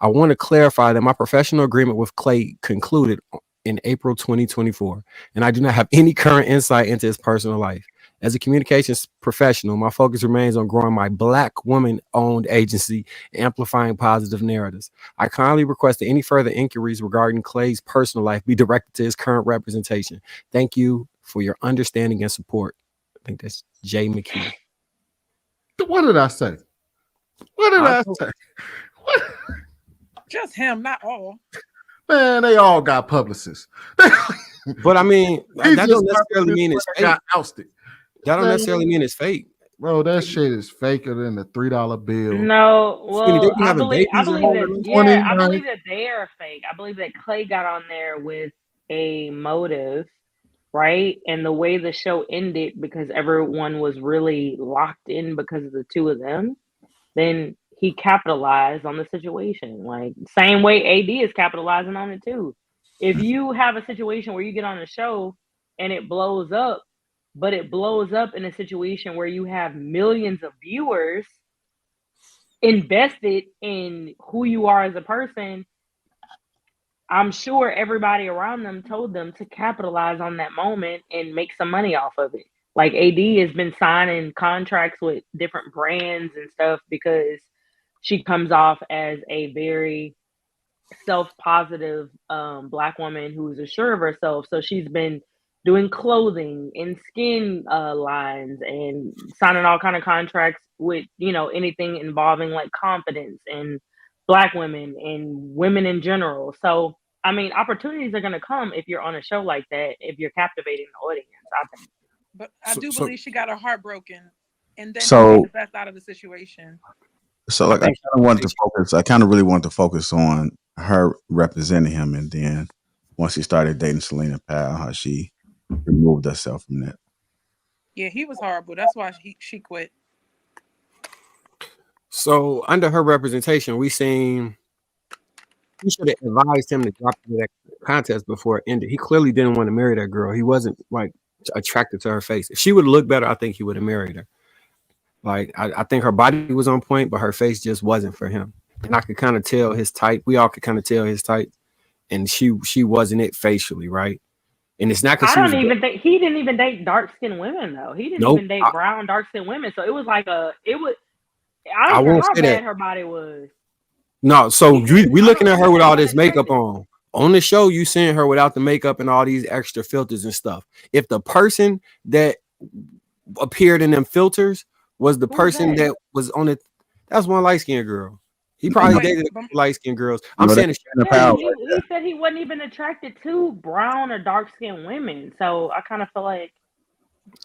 I want to clarify that my professional agreement with Clay concluded in April 2024, and I do not have any current insight into his personal life. As a communications professional, my focus remains on growing my Black woman-owned agency and amplifying positive narratives. I kindly request that any further inquiries regarding Clay's personal life be directed to his current representation. Thank you for your understanding and support. I think that's Jay McKee. What did I say? What? Just him, not all. Man, they all got publicists. But I mean, that don't necessarily mean it's fake. Got ousted. That don't necessarily mean it's fake. Bro, that shit is faker than the $3 bill. No, well, I believe that they are fake. I believe that Clay got on there with a motive, right? And the way the show ended, because everyone was really locked in because of the two of them, then he capitalized on the situation. Like, same way AD is capitalizing on it too. If you have a situation where you get on a show and it blows up, but it blows up in a situation where you have millions of viewers invested in who you are as a person, I'm sure everybody around them told them to capitalize on that moment and make some money off of it. Like, AD has been signing contracts with different brands and stuff because she comes off as a very self-positive Black woman who's assured of herself. So she's been doing clothing and skin lines and signing all kind of contracts with, you know, anything involving like confidence and Black women and women in general. So, I mean, opportunities are going to come if you're on a show like that, if you're captivating the audience, I think. But I do believe she got her heart broken and then she made the best out of the situation. So like I kind of really wanted to focus on her representing him, and then once he started dating Celina Powell, how she removed herself from that. Yeah, he was horrible. That's why she quit. So under her representation, we should have advised him to drop that contest before it ended. He clearly didn't want to marry that girl. He wasn't like attracted to her face. If she would have looked better, I think he would have married her. Like, I think her body was on point, but her face just wasn't for him. And I could kind of tell his type. We all could kind of tell his type. And she wasn't it facially, right? And it's not because I don't even think he didn't even date dark skinned women though. He didn't even date brown dark skinned women. So it was like I don't care how bad her body was. No, so we looking at her with all this makeup on. On the show, you seeing her without the makeup and all these extra filters and stuff. If the person that appeared in them filters was the person that was on it, that's one light-skinned girl. He probably dated light-skinned girls. I'm saying he said he wasn't even attracted to brown or dark-skinned women. So I kind of feel like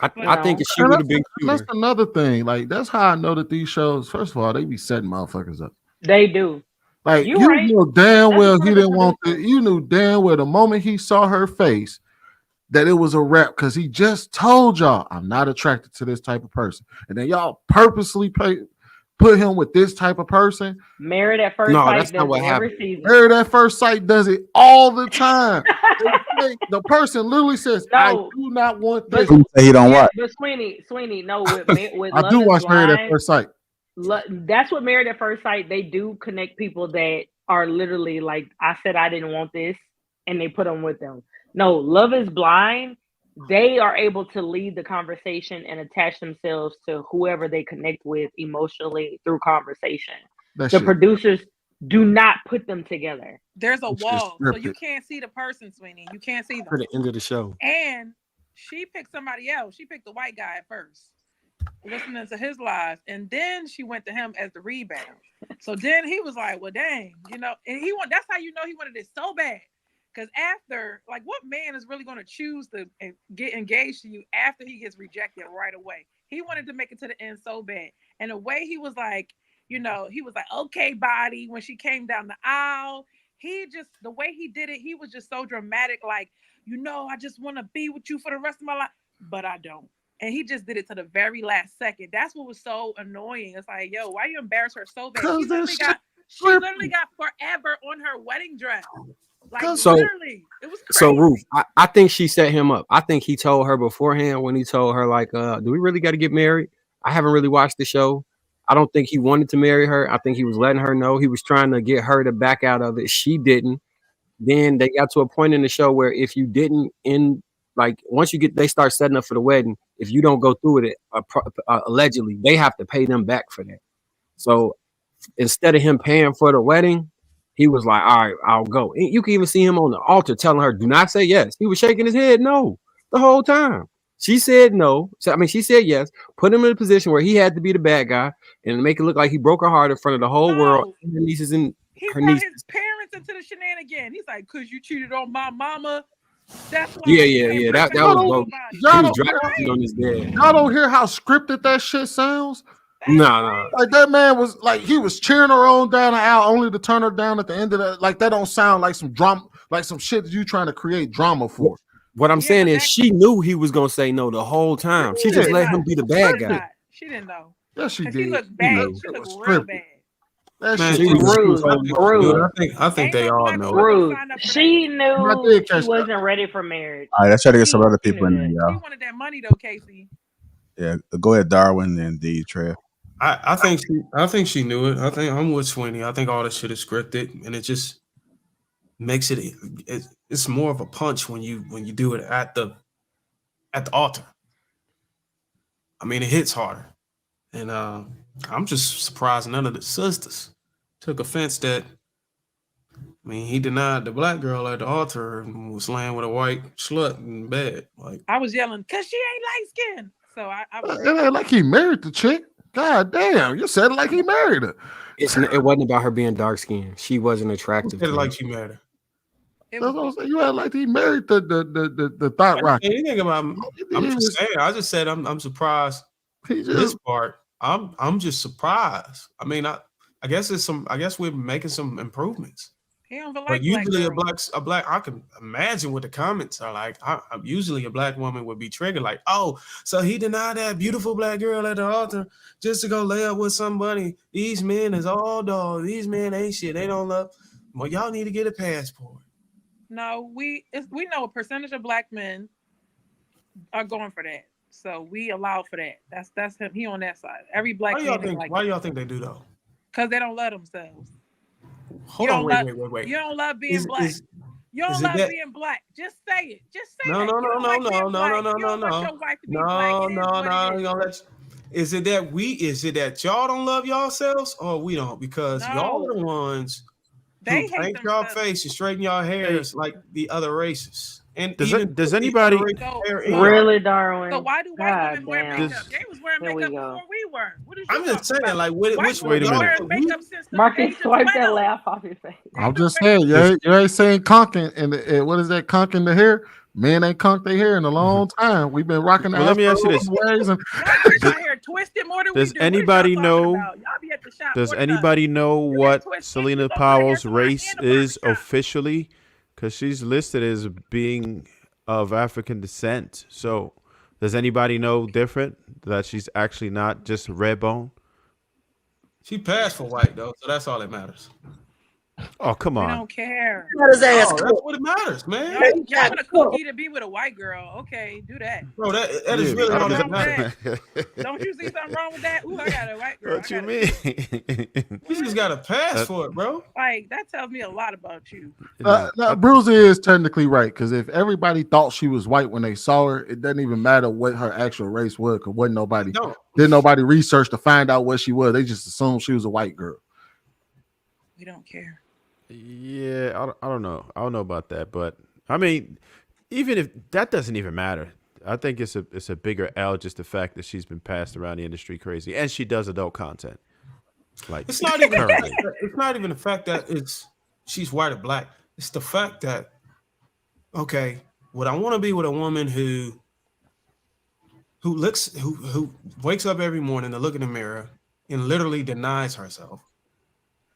I think she would have been cuter. That's another thing. Like, that's how I know that these shows, first of all, they be setting motherfuckers up. They do. Like, you know damn well he didn't want to. You knew damn well the moment he saw her face that it was a wrap, because he just told y'all, I'm not attracted to this type of person. And then y'all purposely put him with this type of person. Married at First Sight. That's not what happened. Married at First Sight does it all the time. The person literally says, I do not want this. He don't watch. But Sweeney, no. With I do watch Married at First Sight. That's what Married at First Sight, they do connect people that are literally like, I said I didn't want this, and they put them with them. No, Love is Blind, they are able to lead the conversation and attach themselves to whoever they connect with emotionally through conversation. The producers do not put them together. There's a wall, so you can't see the person, Sweeney. You can't see them. For the end of the show. And she picked somebody else. She picked the white guy at first, listening to his lies, and then she went to him as the rebound. So then he was like, well, dang, and that's how you know he wanted it so bad. Because after, like, what man is really going to choose to get engaged to you after he gets rejected right away? He wanted to make it to the end so bad. And the way he was like, he was like, okay, body, when she came down the aisle, the way he did it, he was just so dramatic. Like, I just want to be with you for the rest of my life, but I don't. And he just did it to the very last second. That's what was so annoying. It's like, yo, why you embarrass her so bad? She literally got forever on her wedding dress. Like, literally, it was crazy. So Ruth, I think she set him up. I think he told her beforehand when he told her, like, do we really got to get married? I haven't really watched the show. I don't think he wanted to marry her. I think he was letting her know. He was trying to get her to back out of it. She didn't. Then they got to a point in the show where if you didn't once they start setting up for the wedding, if you don't go through with it, allegedly, they have to pay them back for that. So instead of him paying for the wedding, he was like, all right, I'll go. And you can even see him on the altar telling her, do not say yes. He was shaking his head no the whole time. She said no. She said yes. Put him in a position where he had to be the bad guy and make it look like he broke her heart in front of the whole world. And her nieces and he brought his parents into the shenanigan. He's like, because you cheated on my mama. That's why. Yeah. That was he was driving on his dad. Y'all don't hear how scripted that shit sounds? No. Like, that man was like, he was cheering her on down the aisle only to turn her down at the end of that. Like, that don't sound like some drama, like some shit that you trying to create drama for. What I'm saying is she knew he was gonna say no the whole time. She just let him be the bad guy. She didn't know. Yes, she did. She looked bad. She looked real bad. Rude. I think they all know. Rude. She knew she wasn't ready for marriage. All right, let's try to get some other people in there, y'all. She wanted that money though, Casey. Yeah, go ahead, Darwin and D. Trev. I think she knew it. I think I'm with Sweeney. I think all this shit is scripted, and it just makes it's more of a punch when you do it at the altar. I mean, it hits harder, and I'm just surprised none of the sisters took offense that. I mean, he denied the black girl at the altar and was laying with a white slut in bed. Like, I was yelling, "Cause she ain't light skinned." So I was. It ain't like he married the chick. God damn, you said it like he married her. It wasn't about her being dark skinned. She wasn't attractive. It like she married her. That's what I'm saying. You had like he married the thought rocket. Anything about? I'm just saying. I just said I'm surprised. This part, I'm just surprised. I mean, I guess I guess we're making some improvements. But usually a black, I can imagine what the comments are like. Usually a black woman would be triggered like, oh, so he denied that beautiful black girl at the altar just to go lay up with somebody. These men is all dogs. These men ain't shit. They don't love. Well, y'all need to get a passport. No, we know a percentage of black men are going for that. So we allow for that. That's him. He on that side. Every black man why y'all think they do though? Because they don't love themselves. Hold on, wait. You don't love being black. You don't love being black. Just say it. Just say that. No. Is it that y'all don't love yourselves or we don't? Because y'all are the ones who paint y'all face and straighten y'all hairs like the other races. And does anybody really, Darwin? So why do white women wear makeup? They was wearing makeup before we were. What is I'm just saying, like, which wait a minute. Makeup since the Marcus, swipe that laugh off your face. I'm just saying, you ain't saying conking and what is that conking the hair? Men ain't conked their hair in a long time. We've been rocking the let me ask you this. Does anybody know? Does anybody know what Celina Powell's race is officially? Because she's listed as being of African descent. So does anybody know different, that she's actually not just red bone? She passed for white though, so that's all that matters. Oh, come on. I don't care. That's what it matters, man. Y'all want a cookie to be with a white girl. Okay, do that. Bro, that is really all that matters. Don't you see something wrong with that? Ooh, I got a white girl. What you mean? You just got to pass for it, bro. Like, that tells me a lot about you. Bruiser is technically right, because if everybody thought she was white when they saw her, it doesn't even matter what her actual race was, because didn't nobody research to find out what she was. They just assumed she was a white girl. We don't care. Yeah, I don't know. I don't know about that, but I mean, even if that doesn't even matter, I think it's a bigger L, just the fact that she's been passed around the industry crazy, and she does adult content. Like, it's not even the fact that she's white or black. It's the fact that, okay, would I want to be with a woman who wakes up every morning to look in the mirror and literally denies herself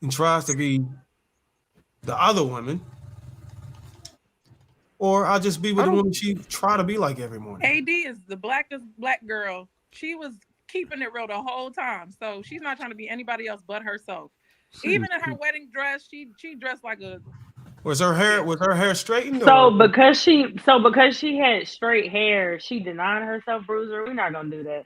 and tries to be the other women, or I'll just be with a woman she try to be like every morning. AD is the blackest black girl. She was keeping it real the whole time, so she's not trying to be anybody else but herself. Even in her wedding dress, she dressed like a. Was her hair straightened? So because she had straight hair, she denied herself, Bruiser. We're not gonna do that.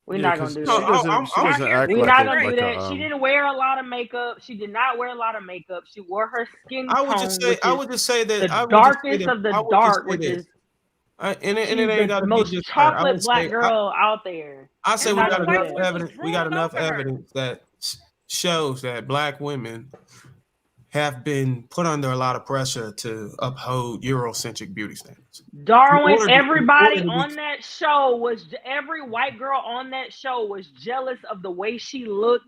We're not gonna do that. She doesn't act We're like not gonna do like that. She didn't wear a lot of makeup. She did not wear a lot of makeup. She wore her skin tone. I would just say that the darkest of the dark, which is it ain't the most chocolate black girl out there. I say we got enough evidence. We got enough evidence that shows that black women have been put under a lot of pressure to uphold Eurocentric beauty standards. Darwin, every white girl on that show was jealous of the way she looked,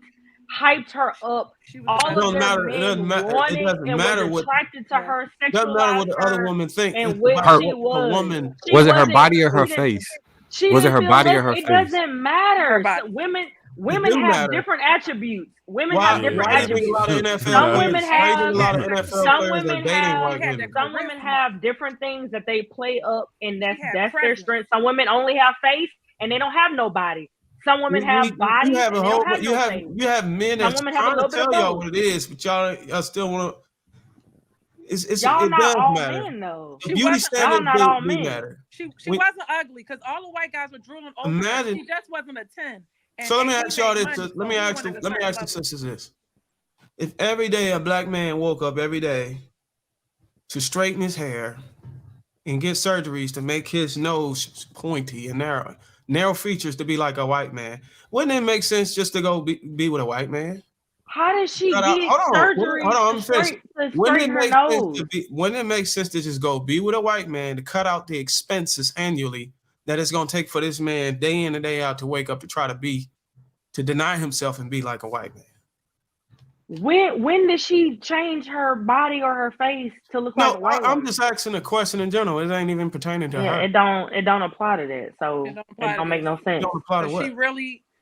hyped her up. All of their men wanted and was attracted to her, sexualized doesn't matter what the other woman thinks. And what she was. Was it her body or her face? Was it her body or her face? It doesn't matter. Women have different attributes. Women have different attributes. Some women have different things that they play up, and that's their strength. Some women only have face, and they don't have no body. Some women have body. You have men that's trying to tell y'all what it is, but y'all still want to. Y'all not all matter. men though. Beauty standards do matter. She wasn't ugly because all the white guys were drooling over her. She just wasn't a 10. So let me ask y'all this. Let me ask the sisters this: if every day a black man woke up every day to straighten his hair and get surgeries to make his nose pointy and narrow features to be like a white man, wouldn't it make sense just to go be with a white man? How does she get surgery to straighten her nose? Wouldn't it make sense to just go be with a white man to cut out the expenses annually that it's going to take for this man day in and day out to wake up to deny himself and be like a white man? When did she change her body or her face to look like a white woman? I'm just asking a question in general. It ain't even pertaining to her. It don't apply to that. So it don't make no sense. It don't apply to what?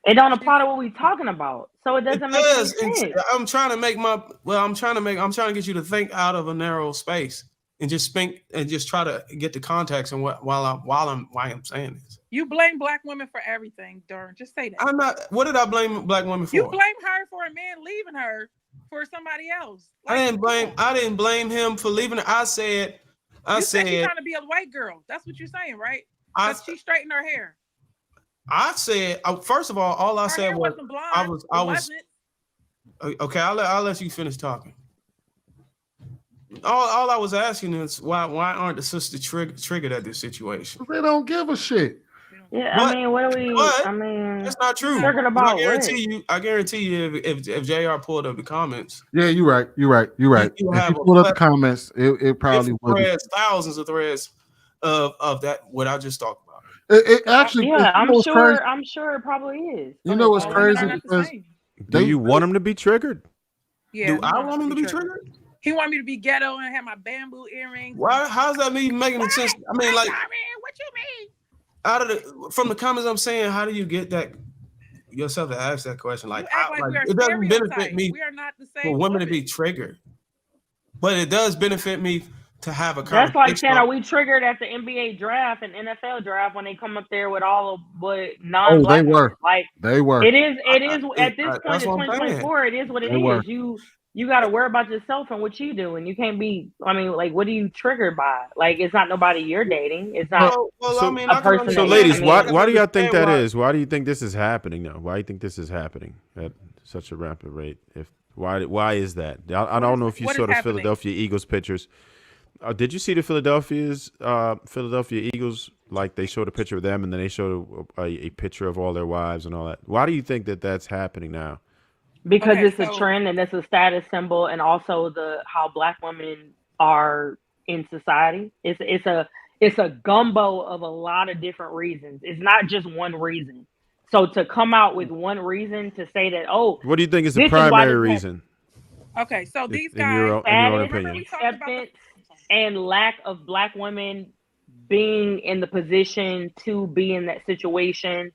It don't apply to what we're talking about. So it doesn't make any sense. I'm trying to get you to think out of a narrow space and just try to get the context and why I'm saying this. You blame black women for everything, Darn. Just say that. I'm not. What did I blame black women for? You blame her for a man leaving her for somebody else. Like, I didn't blame him for leaving her. I said she's trying to be a white girl. That's what you're saying, right? She straightened her hair. I said, first of all I said was I was okay. I'll let you finish talking. All I was asking is why aren't the sisters triggered at this situation? They don't give a shit. Yeah, I mean, what do we? I mean, that's not true. Talking about I guarantee you, if JR pulled up the comments, yeah, you're right. If you pulled up the comments, it probably would. Thousands of threads of that what I just talked about. It actually, yeah, I'm sure it probably is. You know what's crazy? Because do you want them to be triggered? Yeah, do I want them to be triggered? He wanted me to be ghetto and have my bamboo earrings. Why? How's that me making sense? I mean, like, what you mean? From the comments I'm saying, how do you get that yourself to ask that question? Like, it doesn't benefit me we are not the same for women to be triggered, but it does benefit me to have a conversation. That's like saying, are we triggered at the NBA draft and NFL draft when they come up there with all of what non-black? They were. Like they were. It is at this point in 2024. It is what it is. You got to worry about yourself and what you do, and you can't be. I mean, like, what are you triggered by? Like, it's not nobody you're dating. It's not a person. So, ladies, why do y'all think that is? Why do you think this is happening now? Why do you think this is happening at such a rapid rate? Why is that? I don't know if you saw the Philadelphia Eagles pictures. Did you see the Philadelphia Eagles? Like, they showed a picture of them, and then they showed a picture of all their wives and all that. Why do you think that that's happening now? Because it's a trend and it's a status symbol, and also how Black women are in society. It's a gumbo of a lot of different reasons. It's not just one reason. So to come out with one reason to say that, what do you think is the primary reason? Okay, so these guys, in your own opinion, acceptance and lack of Black women being in the position to be in that situation,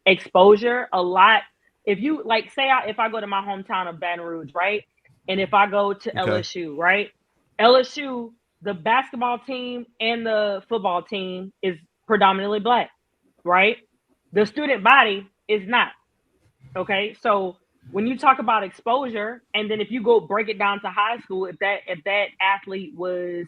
exposure a lot. If you if I go to my hometown of Baton Rouge, right? And if I go to LSU, right? LSU, the basketball team and the football team is predominantly Black, right? The student body is not. Okay. So when you talk about exposure, and then if you go break it down to high school, if that athlete was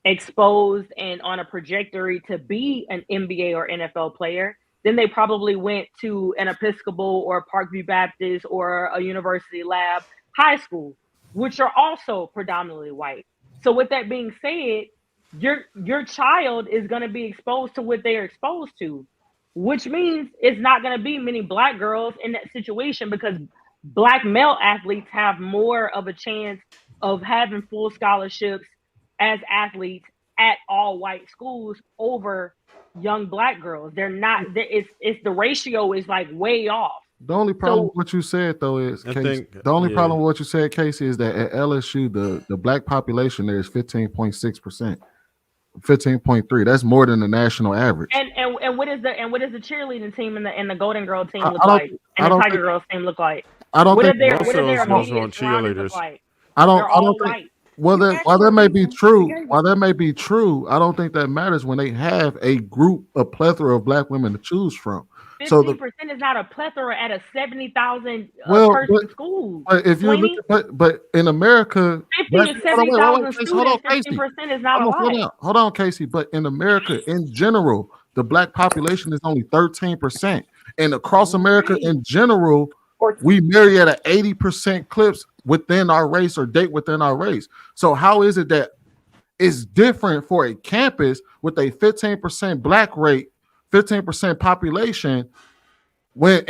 exposed and on a trajectory to be an NBA or NFL player, then they probably went to an Episcopal or Parkview Baptist or a University Lab high school, which are also predominantly white. So with that being said, your child is going to be exposed to what they're exposed to, which means it's not going to be many Black girls in that situation, because Black male athletes have more of a chance of having full scholarships as athletes at all white schools over young Black girls. They're not. It's the ratio is like way off. The only problem with what you said, though, is Casey, problem with what you said, Casey, is that at LSU the Black population there is 15.6%, 15.3. That's more than the national average. And what is the cheerleading team and the Golden Girl team look like, and the Tiger Girls team look like? I don't think what are their immediate surroundings look like? I don't think. While that may be true, I don't think that matters when they have a plethora of Black women to choose from. 15% is not a plethora at a 70,000 person school. But if you look, but in America, 50 to 70,000 students, 15% is not a lot. Hold on, Casey. But in America, in general, the Black population is only 13%, and across America in general, we marry at an 80% clips within our race or date within our race. So how is it that it's different for a campus with a 15% Black rate, 15% population, when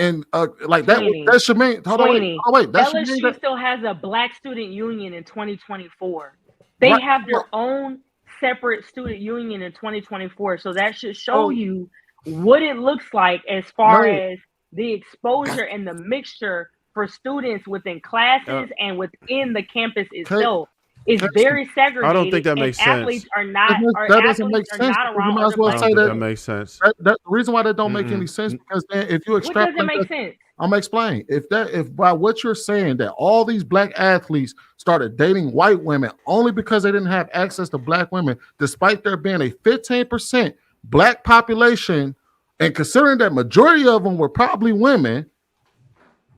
like that should mean LSU still has a Black student union in 2024. They have their own separate student union in 2024. So that should show you what it looks like as far as the exposure and the mixture for students within classes and within the campus itself. It's very segregated. I don't think that makes sense. Athletes are not. That doesn't make sense. You might as well say that makes sense. The reason why that don't make any sense, because then if you extrapolate, what doesn't make sense? I'm gonna explain. If by what you're saying that all these Black athletes started dating white women only because they didn't have access to Black women, despite there being a 15% Black population, and considering that majority of them were probably women,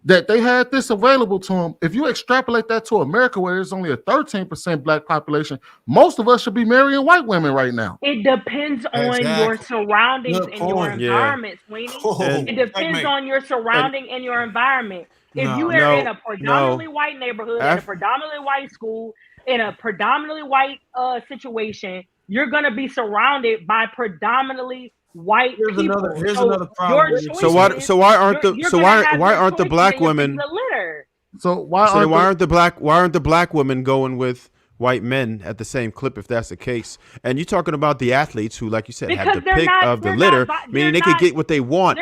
that they had this available to them. If you extrapolate that to America, where there's only a 13% Black population, most of us should be marrying white women right now. It depends on your surroundings and your environment, Sweeney. It depends on your surrounding and your environment. If you are in a predominantly white neighborhood, at a predominantly white school, in a predominantly white situation, you're going to be surrounded by predominantly white people. Here's another problem. So why aren't the black women? So why aren't the black women going with white men at the same clip if that's the case? And you're talking about the athletes who, like you said, have the pick of the litter, meaning they could get what they want.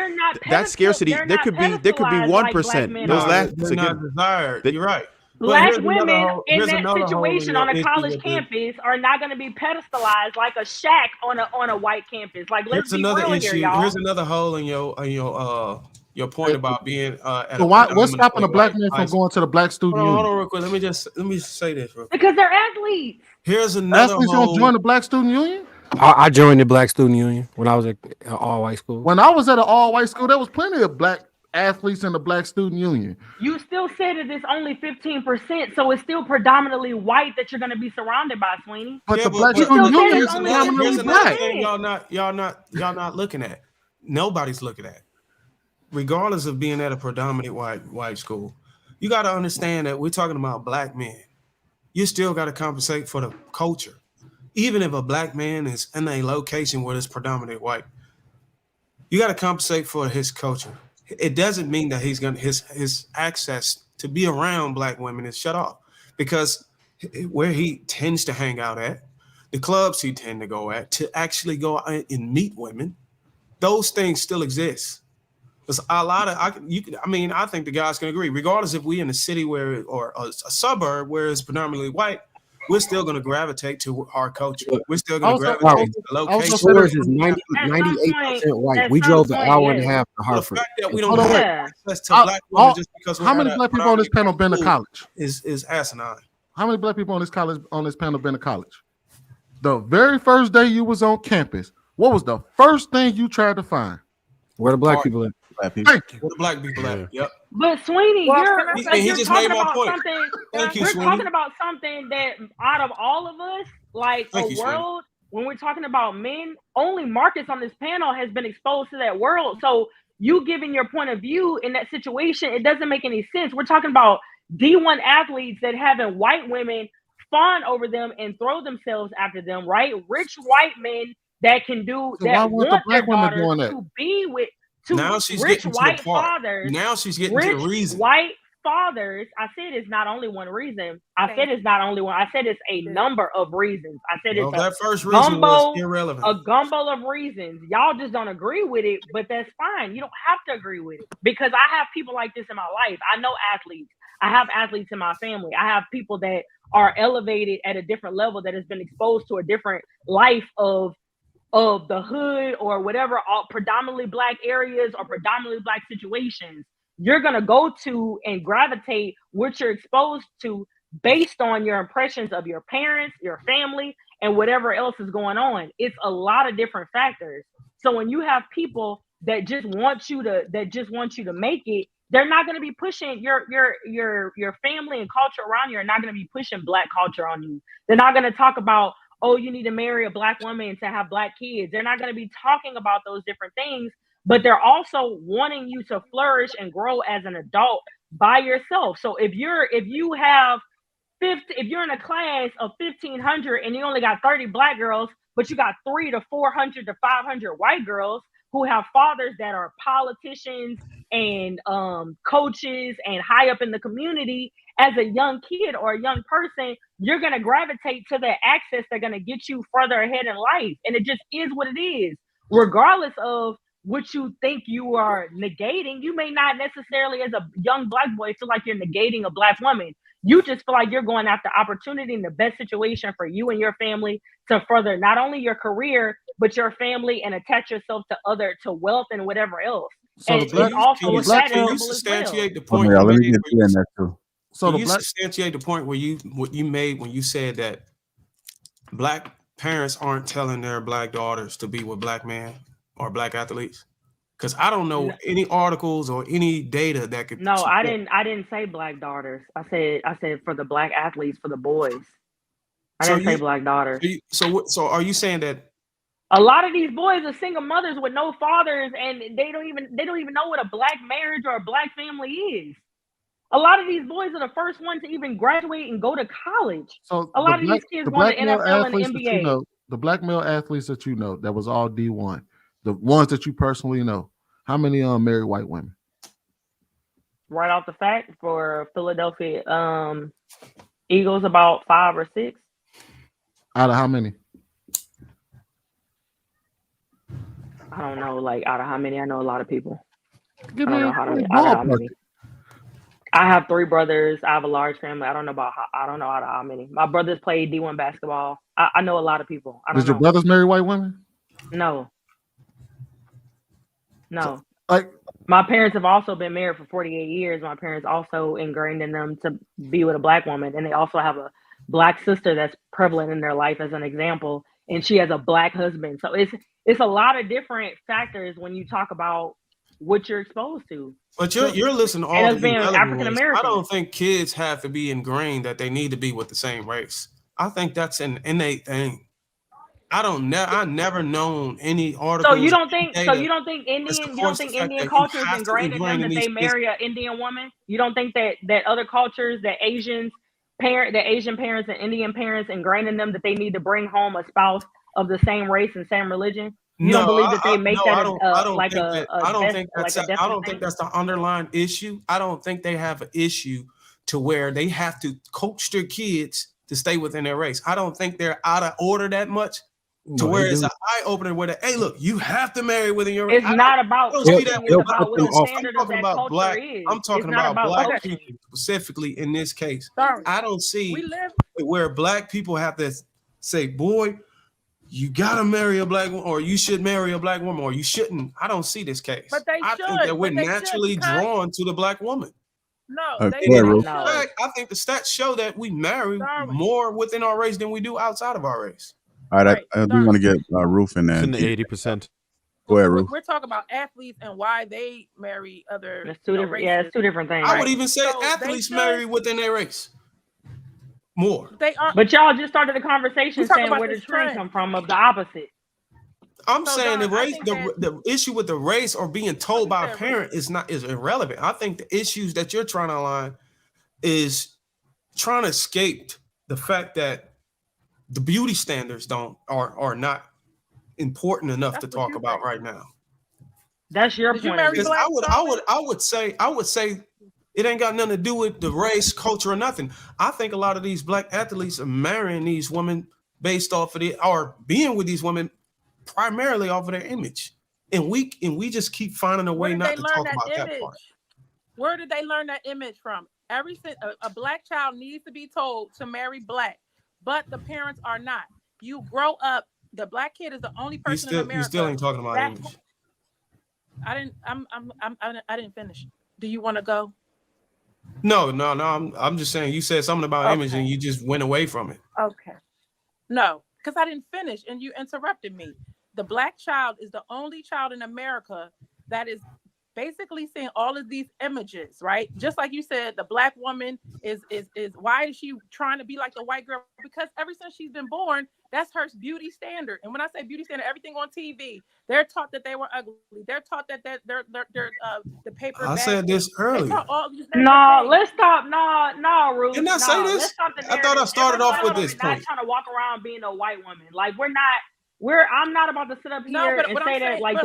That scarcity, there could be 1%. Those they're not desired. You're right. Black women in that situation on a college campus are not going to be pedestalized like a shack on a white campus. Like, let's be real here, y'all. Here's another hole in your point about being. So what's stopping a black man from going to the black student union? Hold on, real quick. Let me just say this real quick. Because they're athletes. Here's another athletes hole. don't join the black student union. I joined the black student union when I was at an all-white school. When I was at an all-white school, there was plenty of black athletes in the black student union. You still said that it's only 15%, so it's still predominantly white that you're going to be surrounded by, Sweeney. But the black student union is predominantly black. Y'all not looking at. Nobody's looking at. Regardless of being at a predominantly white school, you got to understand that we're talking about black men. You still got to compensate for the culture. Even if a black man is in a location where it's predominantly white, you got to compensate for his culture. It doesn't mean that he's gonna his access to be around black women is shut off, because where he tends to hang out at, the clubs he tend to go at, to actually go out and meet women, those things still exist. There's a lot of I think the guys can agree, regardless if we in a city where or a suburb where it's predominantly white, we're still going to gravitate to our culture. We're still going to gravitate to the location. Yours is 98% white. We drove an hour and a half to Hartford. The fact that we don't have access to black women just because how many black people on this panel been to college? Is asinine. How many black people on this panel been to college? The very first day you was on campus, what was the first thing you tried to find? Where the black people at? Thank you. Where the black people at? Yep. But Sweeney, he just made my point. Thank you, Sweeney. We're talking about something that out of all of us, like world, when we're talking about men, only Marcus on this panel has been exposed to that world. So you giving your point of view in that situation, it doesn't make any sense. We're talking about D1 athletes that having white women fawn over them and throw themselves after them, right? Rich white men that can do so that want the their daughters to be with now she's rich getting white to the part. fathers. Now she's getting to the reason. White fathers. I said it's not only one reason. I said it's not only one. I said it's a number of reasons. I said it's that first reason was irrelevant. A gumbo of reasons. Y'all just don't agree with it, but that's fine. You don't have to agree with it, because I have people like this in my life. I know athletes. I have athletes in my family. I have people that are elevated at a different level, that has been exposed to a different life of the hood or whatever, all predominantly black areas or predominantly black situations. You're going to go to and gravitate what you're exposed to based on your impressions of your parents, your family, and whatever else is going on. It's a lot of different factors. So when you have people that just want you to make it, they're not going to be pushing your family and culture around you are not going to be pushing black culture on you. They're not going to talk about, oh, you need to marry a black woman to have black kids. They're not going to be talking about those different things, but they're also wanting you to flourish and grow as an adult by yourself. So if you're in a class of 1,500 and you only got 30 black girls, but you got 300 to 400 to 500 white girls who have fathers that are politicians and coaches and high up in the community, as a young kid or a young person, you're going to gravitate to the access that's going to get you further ahead in life. And it just is what it is. Regardless of what you think you are negating, you may not necessarily as a young black boy feel like you're negating a black woman. You just feel like you're going after opportunity and the best situation for you and your family to further not only your career, but your family, and attach yourself to wealth and whatever else. So and it's also can you substantiate the point? So you substantiate the point where you made when you said that black parents aren't telling their black daughters to be with black men or black athletes? Because I don't know any articles or any data that could. No, I didn't say black daughters. I said for the black athletes, for the boys. I didn't say black daughters. So are you saying that a lot of these boys are single mothers with no fathers, and they don't even know what a black marriage or a black family is? A lot of these boys are the first one to even graduate and go to college. So a lot of these kids going to NFL and the NBA. The black male athletes that you know, that was all D1, the ones that you personally know, how many married white women? Right off the fact, for Philadelphia Eagles, about 5 or 6. Out of how many? I don't know, like out of how many. I know a lot of people. Give I me don't know how many. I have 3 brothers. I have a large family. I don't know out of how many. My brothers played D1 basketball. I know a lot of people. Did your brothers marry white women? No. So, like, my parents have also been married for 48 years. My parents also ingrained in them to be with a black woman, and they also have a black sister that's prevalent in their life as an example, and she has a black husband. So it's a lot of different factors when you talk about what you're exposed to. But you're listening to all the being African American. I don't think kids have to be ingrained that they need to be with the same race. I think that's an innate thing. I never known any articles. So you don't think Indian culture is ingrained in them that they marry an Indian woman? You don't think that other cultures, that Asian parents and Indian parents ingrained in them that they need to bring home a spouse of the same race and same religion? You don't believe that they make that like a I don't think that's the underlying issue. I don't think they have an issue to where they have to coach their kids to stay within their race. I don't think they're out of order that much. To where it's an eye opener where hey, look, you have to marry within your race. It's not about what the standard of that culture is. I'm talking about black people specifically in this case. I don't see where black people have to say, boy, you gotta marry a black woman, or you should marry a black woman, or you shouldn't. I don't see this case. But I think that we're naturally drawn to the black woman. No, I think the stats show that we marry more within our race than we do outside of our race. All right, I do want to get Ruth in there. In the 80%. Go ahead, Ruth. We're talking about athletes and why they marry other. It's two different. Yeah, it's 2 different things. I would even say athletes marry within their race more. They are. But y'all just started a conversation saying where the trend come from of the opposite. I'm saying the race, the issue with the race or being told by a parent is irrelevant. I think the issues that you're trying to align is trying to escape the fact that the beauty standards are not important enough to talk about right now. That's your point. I would say it ain't got nothing to do with the race, culture, or nothing. I think a lot of these black athletes are marrying these women based off of or being with these women primarily off of their image, and we just keep finding a way not to talk about that part. Where did they learn that image from? A black child needs to be told to marry black. But the parents are not. You grow up. The black kid is the only person in America. You still ain't talking about image. I didn't finish. Do you want to go? No. I'm just saying. You said something about image and you just went away from it. Okay. No, because I didn't finish and you interrupted me. The black child is the only child in America that is basically seeing all of these images, right? Just like you said, the black woman is why is she trying to be like the white girl? Because ever since she's been born, that's her beauty standard. And when I say beauty standard, everything on TV, they're taught that they were ugly. They're taught that they're the paper. I said this earlier. No, let's stop. No, Ruth. Didn't I say this? I thought I started off with this point. Not trying to walk around being a white woman. Like I'm not about to sit up here and say that like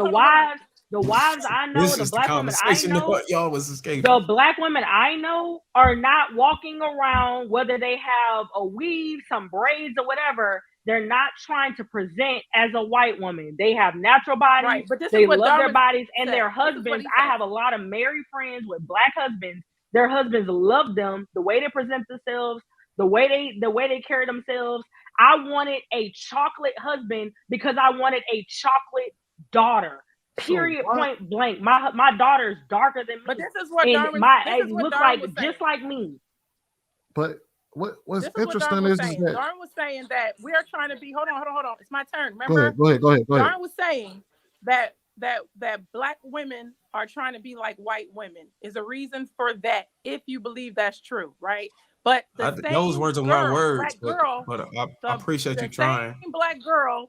the wives I know, the black women I know, y'all was escaping. The black women I know are not walking around, whether they have a weave, some braids, or whatever. They're not trying to present as a white woman. They have natural bodies. Right, but they love their bodies and their husbands. I have a lot of married friends with black husbands. Their husbands love them, the way they present themselves, the way they carry themselves. I wanted a chocolate husband because I wanted a chocolate daughter. Period. Point blank. My daughter's darker than me. But this is what looks like just like me. But what's interesting is that Darwin was saying that we are trying to be. Hold on. It's my turn. Remember? Go ahead. Darwin was saying that black women are trying to be like white women. Is a reason for that if you believe that's true, right? But those words are my words. But I appreciate you trying. Same black girl,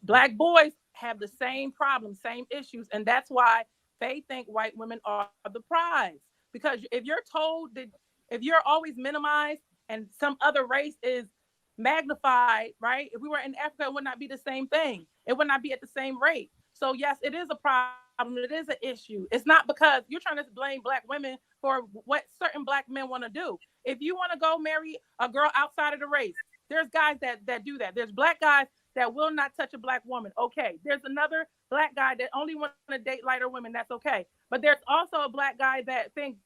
black boys have the same problems, same issues, and that's why they think white women are the prize because if you're told that, if you're always minimized and some other race is magnified, right? If we were in Africa, it would not be the same thing. It would not be at the same rate. So yes, it is a problem. It is an issue. It's not because you're trying to blame black women for what certain black men want to do. If you want to go marry a girl outside of the race, there's guys that do that. There's black guys that will not touch a black woman. Okay. There's another black guy that only want to date lighter women. That's okay. But there's also a black guy that thinks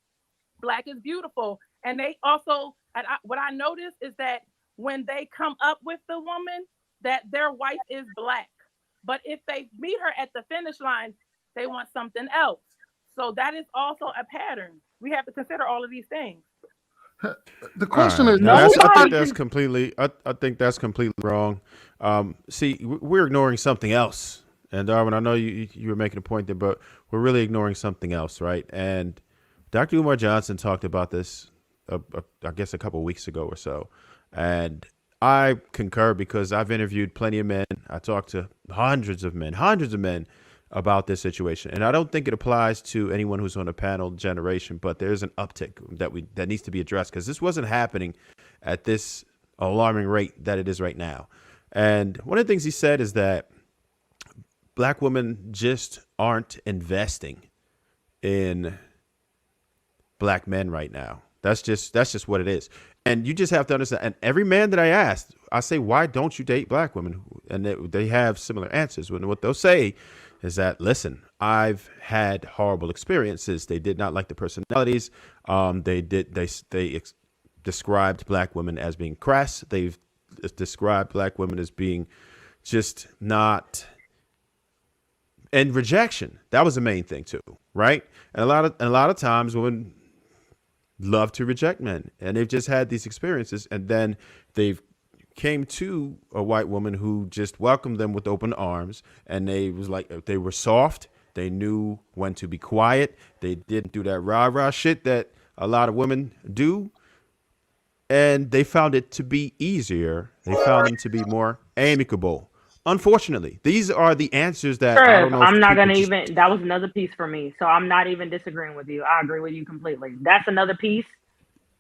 black is beautiful. And they also, what I notice is that when they come up with the woman, that their wife is black. But if they meet her at the finish line, they want something else. So that is also a pattern. We have to consider all of these things. The question is, I think that's completely. I think that's completely wrong. See, we're ignoring something else. And Darwin, I know you were making a point there, but we're really ignoring something else, right? And Dr. Umar Johnson talked about this, I guess, a couple of weeks ago or so. And I concur because I've interviewed plenty of men. I talked to hundreds of men about this situation. And I don't think it applies to anyone who's on a panel generation, but there's an uptick that needs to be addressed because this wasn't happening at this alarming rate that it is right now. And one of the things he said is that black women just aren't investing in black men right now. That's just what it is. And you just have to understand, and every man that I asked, I say, why don't you date black women? And they have similar answers. And what they'll say is that, listen, I've had horrible experiences. They did not like the personalities. They described black women as being crass. They've described black women as being just not, and rejection. That was the main thing too, right? And a lot of times women love to reject men, and they've just had these experiences, and then they've came to a white woman who just welcomed them with open arms, and they were soft. They knew when to be quiet. They didn't do that rah-rah shit that a lot of women do, and they found it to be easier. They found them to be more amicable. Unfortunately, these are the answers that I don't know. I'm not gonna even. That was another piece for me, so I'm not even disagreeing with you. I agree with you completely. That's another piece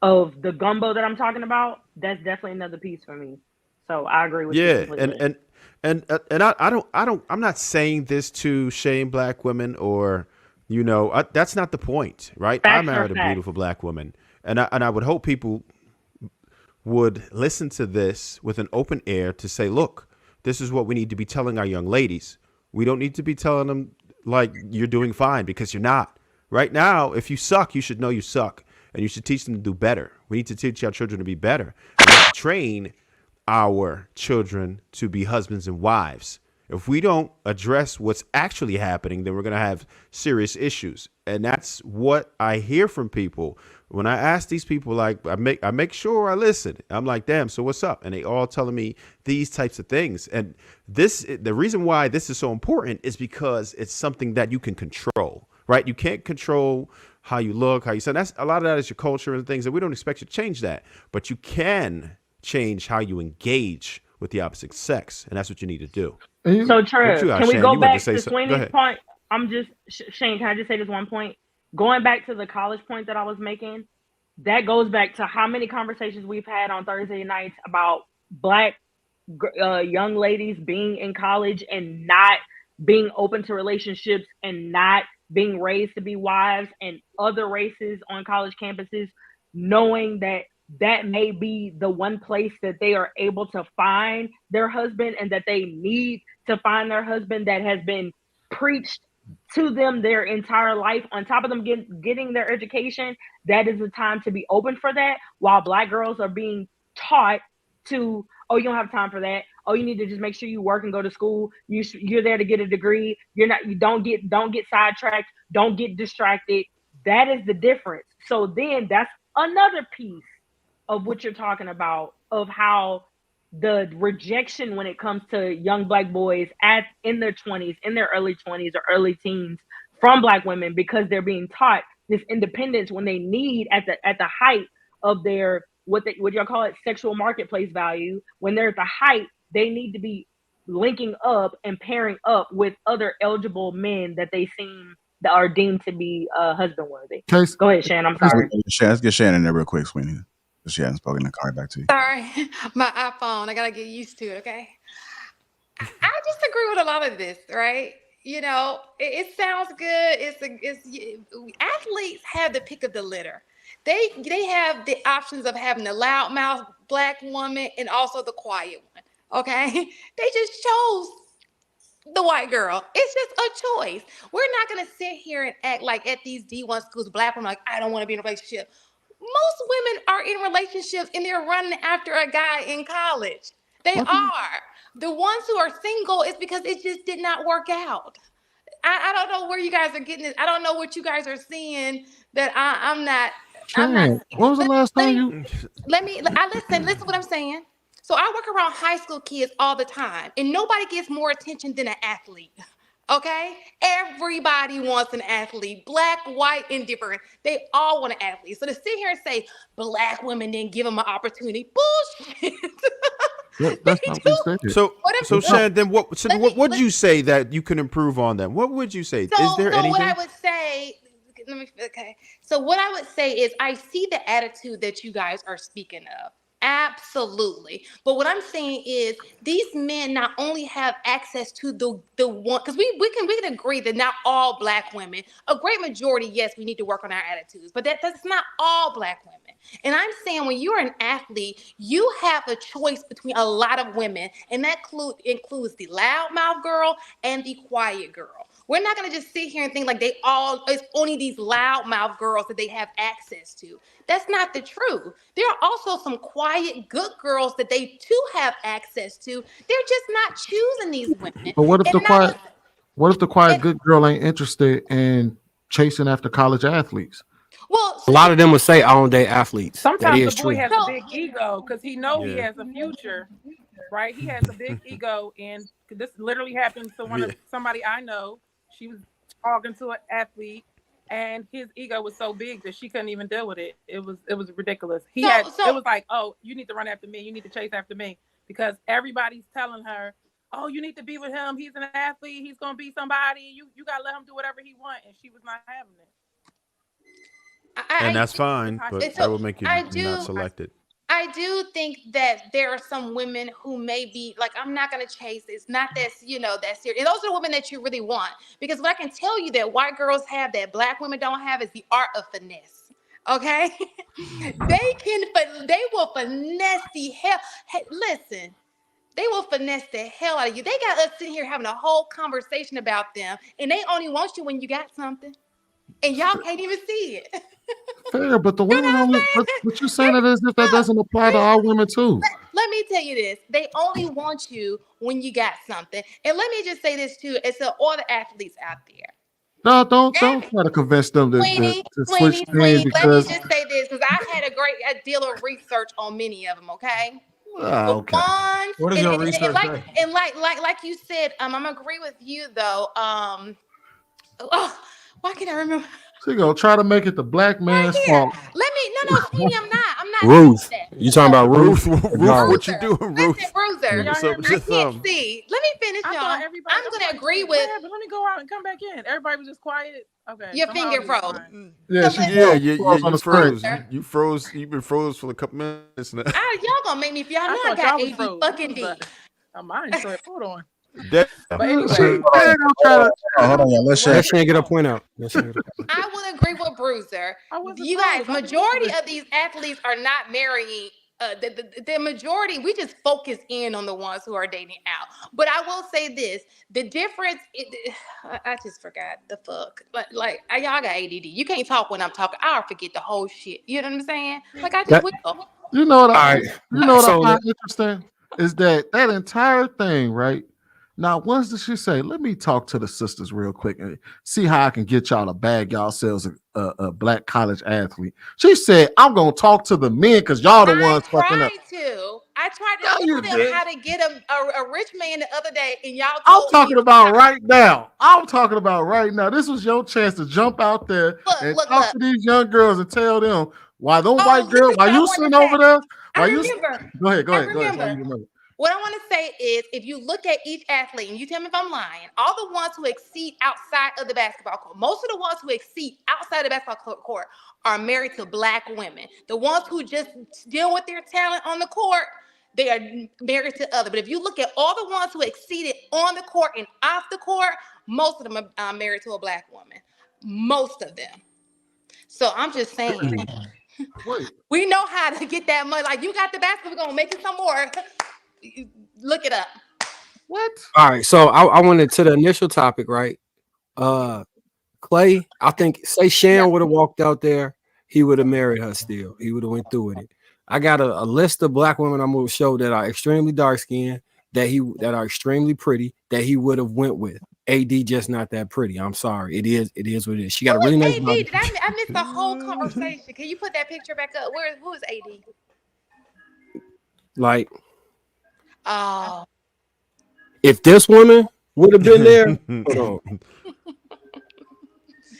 of the gumbo that I'm talking about. That's definitely another piece for me. So I agree with you completely. I'm not saying this to shame black women or, that's not the point, right? I married a beautiful black woman, and I would hope people would listen to this with an open ear to say, look, this is what we need to be telling our young ladies. We don't need to be telling them like you're doing fine, because you're not. Right now, if you suck, you should know you suck, and you should teach them to do better. We need to teach our children to be better. We need to train our children to be husbands and wives. If we don't address what's actually happening, then we're going to have serious issues. And that's what I hear from people. When I ask these people, like, I make sure I listen. I'm like, damn, so what's up? And they all telling me these types of things. And the reason why this is so important is because it's something that you can control, right? You can't control how you look, how you sound. That's a lot of that is your culture and things, and we don't expect you to change that. But you can change how you engage with the opposite sex, and that's what you need to do. So true. Can we go back to Sweeney's point? Shane, can I just say this one point? Going back to the college point that I was making, that goes back to how many conversations we've had on Thursday nights about black young ladies being in college and not being open to relationships and not being raised to be wives, and other races on college campuses knowing that that may be the one place that they are able to find their husband, and that they need to find their husband that has been preached to them their entire life, on top of them getting their education. That is the time to be open for that, while black girls are being taught to, oh, you don't have time for that. Oh, you need to just make sure you work and go to school. You're there to get a degree. You don't get sidetracked. Don't get distracted. That is the difference. So then that's another piece of what you're talking about, of how the rejection when it comes to young black boys in their 20s, in their early 20s or early teens, from black women, because they're being taught this independence when they need at the height of their what y'all call it, sexual marketplace value. When they're at the height, they need to be linking up and pairing up with other eligible men that they seem that are deemed to be husband worthy. Case, Go ahead, Shan. I'm sorry. Let's get Shannon in there real quick, Sweeney. She hasn't spoken. The card back to you. Sorry, my iPhone. I gotta get used to it. Okay. I disagree with a lot of this, right? You know, it sounds good. Athletes have the pick of the litter. They have the options of having the loudmouth black woman and also the quiet one. Okay, they just chose the white girl. It's just a choice. We're not gonna sit here and act like at these D1 schools, black women like, I don't want to be in a relationship. Most women are in relationships and they're running after a guy in college. They are. The ones who are single is because it just did not work out. I don't know where you guys are getting it. I don't know what you guys are seeing that I'm not. When was the last time you? Listen what I'm saying. So I work around high school kids all the time, and nobody gets more attention than an athlete. Okay? Everybody wants an athlete, black, white, indifferent. They all want an athlete. So to sit here and say black women didn't give them an opportunity, bullshit. That's not what you said. So Shan, then what would you say that you can improve on them? What would you say? Is there anything? What I would say, So what I would say is I see the attitude that you guys are speaking of. Absolutely. But what I'm saying is these men not only have access to the one, because we can agree that not all black women, a great majority, yes, we need to work on our attitudes, but that's not all black women. And I'm saying when you're an athlete, you have a choice between a lot of women, and that includes the loudmouth girl and the quiet girl. We're not going to just sit here and think like it's only these loudmouth girls that they have access to. That's not the truth. There are also some quiet, good girls that they too have access to. They're just not choosing these women. But what if the quiet good girl ain't interested in chasing after college athletes? Well, a lot of them would say I don't date athletes. Sometimes the boy has a big ego because he knows he has a future, right? He has a big ego, and this literally happened to somebody I know. She was talking to an athlete, and his ego was so big that she couldn't even deal with it. It was ridiculous. It was like, oh, you need to run after me. You need to chase after me because everybody's telling her, oh, you need to be with him. He's an athlete. He's gonna be somebody. You gotta let him do whatever he wants, and she was not having it. And that's fine, but that would make you not selected. I do think that there are some women who may be like, I'm not going to chase. It's not that, that serious. And those are the women that you really want. Because what I can tell you that white girls have that black women don't have is the art of finesse. Okay? They will finesse the hell. Hey, listen, they will finesse the hell out of you. They got us sitting here having a whole conversation about them. And they only want you when you got something. And y'all can't even see it. Fair, but the women only. But you're saying it as if that doesn't apply to all women too. Let me tell you this: they only want you when you got something. And let me just say this too: it's to all the athletes out there. No, don't try to convince them to switch things. Because let me just say this: because I had a great deal of research on many of them. Okay. Okay. What is your research? And like you said, I'm agree with you though. Why can't I remember? She gonna try to make it the black man's fault. Sweetie, I'm not. Ruth, you talking about Ruth? Ruth, what you doing, Ruth? Listen, Bruiser, I can't see. Let me finish, y'all. I'm gonna agree with. Let me go out and come back in. Everybody was just quiet. Okay. Your finger froze. You froze. You froze. You've been froze for a couple minutes now. Y'all gonna make me feel. Y'all know I got AD fucking D. Mine started. Hold on. But anyway, hold on, y'all. Let's get a point out. I would agree with Bruiser. You guys, majority of these athletes are not marrying. The majority, we just focus in on the ones who are dating out. But I will say this: the difference. I just forgot the fuck. Like y'all got ADD. You can't talk when I'm talking. I'll forget the whole shit. You know what I'm saying? Like I just will. You know what I find interesting is that entire thing, right? Now, once did she say, let me talk to the sisters real quick and see how I can get y'all to bag yourselves a black college athlete? She said, I'm going to talk to the men because y'all the ones fucking up. I tried to tell them how to get a rich man the other day, and y'all I'm talking about right now. This was your chance to jump out there and talk to these young girls and tell them why those white girls, why you sitting over there? I remember. Go ahead. What I want to say is, if you look at each athlete, and you tell me if I'm lying, all the ones who exceed outside of the basketball court, most of the ones who exceed outside the basketball court are married to Black women. The ones who just deal with their talent on the court, they are married to other. But if you look at all the ones who exceeded on the court and off the court, most of them are married to a Black woman. Most of them. So I'm just saying, we know how to get that money. Like, you got the basketball, we're going to make it some more. Look it up. What? All right, so I wanted to the initial topic, right? Clay, I think, say Shan would have walked out there, he would have married her still. He would have went through with it. I got a list of Black women I'm going to show that are extremely dark-skinned, that are extremely pretty, that he would have went with. AD just not that pretty. I'm sorry. It is what it is. She got a really nice body. I missed the whole conversation. Can you put that picture back up? Who is AD? Like, oh, if this woman would have been there, hold on.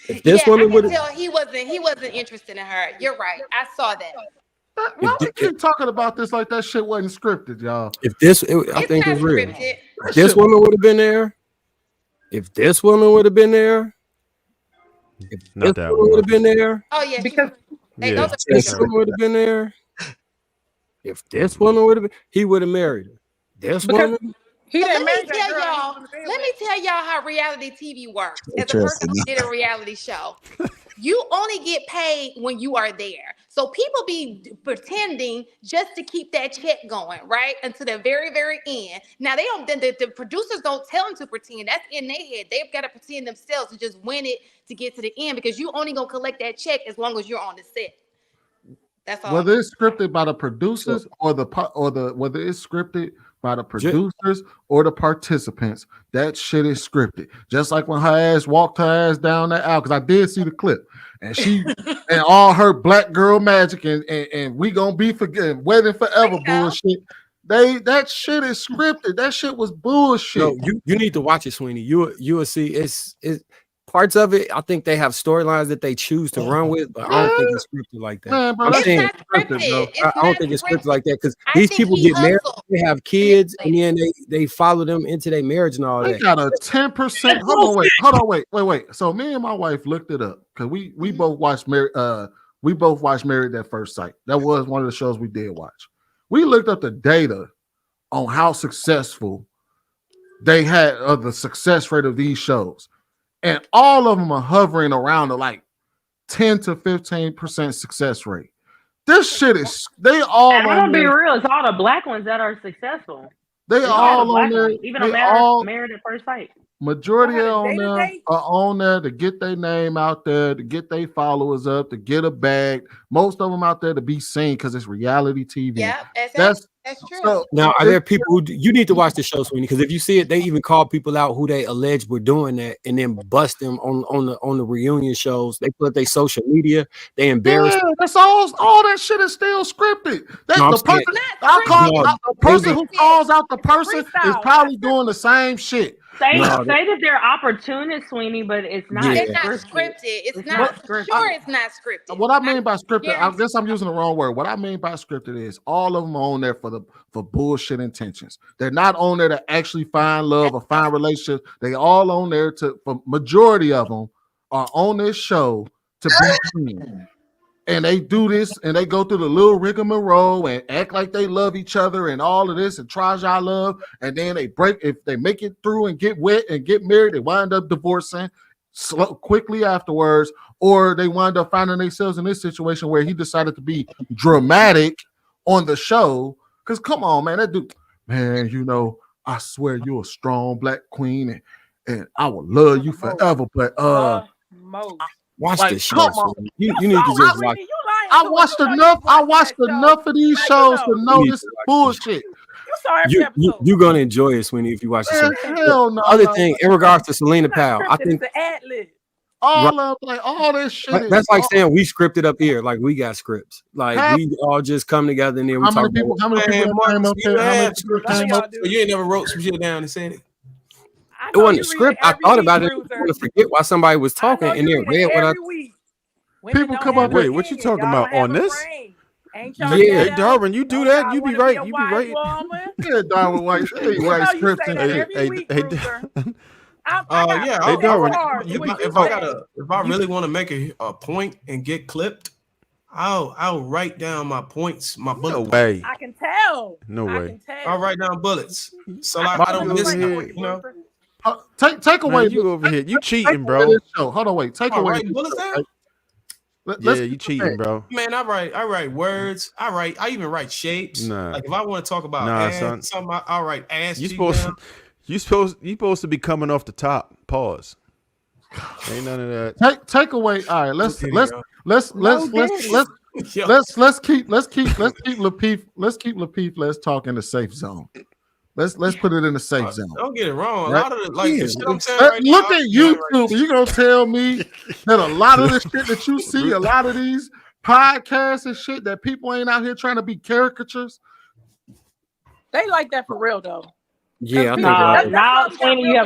If this woman would have, tell he wasn't interested in her. You're right. I saw that. Why we keep talking about this like that shit wasn't scripted, y'all? If this, I think it's real. Scripted. If this woman would have been there, if this woman would have been there, if Not this that woman would have been there, oh yeah, because if this woman would have been there, if this woman would have been, he would have married her. This woman. Let me tell y'all how reality TV works. As a person who did a reality show, you only get paid when you are there. So people be pretending just to keep that check going, right? Until the very, very end. Now they don't. The producers don't tell them to pretend. That's in their head. They've got to pretend themselves to just win it to get to the end, because you only gonna collect that check as long as you're on the set. That's all. Whether it's scripted by the producers or whether it's scripted by the producers or the participants, that shit is scripted. Just like when her ass walked her ass down that aisle, because I did see the clip, and she and all her Black girl magic and we gonna be forgetting wedding forever bullshit. That shit is scripted. That shit was bullshit. No, you need to watch it, Sweeney. You will see it's parts of it. I think they have storylines that they choose to run with, but I don't think it's scripted like that. Man, bro, I'm saying scripted, bro. I don't think it's scripted like that, because these people get married, they have kids, and then they follow them into their marriage and all They that. got a 10%. Hold on, wait. So me and my wife looked it up because we both watched Married at First Sight. That was one of the shows we did watch. We looked up the data on how successful they had the success rate of these shows. And all of them are hovering around the like 10 to 15% success rate. This shit is they all. And I'm gonna be real, it's all the Black ones that are successful. They all on there. Even a married at first sight. Majority on there are on there to get their name out there, to get their followers up, to get a bag. Most of them out there to be seen because it's reality TV. Yeah, that's true. So, now, are there people who you need to watch the show, Sweeney? Because if you see it, they even call people out who they allege were doing that, and then bust them on the reunion shows. They put their social media. They embarrass. Yeah, that's all that shit is still scripted. That's No, the person who calls out the person is probably doing the same shit. Say that they're opportunists, Sweeney, but it's not. It's not scripted. It's not scripted. Sure, it's not scripted. What I mean by scripted, I guess I'm using the wrong word. What I mean by scripted is all of them are on there for bullshit intentions. They're not on there to actually find love or find relationships. They all on there for majority of them are on this show to be seen. And they do this and they go through the little rigmarole and act like they love each other and all of this and tries y'all love. And then they break, if they make it through and get wet and get married, they wind up divorcing quickly afterwards, or they wind up finding themselves in this situation where he decided to be dramatic on the show. Because come on, man, that dude, man, you know, I swear you're a strong Black queen and I will love you forever. But watch this show. You need to just watch. I watched enough of these shows to know this is bullshit. You're gonna enjoy it, Sweeney, if you watch the show. Hell no. Other thing, in regards to Celina Powell, I think all this shit. That's like saying we scripted up here, like we got scripts, like we all just come together and then we talk. How many people came up there? So you ain't never wrote some shit down and said it. It wasn't a script. I thought about it. I want to forget why somebody was talking and then read what I. People come up. Wait, what you talking about on this? Ain't y'all Hey, Darwin, you do that? You be right. You be right. Yeah, Darwin White. Hey, white scripts and shit. Hey, Darwin, if I really want to make a point and get clipped, I'll write down my points, my bullet. No way. I can tell. No way. I'll write down bullets, so I don't miss nothing. You know. Take away. Man, you over here. You cheating, bro. Hold on, wait. Take away. Bullets down? Yeah, you cheating, bro. Man, I write words. I even write shapes. Nah. Like if I want to talk about ass, something, I'll write ass. You supposed to be coming off the top. Pause. Ain't none of that. Take away. All right, let's keep Lapeef. Let's talk in the safe zone. Let's put it in the safe zone. Don't get it wrong. Right? A lot of the the shit I'm saying look at YouTube. You gonna tell me that a lot of the shit that you see, a lot of these podcasts and shit that people ain't out here trying to be caricatures. They like that for real though. Yeah, I think now, Sweeney, you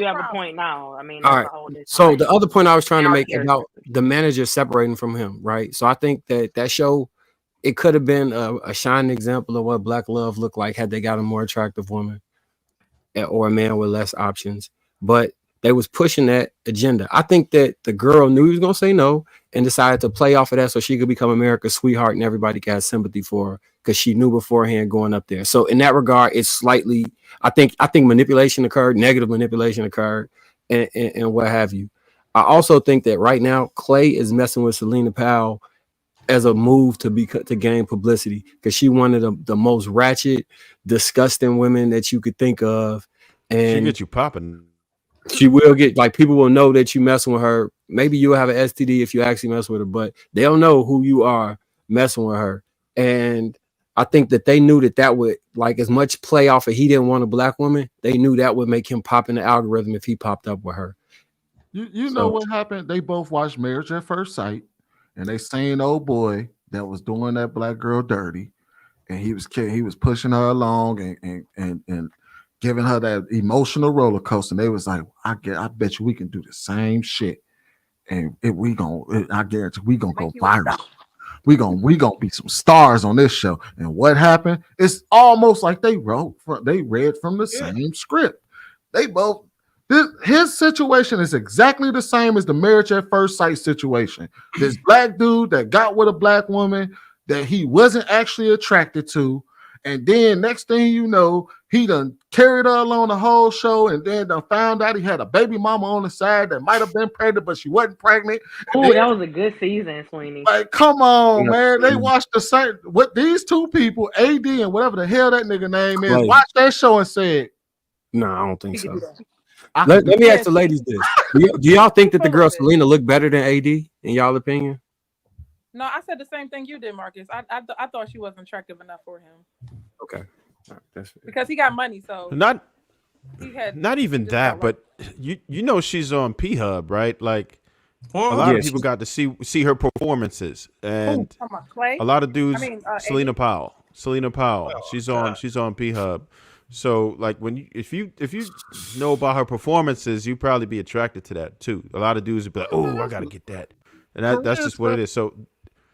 have a point now. I mean, all right. So the other point I was trying to make about the manager separating from him, right? So I think that show, it could have been a shining example of what Black love looked like had they got a more attractive woman or a man with less options. But they was pushing that agenda. I think that the girl knew he was gonna say no and decided to play off of that so she could become America's sweetheart and everybody got sympathy for her because she knew beforehand going up there. So in that regard, it's slightly, I think manipulation occurred, negative manipulation occurred, and what have you. I also think that right now Clay is messing with Celina Powell as a move to gain publicity because she one of the most ratchet, disgusting women that you could think of, and she get you popping. She will get, like, people will know that you messing with her. Maybe you'll have an STD if you actually mess with her, but they'll know who you are messing with her. And I think that they knew that would, like, as much play off of he didn't want a Black woman, they knew that would make him pop in the algorithm if he popped up with her. You know what happened? They both watched Marriage at First Sight, and they seen old boy that was doing that Black girl dirty, and he was pushing her along and giving her that emotional roller coaster. And they was like, I bet you we can do the same shit, and I guarantee we gonna go viral. We gonna be some stars on this show. And what happened? It's almost like they read from the same script. They both. His situation is exactly the same as the Marriage at First Sight situation. This Black dude that got with a Black woman that he wasn't actually attracted to, and then next thing you know, he done carried her along the whole show, and then done found out he had a baby mama on the side that might have been pregnant, but she wasn't pregnant. Oh, that was a good season, Sweeney. Like, come on, man. They watched the same. What these two people, AD and whatever the hell that nigga name is, watched that show and said, "No, I don't think so." Let me ask the ladies this: Do y'all think that the girl Celina looked better than AD in y'all opinion? No, I said the same thing you did, Marcus. I thought she wasn't attractive enough for him. Okay, because he got money, so not even that, but you know she's on P Hub, right? Like a lot of people got to see her performances, and a lot of dudes. Celina Powell, she's on P Hub. So, like, if you know about her performances, you probably be attracted to that too. A lot of dudes would be like, "Oh, I gotta get that," and that's just what it is. So,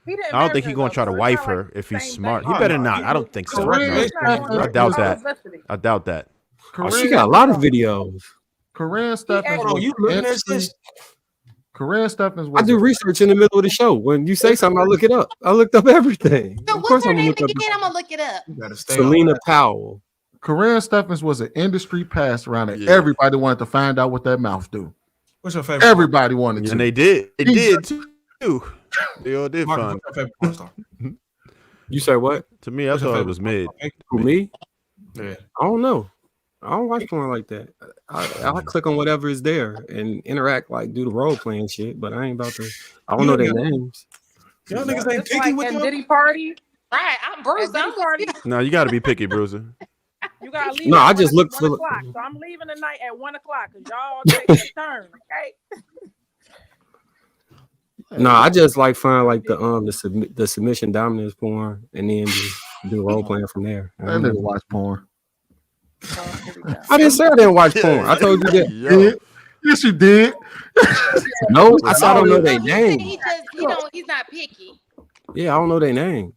I don't think he's gonna try to wife her if he's smart. He better not. I don't think so. I doubt that. She got a lot of videos. Corinne Stephens. Corinne Stephens. I do research in the middle of the show. When you say something, I look it up. I looked up everything. So what's her name again? I'm gonna look it up. Celina Powell. Corinne Stephens was an industry pass around it. Everybody wanted to find out what that mouth do. What's your favorite? Everybody wanted to. And they did. They did too. They all did fun. You say what? To me, I thought it was mid. For me? Yeah. I don't know. I don't watch porn like that. I click on whatever is there and interact, like do the role playing shit, but I ain't about to. I don't know their names. Y'all niggas ain't picky with Diddy Party. Right, I'm Bruiser. No, you got to be picky, Bruiser. You gotta leave. No, I just looked for. So I'm leaving tonight at 1:00 because y'all take a turn, okay? No, I just like find like the submission dominance porn and then just do role playing from there. I didn't watch porn. I didn't say I didn't watch porn. I told you that. Yes, you did. No, I said I don't know their names. He's not picky. Yeah, I don't know their names.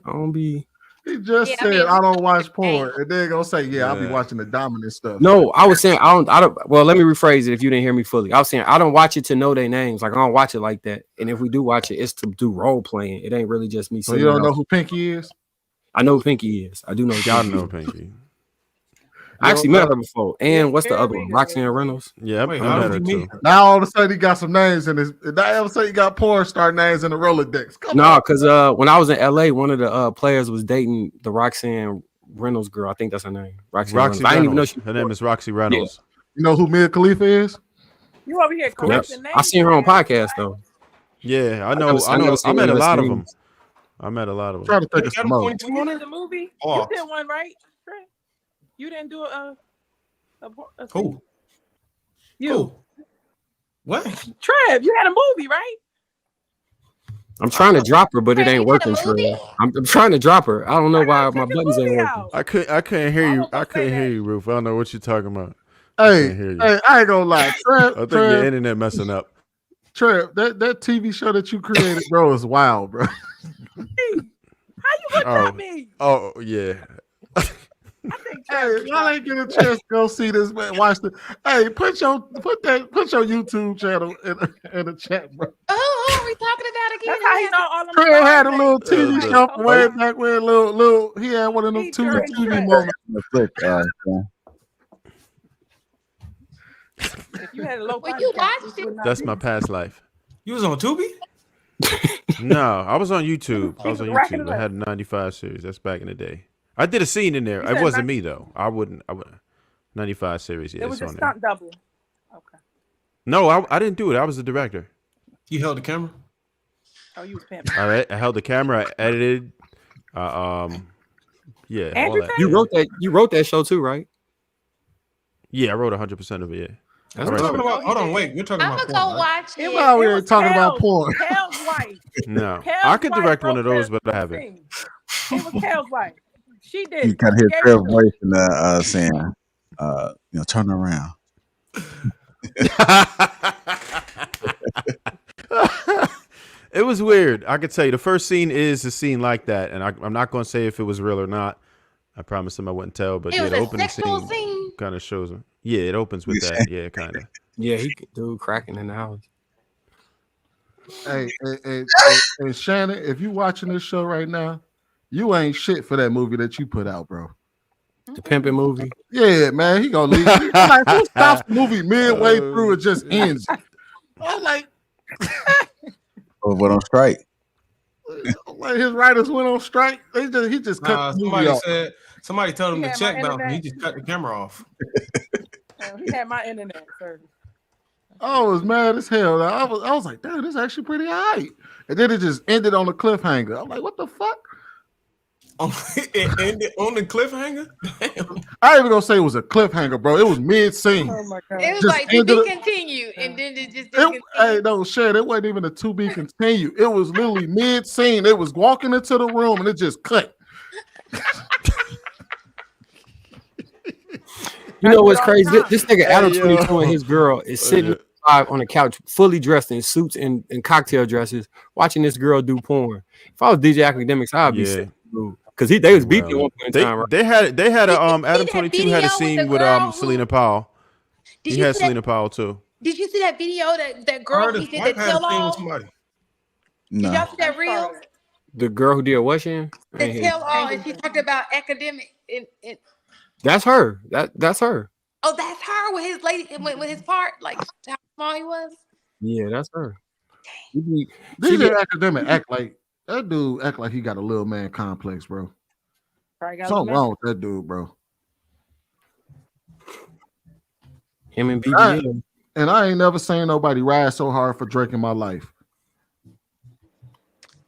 I don't be. He just said I don't watch porn, and then gonna say, I'll be watching the dominant stuff. No, I was saying I don't. Well, let me rephrase it if you didn't hear me fully. I was saying I don't watch it to know their names. Like I don't watch it like that. And if we do watch it, it's to do role playing. It ain't really just me. So you don't know who Pinky is? I know who Pinky is. I do know. Y'all know Pinky. I actually met her before. And what's the other one? Roxanne Reynolds. Yeah, I met her too. Now all of a sudden he got some names in his. Now all of a sudden he got porn star names in the Rolodex. No, because when I was in LA, one of the players was dating the Roxanne Reynolds girl. I think that's her name. Roxy Reynolds. I didn't even know her name is Roxy Reynolds. Yeah. You know who Mia Khalifa is? You over here correcting names? I seen her on podcast though. Yeah, I know. I met a lot of them. I met a lot of them. Try to think of some more. You did the movie. You did one, right? You didn't do a Who? You. Who? What? Trev, you had a movie, right? I'm trying to drop her, but it ain't working. I'm trying to drop her. I don't know why my buttons ain't working. I couldn't hear you. I couldn't hear you, Roof. I don't know what you're talking about. Hey, I ain't gonna lie. Trev, I think your internet messing up. Trev, that TV show that you created, bro, is wild, bro. How you look at me? Oh yeah. Hey, y'all ain't get a chance to go see this, man. Watch the. Hey, put your YouTube channel in the chat, bro. Oh, what are we talking about again? That's how he know all of Trey had a little TV show way back when, little. He had one of them TV moments. If you had a low you watched it. That's my past life. You was on Tubi? No, I was on YouTube. I had a 95 series. That's back in the day. I did a scene in there. It wasn't me though. I wouldn't. 95 series. Yeah, it was a stunt double. Okay. No, I didn't do it. I was the director. You held the camera? Oh, you was pimping. All right. I held the camera. I edited. Yeah. Andrew, you wrote that show too, right? Yeah, I wrote 100% of it. Yeah. That's right. Hold on, wait. We're talking about porn. I'm gonna go watch it. Why we ain't talking about porn? Kel's wife. No, Kel's I could direct wife one of those, but I haven't. It was Kel's wife. She did. You can hear Trev's voice saying, turn around. It was weird. I could tell you the first scene is a scene like that, and I'm not going to say if it was real or not. I promised him I wouldn't tell, but the opening scene kind of shows him. Yeah, it opens with that. Yeah, kind of. Yeah, he could do cracking in the house. Hey, Shannon, if you watching this show right now, you ain't shit for that movie that you put out, bro. The pimping movie? Yeah, man. He gonna leave. Like, who stops the movie midway through and just ends? I'm like, went on strike. Like his writers went on strike. He just cut the movie off. Somebody told him to check out, and he just cut the camera off. He had my internet service. I was mad as hell. I was like, damn, this is actually pretty all right. And then it just ended on a cliffhanger. I'm like, what the fuck? It ended on the cliffhanger? Damn. I ain't even gonna say it was a cliffhanger, bro. It was mid-scene. Oh my God. It was like to be continued, and then it just didn't hey, no, Shed, it wasn't even a to be continued. It was literally mid-scene. It was walking into the room and it just cut. You know what's crazy? This nigga Adam 22 and his girl is sitting on the couch, fully dressed in suits and cocktail dresses, watching this girl do porn. If I was DJ Academics, I'd be sick, because they was beefing at one point in time. Right? They had Adam 22 had a scene with Celina Powell. He had Celina Powell too. Did you see that video that girl he did the tell all? No. Did y'all see that reel? The girl who did what, Shan? The tell all, and she talked about academic. That's her. That's her. Oh, that's her with his lady with his part, like how small he was. Yeah, that's her. This Academic act like that dude. Act like he got a little man complex, bro. Something wrong with that dude, bro. Him and BBL. And I ain't never seen nobody ride so hard for Drake in my life.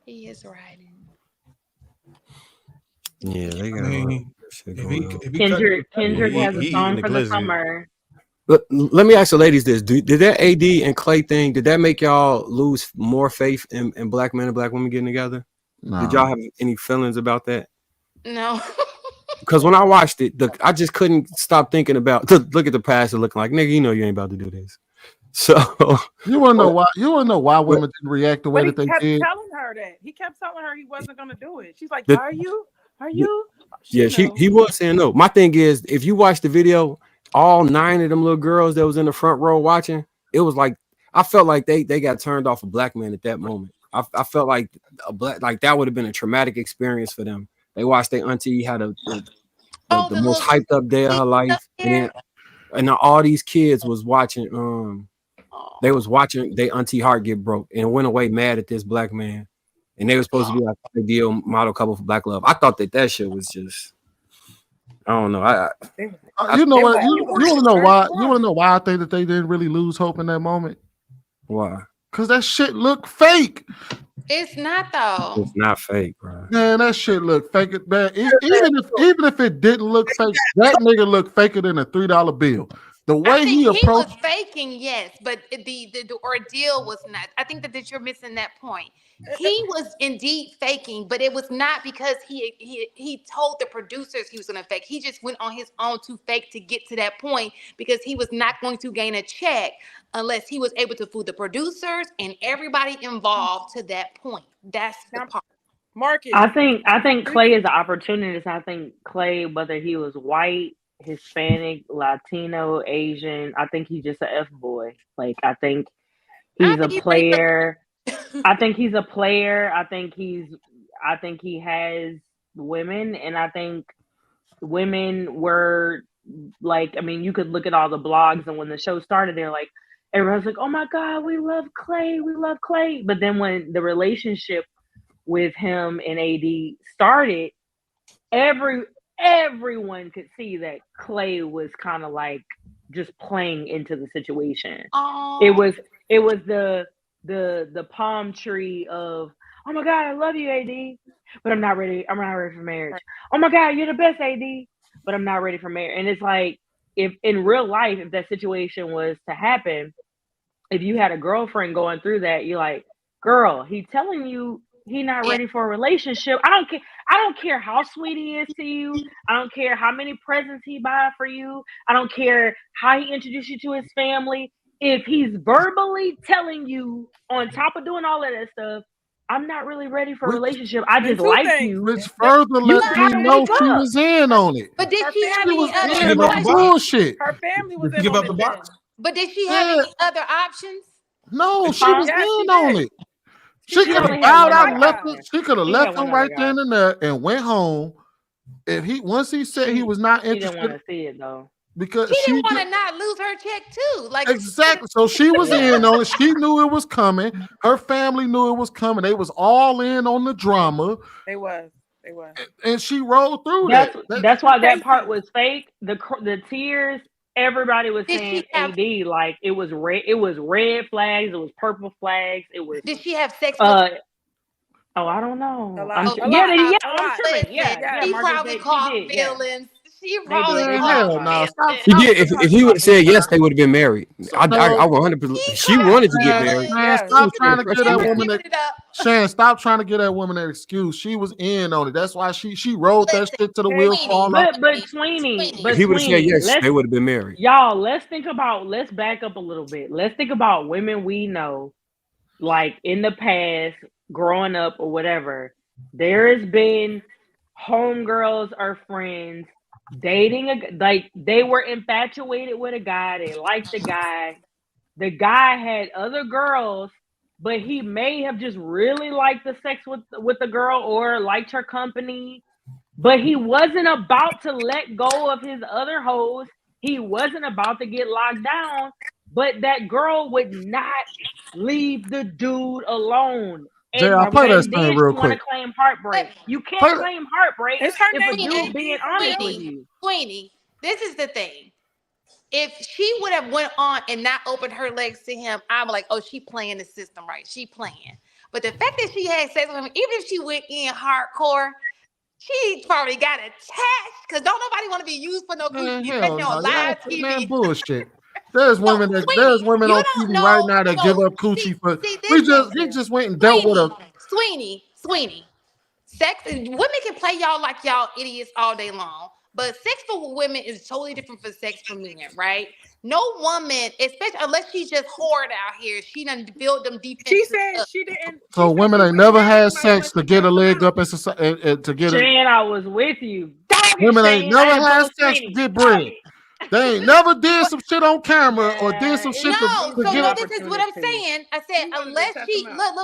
He is riding. Yeah, they got. Kendrick has a song for the summer. Let me ask the ladies this: did that AD and Clay thing? Did that make y'all lose more faith in black men and black women getting together? No. Did y'all have any feelings about that? No. Because when I watched it, I just couldn't stop thinking about. Look at the pastor looking like, nigga, you know you ain't about to do this. So you want to know why? You want to know why women didn't react the way that they did? Telling her her that. He kept telling her he wasn't gonna do it. She's like, "Are you? Are you?" He was saying no. My thing is, if you watch the video, all 9 of them little girls that was in the front row watching, it was like I felt like they got turned off a black man at that moment. I felt like that would have been a traumatic experience for them. They watched their auntie had the most hyped up day of her life, and all these kids was watching. They was watching their auntie heart get broke and went away mad at this black man. And they were supposed to be like an ideal model couple for black love. I thought that shit was just, I don't know. You know what? You want to know why? You want to know why I think that they didn't really lose hope in that moment? Why? Because that shit looked fake. It's not though. It's not fake, bro. Man, that shit looked fake. Man, even if it didn't look fake, that nigga looked faker than a $3 bill. The way he approached, was faking, yes, but the ordeal was not. I think that you're missing that point. He was indeed faking, but it was not because he told the producers he was going to fake. He just went on his own to fake to get to that point because he was not going to gain a check unless he was able to fool the producers and everybody involved to that point. That's the part. Marcus. I think Clay is an opportunist. I think Clay, whether he was white, Hispanic, Latino, Asian, I think he's just an F-boy. Like, I think he's a player. I think he's a player. I think he has women, and I think women were like, I mean, you could look at all the blogs, and when the show started, they're like, everyone's like, oh my God, we love Clay. But then when the relationship with him and AD started, everyone could see that Clay was kind of like just playing into the situation. It was the palm tree of, oh my God, I love you, AD, but I'm not ready for marriage. Oh my God, you're the best, AD, but I'm not ready for marriage. And it's like, if in real life, if that situation was to happen, if you had a girlfriend going through that, you're like, girl, he's telling you he's not ready for a relationship. I don't care how sweet he is to you. I don't care how many presents he buys for you. I don't care how he introduced you to his family. If he's verbally telling you, on top of doing all of that stuff, I'm not really ready for a relationship, I just like you. Which further let me know she was in on it. But did she have any other bullshit? Her family was in give on up the it box. But did she have any other options? No, she was in on it. She could have bowed out and left it. She could have left him right then and there and went home. Once he said he was not interested, she didn't want to see it though. Because she didn't want to not lose her check too. Like exactly. So she was in on it. She knew it was coming. Her family knew it was coming. They was all in on the drama. They was. And she rolled through that's why that part was fake. The tears. Everybody was saying AD, like it was red. It was red flags. It was purple flags. It was. Did she have sex? I don't know. She probably called feelings. She probably She did. If he would have said yes, they would have been married. I 100%. She wanted to get married. Stop trying to get that woman. Shan, stop trying to get that woman an excuse. She was in on it. That's why she rolled that shit to the wheels fall off. But Sweeney, if he would have said yes, they would have been married. Y'all, let's back up a little bit. Let's think about women we know, like in the past, growing up or whatever. There has been homegirls or friends dating like they were infatuated with a guy. They liked the guy. The guy had other girls, but he may have just really liked the sex with the girl or liked her company. But he wasn't about to let go of his other hoes. He wasn't about to get locked down. But that girl would not leave the dude alone. Jay, I'll play that thing real quick. Want to claim heartbreak? You can't claim heartbreak if a dude being honest with you. Sweeney, this is the thing. If she would have went on and not opened her legs to him, I'm like, oh, she playing the system right. She playing. But the fact that she had sex with him, even if she went in hardcore, she probably got attached because don't nobody want to be used for no coochie, especially on live TV. Man, bullshit. There's women on TV right now that give up coochie for. He just went and dealt with a Sweeney. Sex women can play y'all like y'all idiots all day long, but sex for women is totally different from sex for men, right? No woman, especially unless she's just whored out here, she done build them defenses. She said she didn't. So women ain't never had sex to get a leg up in society to get it. Shan, I was with you. Women ain't never had sex to get bread. They ain't never did some shit on camera or did some shit to get up. This is what I'm saying. I said unless she look.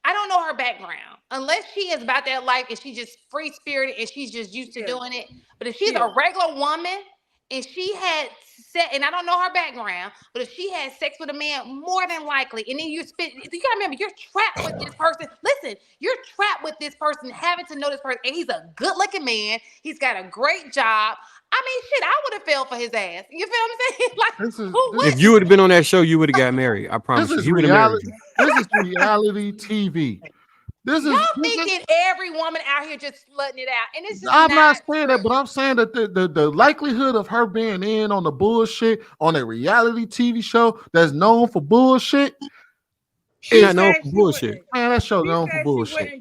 I don't know her background. Unless she is about that life and she's just free spirited and she's just used to doing it. But if she's a regular woman and she had sex, and I don't know her background, but if she had sex with a man, more than likely, and then you gotta remember, you're trapped with this person. Listen, you're trapped with this person, having to know this person, and he's a good-looking man. He's got a great job. I mean, shit, I would have fell for his ass. You feel what I'm saying? Like, if you would have been on that show, you would have got married. I promise you. He would have married you. This is reality TV. Y'all thinking every woman out here just slutting it out, and it's just I'm not saying that, but I'm saying that the likelihood of her being in on the bullshit on a reality TV show that's known for bullshit. She's not known for bullshit. Man, that show known for bullshit.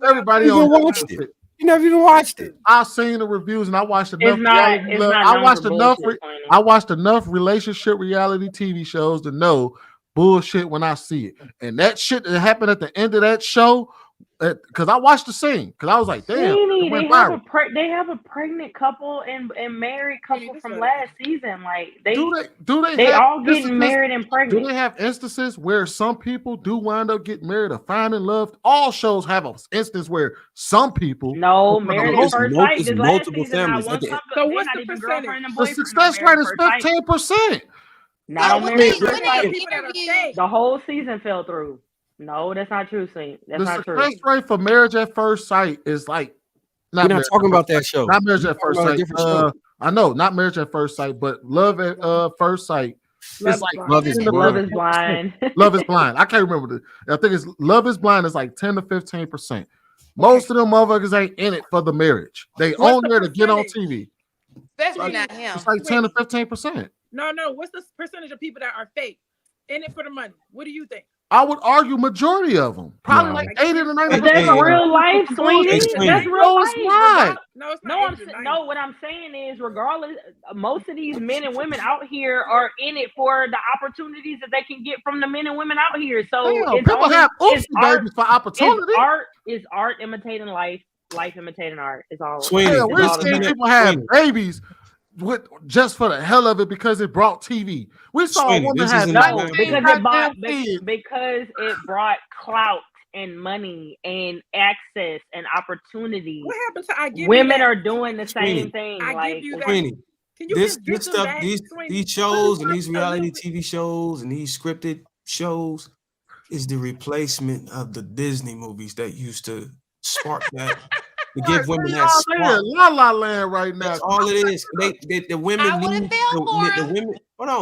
Everybody watched it. You never even watched it. I've seen the reviews and I watched enough. I watched enough relationship reality TV shows to know bullshit when I see it. And that shit that happened at the end of that show, because I watched the scene, because I was like, damn, they have a pregnant couple and married couple from last season. Like they all getting married and pregnant. Do they have instances where some people do wind up getting married or finding love? All shows have an instance where some people married at first sight. There's multiple families. So what's the percentage? The success rate is 15%. Not on married first sight. The whole season fell through. No, that's not true, Saint. That's not true. The success rate for Marriage at First Sight is like we're not talking about that show. Not Marriage at First Sight. I know, not Marriage at First Sight, but Love at First Sight. It's like Love is Blind. Love is Blind. I can't remember I think it's Love is Blind is like 10 to 15%. Most of them motherfuckers ain't in it for the marriage. They own there to get on TV. Especially not him. It's like 10 to 15%. No. What's the percentage of people that are fake in it for the money? What do you think? I would argue majority of them. Probably like 80 to 90%. That's real life, Sweeney. That's real life. Not. No, what I'm saying is, regardless, most of these men and women out here are in it for the opportunities that they can get from the men and women out here. So people have babies for opportunity. It's art imitating life, life imitating art. It's all. Sweeney, we're seeing people have babies just for the hell of it because it brought TV. We saw a woman have because it brought clout and money and access and opportunity. What happened to women are doing the same thing. This stuff, these shows and these reality TV shows and these scripted shows is the replacement of the Disney movies that used to spark that. To give women that spark. La La Land right now. That's all it is. The women need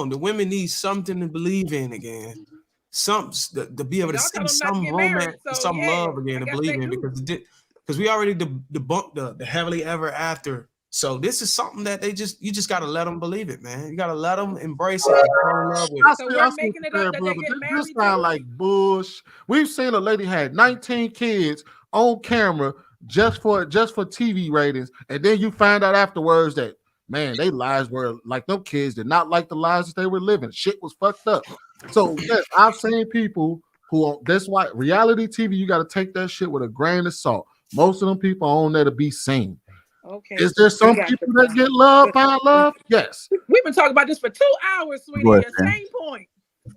the women need something to believe in again. To be able to see some romance, some love again to believe in because we already debunked the happily ever after. So this is something that you just gotta let them believe it, man. You gotta let them embrace it and fall in love with it. So we're making it up that they get married. This sound like bush. We've seen a lady had 19 kids on camera just for TV ratings, and then you find out afterwards that man, their lives were like them kids did not like the lives that they were living. Shit was fucked up. So yes, I've seen people who that's why reality TV, you got to take that shit with a grain of salt. Most of them people are on there to be seen. Okay. Is there some people that get love, find love? Yes. We've been talking about this for 2 hours, sweetie. Your same point.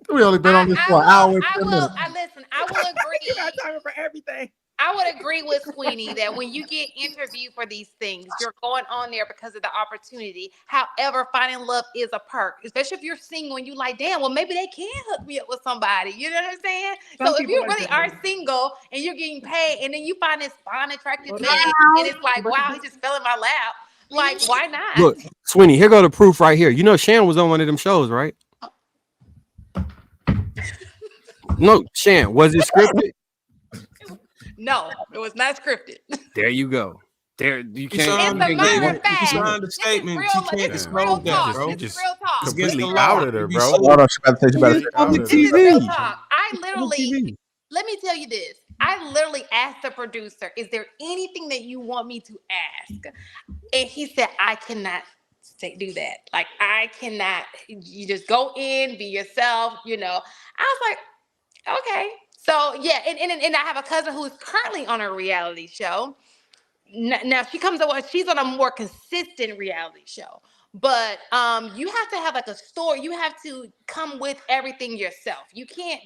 We only been on this for an hour. I will agree. You're not talking for everything. I would agree with Sweeney that when you get interviewed for these things, you're going on there because of the opportunity. However, finding love is a perk, especially if you're single and you like, damn, well, maybe they can hook me up with somebody. You know what I'm saying? So if you really are single and you're getting paid and then you find this fine, attractive man and it's like, wow, he just fell in my lap. Like, why not? Look, Sweeney, here go the proof right here. You know, Shan was on one of them shows, right? No, Shan, was it scripted? No, it was not scripted. There you go. There you can't. As a matter of fact, signed a statement. This is real talk. This is real talk. Completely outed her, bro. Real talk. I literally, let me tell you this. I literally asked the producer, "Is there anything that you want me to ask?" And he said, "I cannot do that. Like, I cannot. You just go in, be yourself. I was like, okay. So yeah, and I have a cousin who is currently on a reality show. Now she comes on. She's on a more consistent reality show. But you have to have like a story. You have to come with everything yourself. You can't.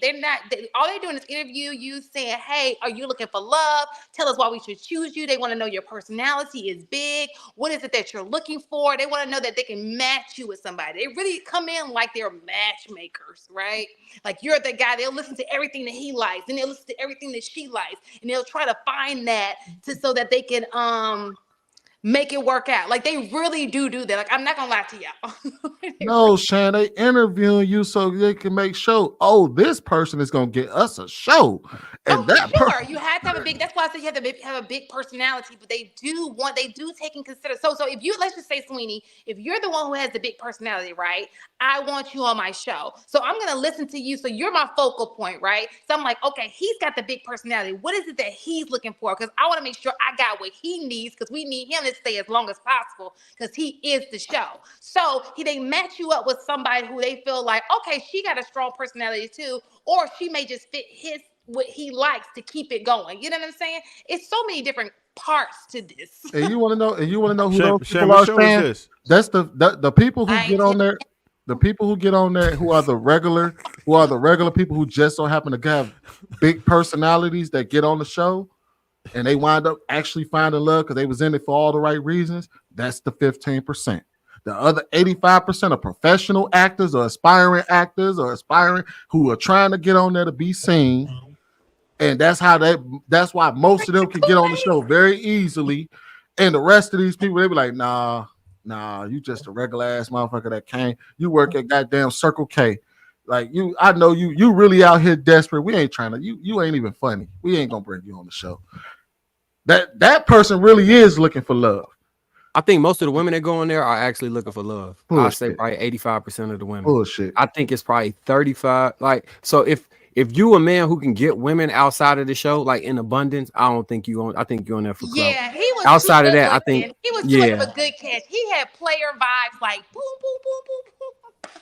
All they're doing is interview you, saying, "Hey, are you looking for love? Tell us why we should choose you." They want to know your personality is big. What is it that you're looking for? They want to know that they can match you with somebody. They really come in like they're matchmakers, right? Like, you're the guy. They'll listen to everything that he likes, and they'll listen to everything that she likes, and they'll try to find that so that they can make it work out. Like, they really do that. Like, I'm not gonna lie to y'all. No, Shan, they interviewing you so they can make sure, this person is gonna get us a show. And You have to have a big, that's why I said you have to have a big personality, but they do take in consideration. So if you, let's just say, Sweeney, if you're the one who has the big personality, right? I want you on my show. So I'm gonna listen to you. So you're my focal point, right? So I'm like, okay, he's got the big personality. What is it that he's looking for? Because I want to make sure I got what he needs, because we need him to stay as long as possible, because he is the show. So they match you up with somebody who they feel like, okay, she got a strong personality too, or she may just fit what he likes to keep it going. You know what I'm saying? It's so many different parts to this. And you want to know who those people are, Shan? That's the people who get on there. The people who get on there who are the regular people who just so happen to have big personalities that get on the show, and they wind up actually finding love because they was in it for all the right reasons. That's the 15%. The other 85% are professional actors or aspiring actors who are trying to get on there to be seen. And that's why most of them can get on the show very easily. And the rest of these people, they be like, nah, you just a regular ass motherfucker that came. You work at goddamn Circle K. Like, I know you really out here desperate. We ain't trying to, you ain't even funny. We ain't gonna bring you on the show. That person really is looking for love. I think most of the women that go in there are actually looking for love. Bullshit. I say probably 85% of the women. Bullshit. I think it's probably 35. Like, so if you a man who can get women outside of the show, like in abundance, I think you're on there for clout. Yeah, he was outside of that. I think he was doing a good catch. He had player vibes, like boom, boom, boom, boom, boom.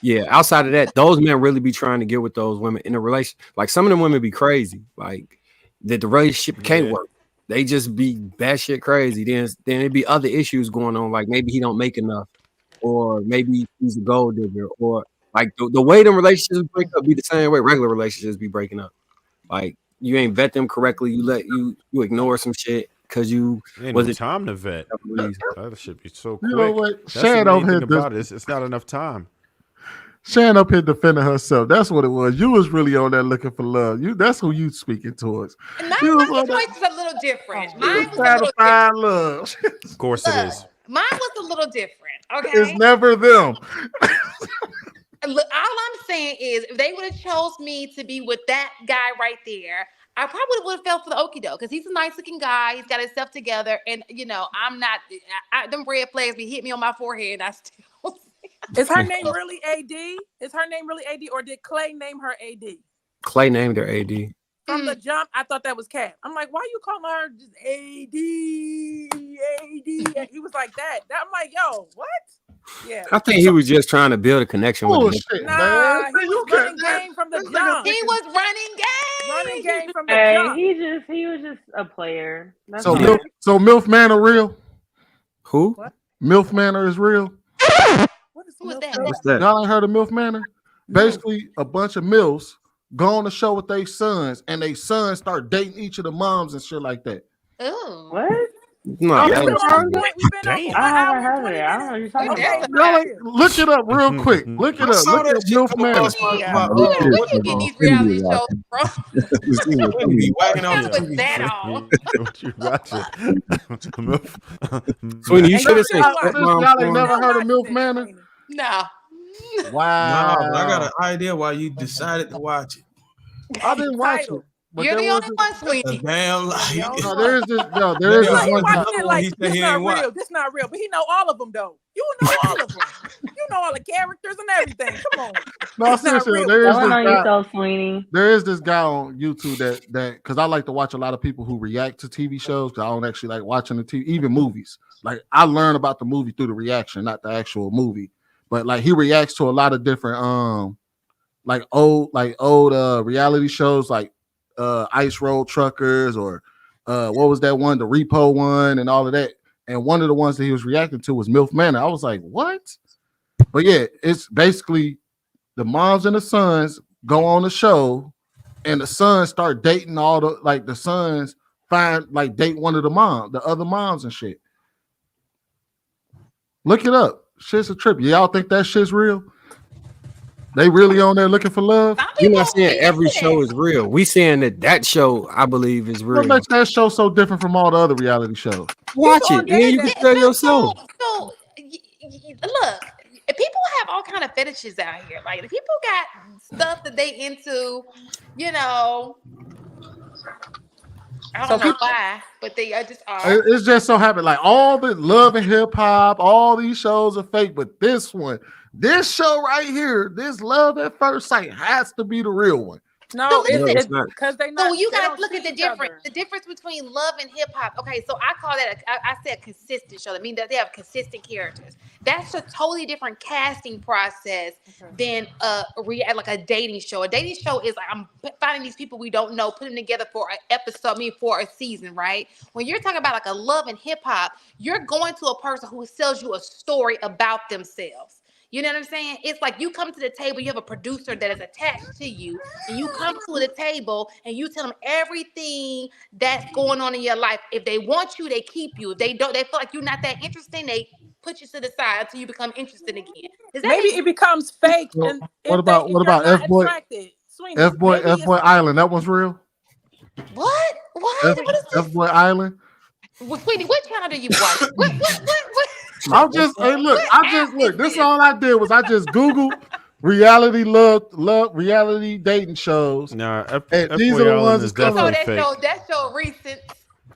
Yeah, outside of that, those men really be trying to get with those women in a relationship. Like, some of them women be crazy, like that the relationship can't work. They just be batshit crazy. Then it'd be other issues going on, like maybe he don't make enough, or maybe he's a gold digger, or like the way them relationships break up be the same way regular relationships be breaking up. Like, you ain't vet them correctly. You ignore some shit because you wasn't time to vet. That should be so quick. You know what? That's the main thing about it. It's not enough time. Shan up here defending herself. That's what it was. You was really on there looking for love. That's who you speaking towards. My situation is a little different. Mine was a little different. Love. Of course it is. Mine was a little different. Okay. It's never them. Look, all I'm saying is, if they would have chose me to be with that guy right there, I probably would have fell for the okie doke, because he's a nice looking guy. He's got himself together, and I'm not. Them red flags be hit me on my forehead, and I still. Is her name really AD? Is her name really AD, or did Clay name her AD? Clay named her AD. From the jump, I thought that was Cat. I'm like, why you calling her just AD? And he was like that. I'm like, yo, what? Yeah. I think he was just trying to build a connection with him. Nah, he was running game from the jump. He was running game. Running game from the jump. He was just a player. That's so MILF Manor real? Who? What? MILF Manor is real? What's that? What's that? Y'all ain't heard of MILF Manor? Basically, a bunch of MILFs go on the show with their sons, and their sons start dating each of the moms and shit like that. Oh, what? No, I haven't heard it. I don't know what you're talking about. Look it up real quick. Look it up. Look at MILF Manor. Where you get these reality shows from? What you watching? Sweeney, you should have said. Y'all ain't never heard of MILF Manor? No. Wow. No, I got an idea why you decided to watch it. I didn't watch it. But you're the only one, Sweeney. Damn lie. No, there is this one time. Like, this not real. This not real. But he know all of them though. You know all of them. You know all the characters and everything. Come on. No, seriously, there is this guy on YouTube that because I like to watch a lot of people who react to TV shows, because I don't actually like watching the TV, even movies. like I learn about the movie through the reaction, not the actual movie. But like he reacts to a lot of different like old reality shows like Ice Road Truckers or what was that one, the Repo one and all of that. And one of the ones that he was reacting to was MILF Manor. I was like, what? But yeah, it's basically the moms and the sons go on the show and the sons start dating all the sons date one of the other moms and shit. Look it up. Shit's a trip. Y'all think that shit's real? They really on there looking for love? You're not saying every show is real. We saying that show, I believe, is real. What makes that show so different from all the other reality shows? Watch it, and then you can tell yourself. So, look, people have all kind of fetishes out here. Like, people got stuff that they into, I don't know why, but they just are. It's just so happy. Like all the Love and Hip Hop, all these shows are fake, but this show right here, this Love at First Sight has to be the real one. No, it's because they not. So you guys look at the difference. The difference between Love and Hip Hop. Okay, so I call that I said a consistent show. That means that they have consistent characters. That's a totally different casting process than like a dating show. A dating show is like I'm finding these people we don't know, putting them together for an episode, for a season, right? When you're talking about like a Love and Hip Hop, you're going to a person who sells you a story about themselves. You know what I'm saying? It's like you come to the table, you have a producer that is attached to you, and you come to the table and you tell them everything that's going on in your life. If they want you, they keep you. If they don't, they feel like you're not that interesting, they put you to the side until you become interested again. Maybe it becomes fake. So and what about F-Boy Island? That one's real? What? What is this? F-Boy Island? Well, sweetie, what channel do you watch? What? Look. This is all I did was I just Googled reality reality dating shows. Nah, these are the ones that's coming. That show recent.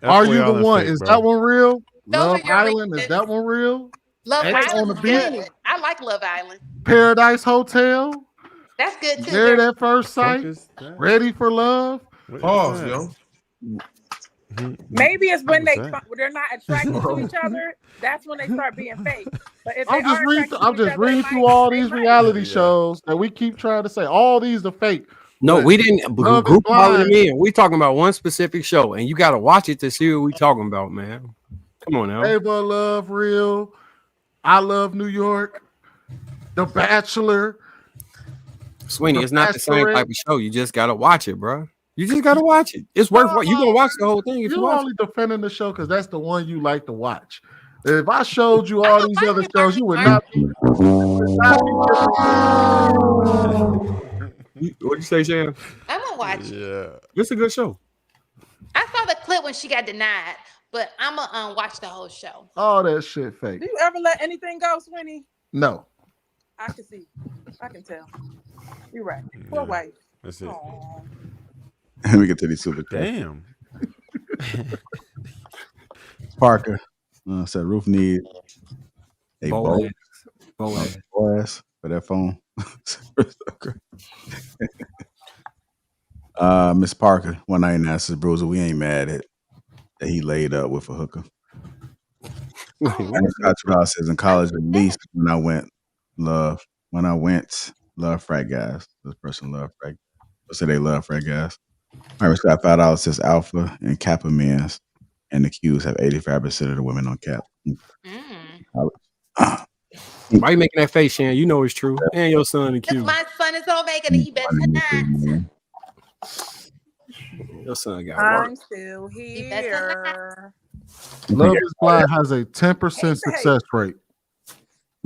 Are you the one? Is that one real? Love Island, is that one real? Love Island is good. I like Love Island. Paradise Hotel. That's good too. Married at First Sight. Ready for Love. Pause, yo. Maybe it's when they're not attracted to each other. That's when they start being fake. But if I'm just reading through all these reality shows that we keep trying to say all these are fake. No, we didn't group all of them in. We talking about one specific show, and you got to watch it to see what we talking about, man. Come on now. Ava Love Real. I Love New York. The Bachelor. Sweeney, it's not the same type of show. You just got to watch it, bro. You just gotta watch it. It's worth what you're gonna watch the whole thing. If you only defending the show because that's the one you like to watch. If I showed you all these other shows, you would not be. What'd you say, Shan? I'm gonna watch it. Yeah, it's a good show. I saw the clip when she got denied, but I'm gonna watch the whole show. All that shit fake. Do you ever let anything go, Sweeney? No. I can see. I can tell. You're right. Poor wife. That's it. Aww. Let me get to these super. Damn. Parker said Ruth need a Boaz for that phone. Miss Parker, 199 says Bruiser, we ain't mad at that he laid up with a hooker. Scott says in college at least when I went love frat guys. This person love frat. So they love frat guys. Irish got $5 says Alpha and Kappa men's and the Qs have 85% of the women on Cap. Why you making that face, Shan? You know it's true. And your son the Q. My son is Omega and he better not. Your son got work. I'm still here. Love is Blind has a 10% success rate.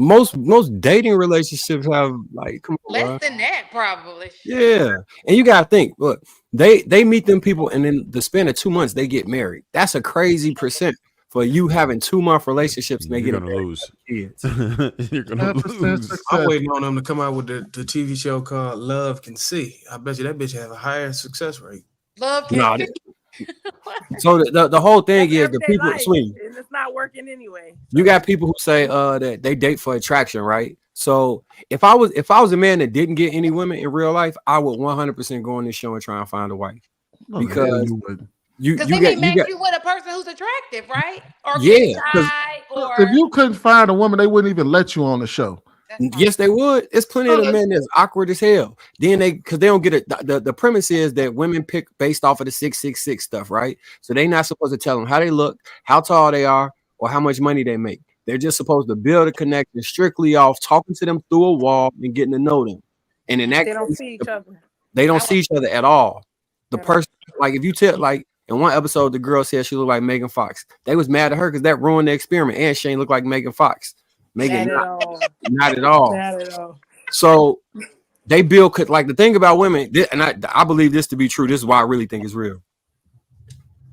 Most dating relationships have like less than that, probably. Yeah, and you gotta think. Look, they meet them people, and then the span of 2 months they get married. That's a crazy percent for you having 2-month relationships. And they You're gonna lose. Kids. You're gonna lose. I'm waiting on them to come out with the TV show called Love Can See. I bet you that bitch have a higher success rate. Love Can See. So the whole thing is the people swing. And it's not working anyway. You got people who say that they date for attraction, right? So if I was a man that didn't get any women in real life, I would 100% go on this show and try and find a wife. Because Because they may match you with a person who's attractive, right? Or shy, or if you couldn't find a woman, they wouldn't even let you on the show. Yes, they would. It's plenty of men that's awkward as hell. Then because they don't get it. The premise is that women pick based off of the 666 stuff, right? So they're not supposed to tell them how they look, how tall they are, or how much money they make. They're just supposed to build a connection strictly off talking to them through a wall and getting to know them. And in that They don't case, see each other. they don't see each other at all. The person, like if you tell, like in one episode, the girl said she looked like Megan Fox. They was mad at her because that ruined the experiment, and she ain't look like Megan Fox. Megan, not at all. Not at all. So they build like the thing about women, and I believe this to be true. This is why I really think it's real.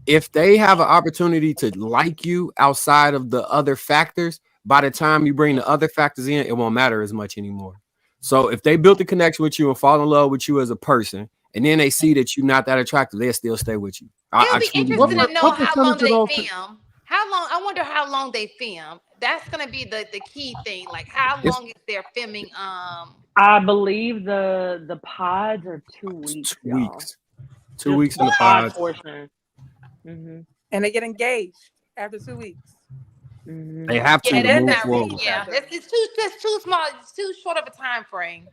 If they have an opportunity to like you outside of the other factors, by the time you bring the other factors in, it won't matter as much anymore. So if they built a connection with you and fall in love with you as a person, and then they see that you're not that attractive, they'll still stay with you. It'll be interesting to know how long they film. How long? I wonder how long they film. That's gonna be the key thing. Like how long is their filming? I believe the pods are 2 weeks. 2 weeks. 2 Just weeks in the pod pods. portion. Mm-hmm. And they get engaged after 2 weeks. Mm-hmm. They have to. Yeah, move that's forward. not. Yeah, it's too small. It's too short of a time frame.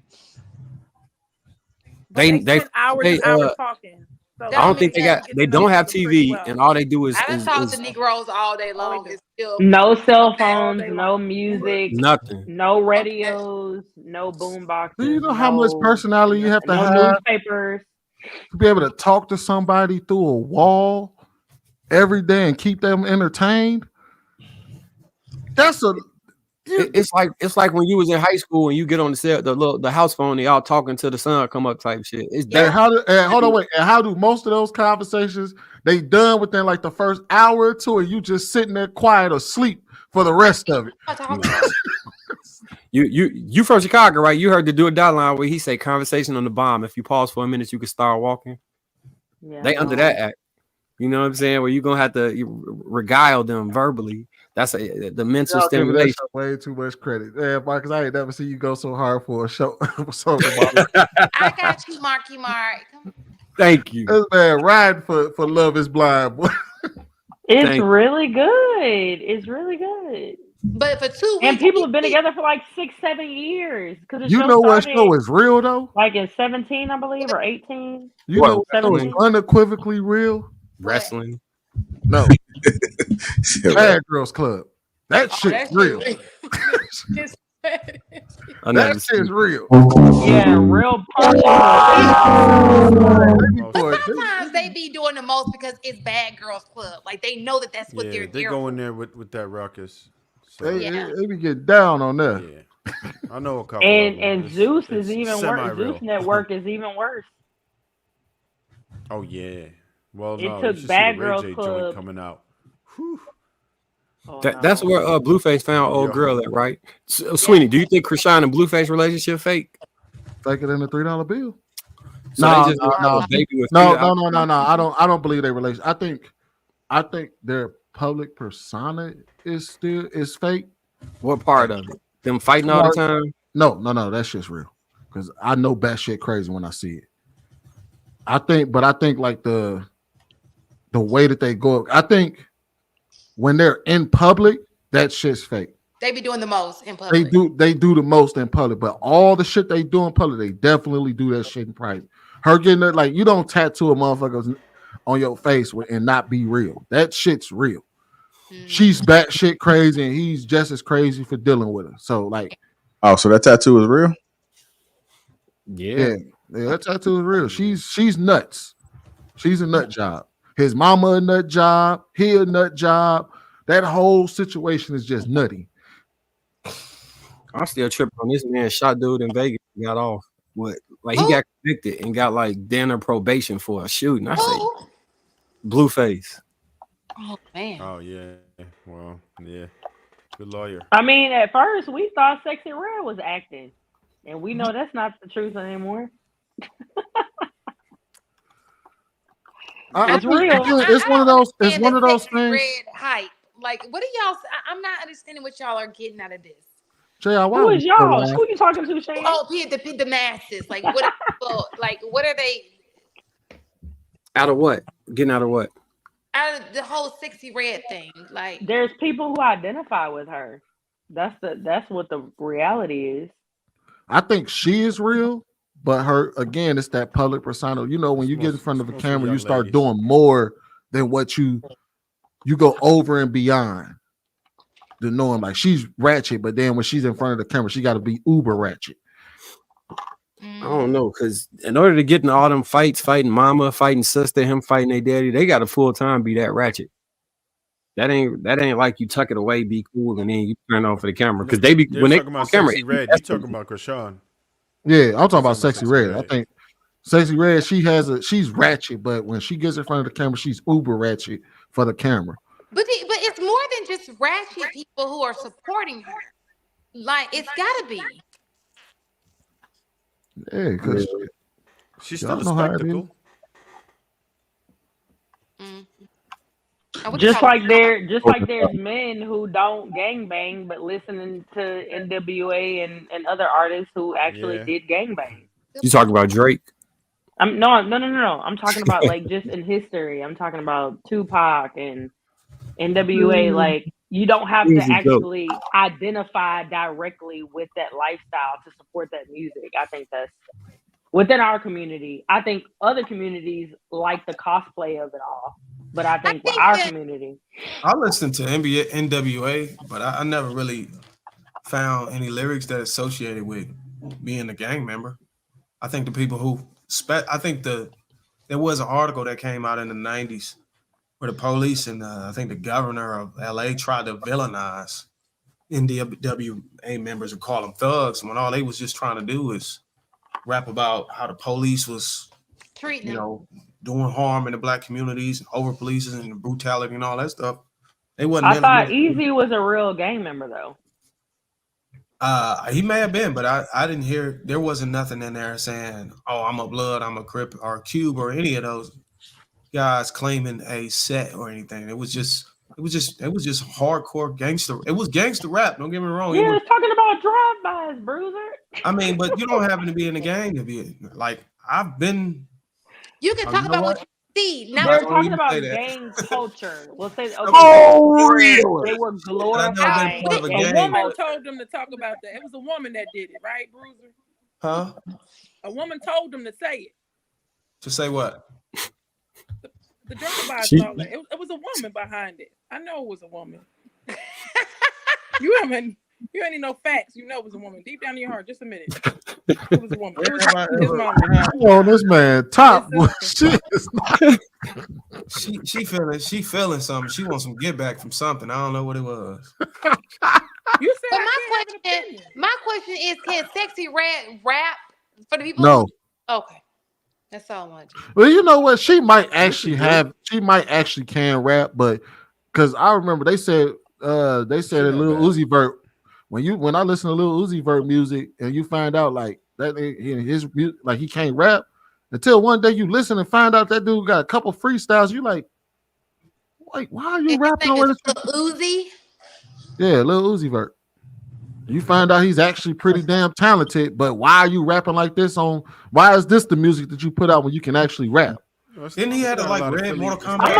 They hours and hours talking. So I don't think they don't have TV, and all they do is I done talk to Negroes all day long. It's still No cell phones, no music, nothing, no radios, no boom boxes. Do you know how much personality you have to have newspapers to be able to talk to somebody through a wall every day and keep them entertained? That's a. It's like when you was in high school and you get on the house phone and y'all talking to the sun come up type shit. It's and hold on, wait. And how do most of those conversations they done within like the first hour or two, and you just sitting there quiet or sleep for the rest of it? You from Chicago, right? You heard the Do or Die line where he say conversation on the bomb. If you pause for a minute, you can start walking. Yeah, they under that act. You know what I'm saying? Where you're gonna have to regale them verbally. That's the mental stimulation. Way too much credit, because I ain't never seen you go so hard for a show. I got you, Marky Mark. Thank you. This man riding for Love Is Blind, boy. It's really good. It's really good. But for 2 weeks, and people have been together for like 6-7 years. Because you know what show is real though? Like in 17, I believe, or 18. You know what show is unequivocally real? Wrestling. No. Bad Girls Club. That shit's real. That shit's real. Yeah, real sometimes they be doing the most because it's Bad Girls Club. Like they know that's what they're they go in there with that ruckus. So. They be getting down on that. Yeah. I know a couple. And Zeus is even worse. Zeus Network is even worse. Oh yeah. Well, it took Bad Girls Club coming out. That's where Blueface found old girl at, right? Sweeney, do you think Krishan and Blueface relationship fake? Faker than a $3 bill? So no. I don't believe they relation. I think their public persona is fake. What part of it? Them fighting all the time? No, that shit's real. Because I know batshit crazy when I see it. I think like the way that they go, I think when they're in public, that shit's fake. They be doing the most in public. They do the most in public, but all the shit they do in public, they definitely do that shit in private. Her getting it, like, you don't tattoo a motherfucker on your face and not be real. That shit's real. She's batshit crazy, and he's just as crazy for dealing with her. So like, so that tattoo is real. Yeah, that tattoo is real. She's nuts. She's a nut job. His mama a nut job. He a nut job. That whole situation is just nutty. I'm still tripping on this man. Shot dude in Vegas, got off. What? Like he got convicted and got like dinner probation for a shooting. I say, Blueface. Oh man. Oh yeah. Well, yeah. Good lawyer. I mean, at first we thought Sexy Red was acting, and we know that's not the truth anymore. It's real. It's one of those. It's one of those things. Red hype. Like, what are y'all? I'm not understanding what y'all are getting out of this. Who is y'all? Who you talking to, Shane? Oh, the masses. Like, what? What are they? Out of what? Getting out of what? out of the whole Sexy Red thing. Like, there's people who identify with her. That's what the reality is. I think she is real, but her again, it's that public persona. You know, when you get in front of a camera, you start doing more than what you go over and beyond the norm. Like she's ratchet, but then when she's in front of the camera, she got to be uber ratchet. I don't know, because in order to get in all them fights, fighting mama, fighting sister, him fighting their daddy, they got to full time be that ratchet. That ain't like you tuck it away, be cool, and then you turn on for the camera. Because they be when they talking about camera, Sexy Red. You talking about Krishan? Yeah, I'm talking about Sexy Red. I think Sexy Red, she's ratchet, but when she gets in front of the camera, she's uber ratchet for the camera. But it's more than just ratchet people who are supporting her. Like, it's gotta be. Yeah, because she's still a spectacle. Just like there's men who don't gangbang but listening to NWA and other artists who actually did gangbang. You talking about Drake? No. I'm talking about like just in history. I'm talking about Tupac and NWA. Like, you don't have to actually identify directly with that lifestyle to support that music. I think that's within our community. I think other communities like the cosplay of it all. But I think with our community, I listened to NWA, but I never really found any lyrics that associated with being a gang member. I think the people who there was an article that came out in the 90s where the police and I think the governor of LA tried to villainize NWA members and call them thugs when all they was just trying to do is rap about how the police was treating doing harm in the black communities and over policing and the brutality and all that stuff. They wasn't. I thought Easy was a real gang member though. He may have been, but I didn't hear. There wasn't nothing in there saying, "Oh, I'm a Blood, I'm a Crip, or a Cube," or any of those guys claiming a set or anything. It was just hardcore gangster. It was gangster rap. Don't get me wrong. Yeah, it's talking about drive-bys, Bruiser. I mean, but you don't happen to be in a gang to be like I've been. You can talk about what you see. Now we're talking about gang culture. We'll say, okay, they were glorifying. A woman told them to talk about that. It was a woman that did it, right, Bruiser? Huh? A woman told them to say it. To say what? The drive-bys and all that. It was a woman behind it. I know it was a woman. You ain't no facts. You know it was a woman. Deep down in your heart, just a minute. It was a woman. It was his mom. Oh, this man, top shit. She feeling something. She wants some get back from something. I don't know what it was. You said. But my question is, can Sexy Red rap for the people? No. Okay. That's all I want to do. Well, you know what? She might actually can rap, but because I remember they said a Lil Uzi Vert. When I listen to Lil Uzi Vert music and you find out like that his like he can't rap until one day you listen and find out that dude got a couple freestyles, you like, wait, why are you rapping on this? Lil Uzi? Yeah, Lil Uzi Vert. You find out he's actually pretty damn talented, but why are you rapping like this why is this the music that you put out when you can actually rap? Didn't he have to like Red Mortal Kombat? I'm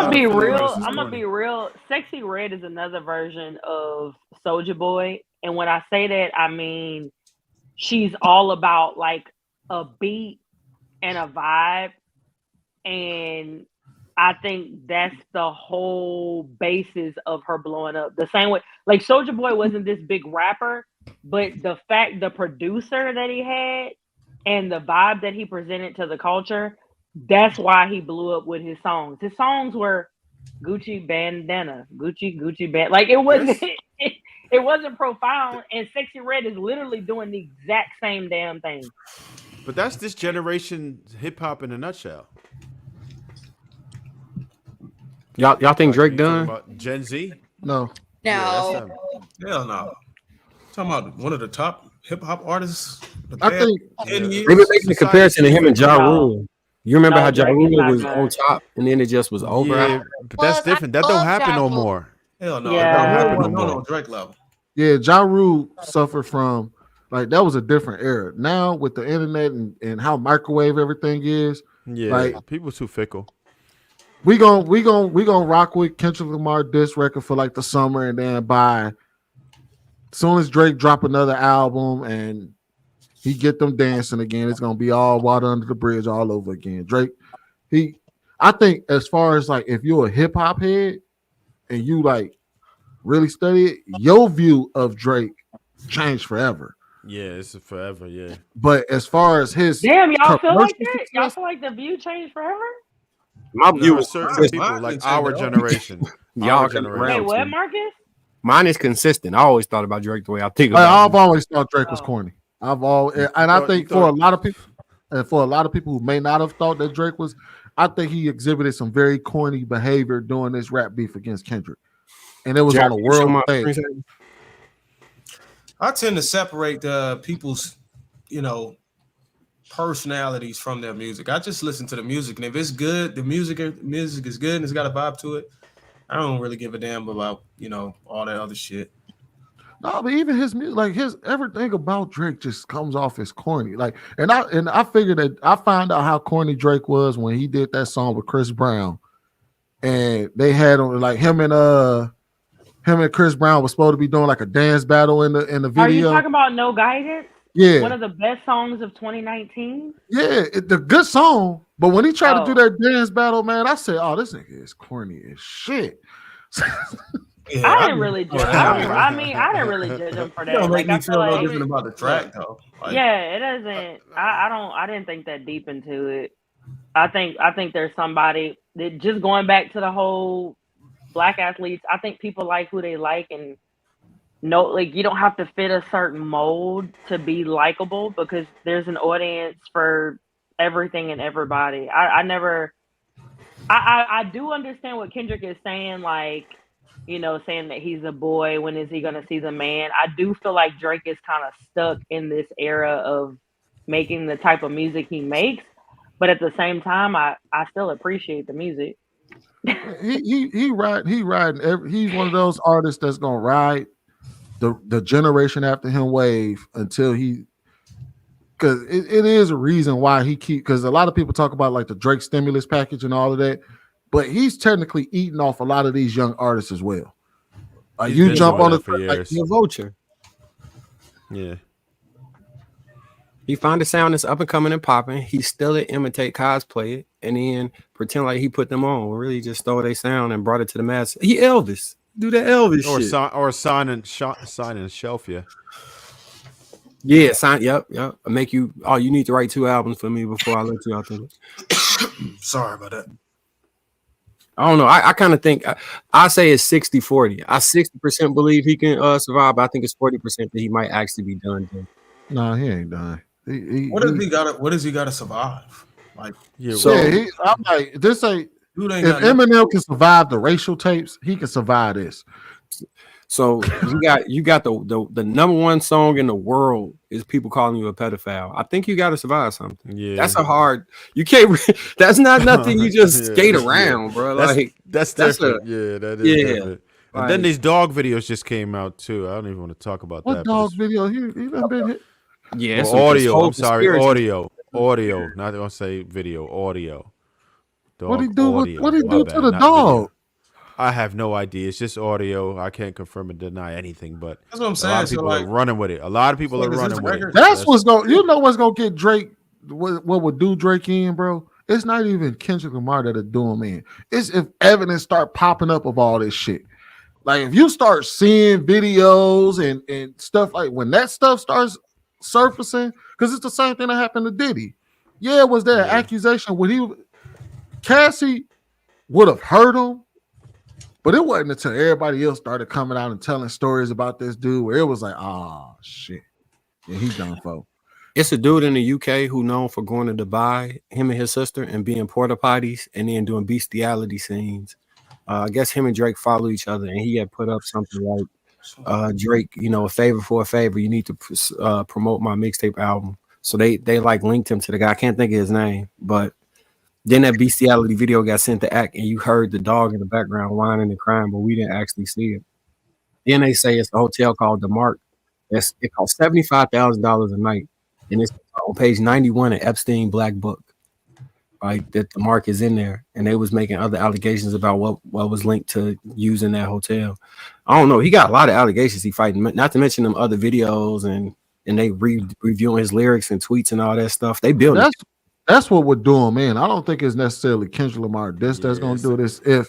gonna be real. Sexy Red is another version of Soulja Boy. And when I say that, I mean she's all about like a beat and a vibe. And I think that's the whole basis of her blowing up. The same way, like Soulja Boy wasn't this big rapper, but the producer that he had and the vibe that he presented to the culture, that's why he blew up with his songs. His songs were Gucci bandana, Gucci band. Like it wasn't. It wasn't profound, and Sexy Red is literally doing the exact same damn thing. But that's this generation's hip hop in a nutshell. Y'all think Drake done? About Gen Z? No. No. Hell no. Talking about one of the top hip hop artists. I think they've been making a comparison to him and Ja Rule. You remember how Ja Rule was on top and then it just was over? Yeah, but that's different. That don't happen no more. Hell no. Yeah. No, Drake level. Yeah, Ja Rule suffered from like that was a different era. Now with the internet and how microwave everything is, yeah, like people too fickle. we gonna rock with Kendrick Lamar this record for like the summer, and then by soon as Drake drop another album and he get them dancing again, it's gonna be all water under the bridge all over again. Drake, I think as far as like if you're a hip hop head and you like really study it, your view of Drake changed forever. Yeah, it's forever. Yeah. But as far as his damn, y'all feel like that? Y'all feel like the view changed forever? My view is certain people, like our generation. Y'all generation. Wait, what, Marcus? Mine is consistent. I always thought about Drake the way I think about I've always thought Drake was corny. I think for a lot of people, and for a lot of people who may not have thought that Drake was, I think he exhibited some very corny behavior during this rap beef against Kendrick, and it was on a world stage. I tend to separate the people's, personalities from their music. I just listen to the music, and if it's good, the music is good and it's got a vibe to it. I don't really give a damn about all that other shit. No, but even his music, like his everything about Drake just comes off as corny. Like, and I figured that I found out how corny Drake was when he did that song with Chris Brown, and they had on like him and Chris Brown was supposed to be doing like a dance battle in the video. Are you talking about No Guidance? Yeah, one of the best songs of 2019. Yeah, the good song. But when he tried to do that dance battle, man, I said, "Oh, this nigga is corny as shit." Yeah, I didn't really judge. I didn't really judge him for that. Don't make me feel like, no different about the track though. Like, yeah, it doesn't. I didn't think that deep into it. I think there's somebody that just going back to the whole black athletes. I think people like who they like, and like you don't have to fit a certain mold to be likable because there's an audience for everything and everybody. I do understand what Kendrick is saying, like, saying that he's a boy. When is he going to see the man? I do feel like Drake is kind of stuck in this era of making the type of music he makes. But at the same time, I still appreciate the music. He's one of those artists that's going to ride the generation after him wave until because it is a reason why because a lot of people talk about like the Drake stimulus package and all of that. But he's technically eating off a lot of these young artists as well. You jump on it like a vulture. Yeah. He found a sound that's up and coming and popping. He still imitate, cosplay it, and then pretend like he put them on. Really just stole their sound and brought it to the mass. He Elvis. Do the Elvis shit. Or sign and shelf you. Yeah, sign. Yep. Make you. Oh, you need to write 2 albums for me before I let you out there. Sorry about that. I don't know. I kind of think I say it's 60-40. I 60% believe he can survive, but I think it's 40% that he might actually be done. No, he ain't done. What does he got to survive? Like, I'm like, this ain't. If Eminem can survive the racial tapes, he can survive this. So you got the number one song in the world is people calling you a pedophile. I think you got to survive something. Yeah, that's a hard. You can't. That's not nothing you just skate around, bro. That's different. That is different. And then these dog videos just came out too. I don't even want to talk about what that. What dog video? He done been hit. Yeah, audio. I'm sorry, audio. Not gonna say video. Audio. What he do? What he do to the dog? Video. I have no idea. It's just audio. I can't confirm and deny anything, but that's what I'm saying. A lot of people are running with it. A lot of people are running with it. That's what's going. You know what's gonna get Drake? What would do Drake in, bro? It's not even Kendrick Lamar that'll do him in. It's if evidence start popping up of all this shit. Like if you start seeing videos and stuff like when that stuff starts surfacing, because it's the same thing that happened to Diddy. Yeah, was there an accusation? Cassie would have heard him, but it wasn't until everybody else started coming out and telling stories about this dude where it was like, oh shit, yeah, he's done for. It's a dude in the UK who known for going to Dubai, him and his sister, and being porta potties and then doing bestiality scenes. I guess him and Drake follow each other, and he had put up something like, Drake, a favor for a favor. You need to promote my mixtape album. So they like linked him to the guy. I can't think of his name, but then that bestiality video got sent to ACT, and you heard the dog in the background whining and crying, but we didn't actually see it. Then they say it's a hotel called The Mark. It costs $75,000 a night, and it's on page 91 of Epstein Black Book. like that the mark is in there, and they was making other allegations about what was linked to using that hotel. I don't know. He got a lot of allegations he fighting, not to mention them other videos and they reviewing his lyrics and tweets and all that stuff. They building. That's what we're doing, man. I don't think it's necessarily Kendrick Lamar that's going to do this. If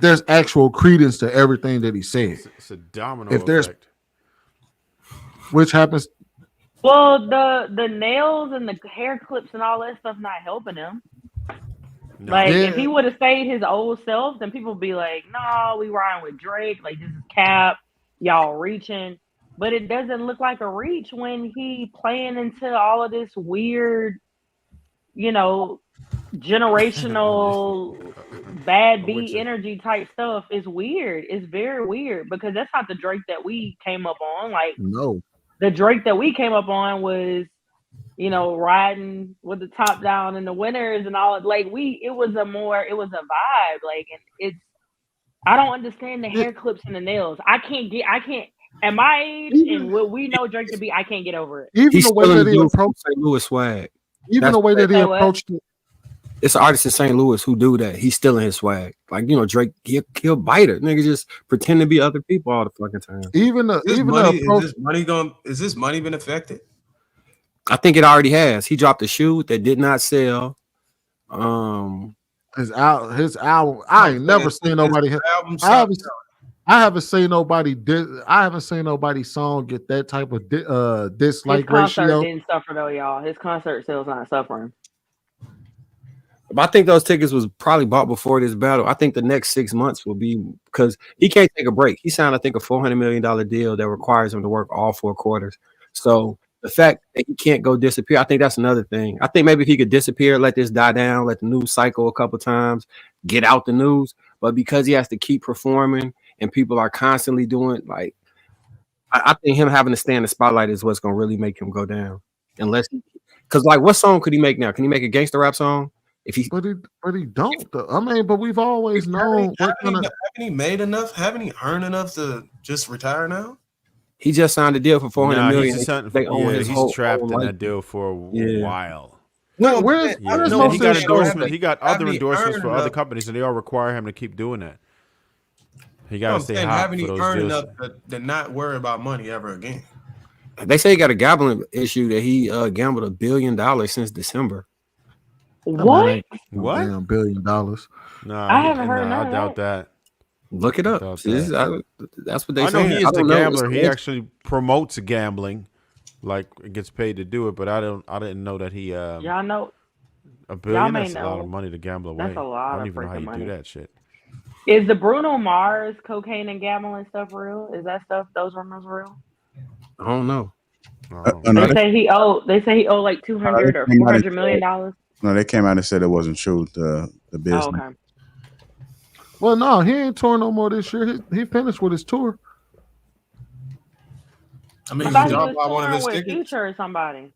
there's actual credence to everything that he said, it's a domino effect. Which happens. Well, the nails and the hair clips and all that stuff not helping him. No. Like if he would have stayed his old self, then people would be like, "No, we riding with Drake. Like this is cap. Y'all reaching." But it doesn't look like a reach when he playing into all of this weird, generational bad beat energy type stuff. Is weird. It's very weird because that's not the Drake that we came up on. Like no. The Drake that we came up on was, riding with the top down in the winters and all. Like it was a vibe. Like, and I don't understand the hair clips and the nails. I can't at my age and what we know Drake to be, I can't get over it. Even the way that he approached St. Louis swag. Even the way that he approached it. It's an artist in St. Louis who do that. He's still in his swag. Like, Drake, he'll bite it. Nigga just pretend to be other people all the fucking time. Is this money been affected? I think it already has. He dropped a shoe that did not sell. His album. I ain't never seen nobody. I haven't seen nobody. I haven't seen nobody's song get that type of dislike ratio. His concert didn't suffer though, y'all. His concert sales not suffering. But I think those tickets was probably bought before this battle. I think the next 6 months will be because he can't take a break. He signed, I think, a $400 million deal that requires him to work all 4 quarters. So the fact that he can't go disappear, I think that's another thing. I think maybe if he could disappear, let this die down, let the news cycle a couple times, get out the news. But because he has to keep performing and people are constantly doing, like, I think him having to stay in the spotlight is what's going to really make him go down. Unless, because like, what song could he make now? Can he make a gangster rap song? But he don't. I mean, but we've always known. Haven't he made enough? Haven't he earned enough to just retire now? He just signed a deal for $400 million. He's trapped in that deal for a while. No, he got endorsements. He got other endorsements for other companies, and they all require him to keep doing that. He got to stay hot. Haven't he earned enough to not worry about money ever again? They say he got a gambling issue that he gambled $1 billion since December. What? What? $1 billion. No, I haven't heard I doubt that. Look it up. That's what they say. I know he is the gambler. He actually promotes gambling, like gets paid to do it. But I didn't know that he. Y'all know. $1 billion. That's a lot of money to gamble away. That's a lot. I don't even know how you do that shit. Is the Bruno Mars cocaine and gambling stuff real? Is that stuff? Those rumors real? I don't know. They say he owed like $200 or $400 million. No, they came out and said it wasn't true. The business. Oh, okay. Well, no, he ain't touring no more this year. He finished with his tour. I mean, he was touring with Future or somebody.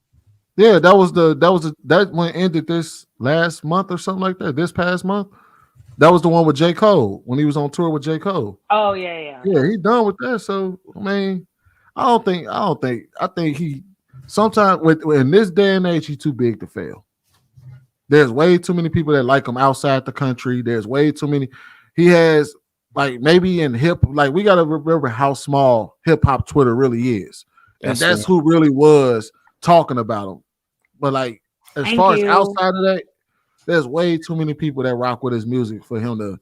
Yeah, that one ended this last month or something like that. This past month, that was the one with J. Cole when he was on tour with J. Cole. Oh yeah. Yeah, he done with that. So I mean, I think he sometimes in this day and age he's too big to fail. There's way too many people that like him outside the country. There's way too many. He has, like, maybe in like, we got to remember how small hip hop Twitter really is. And that's who really was talking about him. But, like, as far as outside of that, there's way too many people that rock with his music for him to.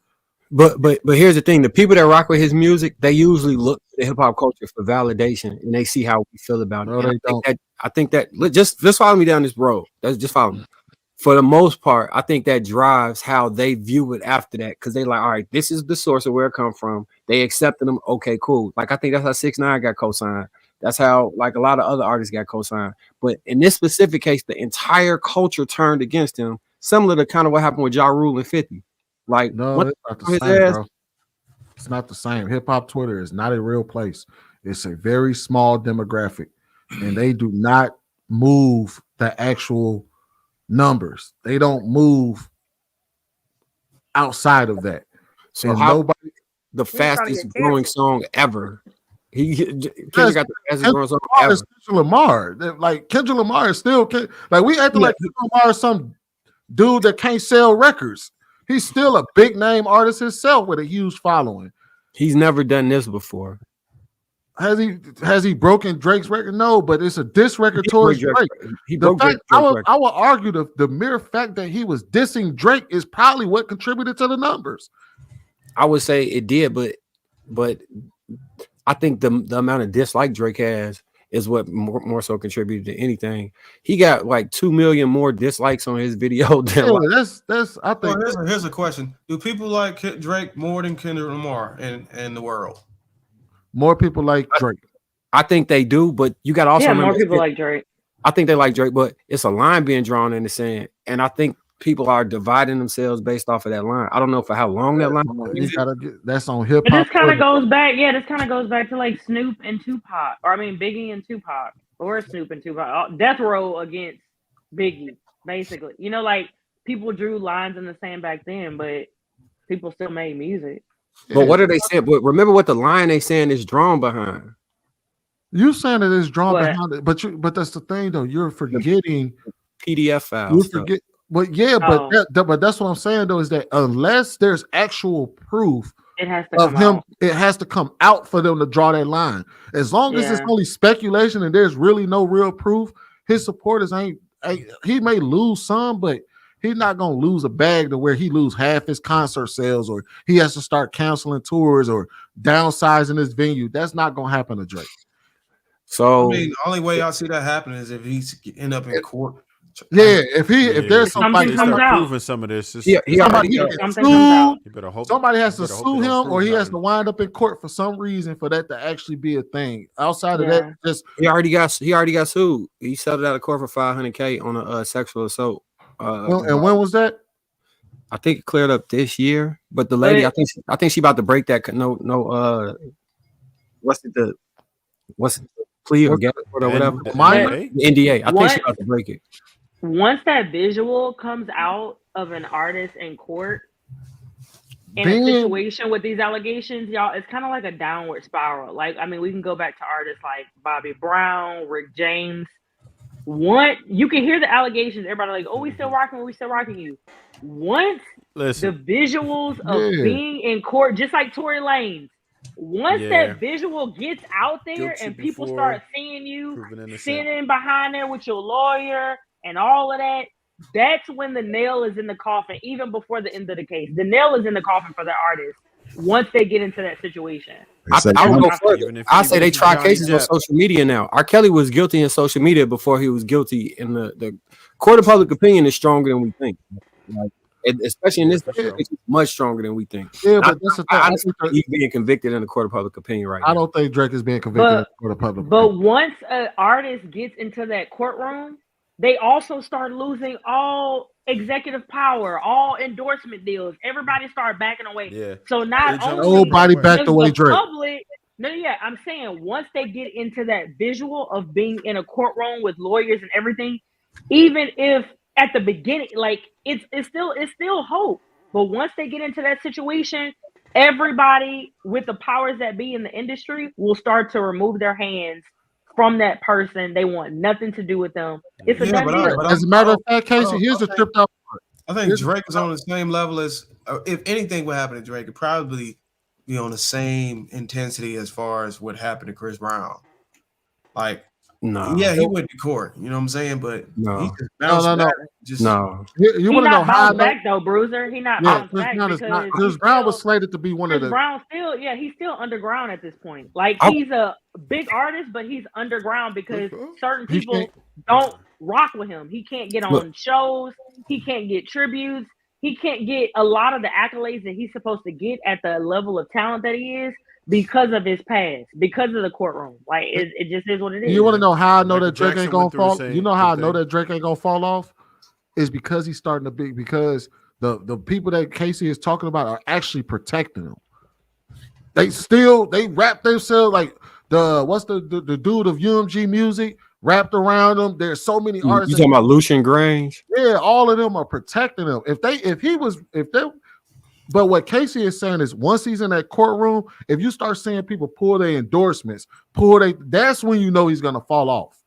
But here's the thing: the people that rock with his music, they usually look to hip hop culture for validation, and they see how we feel about it. I think that just follow me down this road. Just follow me. For the most part, I think that drives how they view it after that, because they like, all right, this is the source of where it come from. They accepted them. Okay, cool. Like, I think that's how 6ix9ine got co-signed. That's how, like, a lot of other artists got co-signed. But in this specific case, the entire culture turned against him, similar to kind of what happened with Ja Rule and 50. Like, no, it's not the same, bro. It's not the same. Hip hop Twitter is not a real place. It's a very small demographic, and they do not move the actual numbers. They don't move outside of that. So nobody, the fastest growing song ever. Kendrick got the fastest growing song ever. Kendrick Lamar. Like, Kendrick Lamar is still like, we acting like Kendrick Lamar is some dude that can't sell records. He's still a big name artist himself with a huge following. He's never done this before. Has he broken Drake's record? No, but it's a diss record towards Drake. I would argue the mere fact that he was dissing Drake is probably what contributed to the numbers. I would say it did, but I think the amount of dislike Drake has is what more so contributed to anything. He got like 2 million more dislikes on his video than that's I think. Well, here's a question: do people like Drake more than Kendrick Lamar in the world? More people like Drake. I think they do, but you got to also more people like Drake. I think they like Drake, but it's a line being drawn in the sand, and I think people are dividing themselves based off of that line. I don't know for how long that line. That's on hip hop. But this kind of goes back. Yeah, this kind of goes back to like Snoop and Tupac, or I mean Biggie and Tupac, or Snoop and Tupac. Death Row against Biggie, basically. You know, like people drew lines in the sand back then, but people still made music. But what are they saying? But remember what the line they saying is drawn behind. You saying it is drawn behind it, but that's the thing though. You're forgetting PDF files. You forget, but yeah, but that's what I'm saying though is that unless there's actual proof it has to come out. It has to come out for them to draw that line. As long as it's only speculation and there's really no real proof, his supporters ain't. He may lose some, but he's not gonna lose a bag to where he lose half his concert sales, or he has to start canceling tours or downsizing his venue. That's not gonna happen to Drake. So I mean, the only way I see that happening is if he's end up in court. Yeah, if there's somebody start proving some of this, somebody has to sue him, or he has to wind up in court for some reason for that to actually be a thing. Outside of that, just he already got sued. He settled out of court for $500K on a sexual assault. And when was that? I think it cleared up this year, but the lady, I think she about to break that. What's the plea or whatever? Minor NDA. I think she's about to break it. Once that visual comes out of an artist in court in a situation with these allegations, y'all, it's kind of like a downward spiral. Like, I mean, we can go back to artists like Bobby Brown, Rick James. You can hear the allegations. Everybody like, oh, we still rocking you. Once the visuals of being in court, just like Tory Lanez, once that visual gets out there and people start seeing you sitting behind there with your lawyer and all of that, that's when the nail is in the coffin, even before the end of the case. The nail is in the coffin for the artist once they get into that situation. I would go further. I say they try cases on social media now. R. Kelly was guilty in social media before he was guilty in the court of public opinion is stronger than we think. Like, especially in this case, it's much stronger than we think. Yeah, but that's the thing. I don't think he's being convicted in the court of public opinion right now. I don't think Drake is being convicted in the court of public opinion. But once an artist gets into that courtroom, they also start losing all executive power, all endorsement deals. Everybody start backing away. Yeah. So not only nobody backed away Drake. I'm saying once they get into that visual of being in a courtroom with lawyers and everything, even if at the beginning, like it's still hope. But once they get into that situation, everybody with the powers that be in the industry will start to remove their hands from that person. They want nothing to do with them. It's a done deal. As a matter of fact, Casey, here's the tripped out part. I think Drake is on the same level as, if anything would happen to Drake, it'd probably be on the same intensity as far as what happened to Chris Brown. Like, he went to court, you know what I'm saying? But he just bounced back. You want to know how back though, Bruiser? He not bounced back because Chris Brown was slated to be one of the. Brown he's still underground at this point. Like he's a big artist, but he's underground because certain people don't rock with him. He can't get on shows. He can't get tributes. He can't get a lot of the accolades that he's supposed to get at the level of talent that he is. Because of his past, because of the courtroom, like it just is what it is. You want to know how I know that Drake ain't gonna fall? You know how I know that Drake ain't gonna fall off? Is because he's starting to be because the people that Casey is talking about are actually protecting him. They wrap themselves like the dude of UMG Music wrapped around them. There's so many artists. You talking about Lucian Grange? Yeah, all of them are protecting him. But what Casey is saying is once he's in that courtroom, if you start seeing people pull their endorsements, that's when you know he's gonna fall off.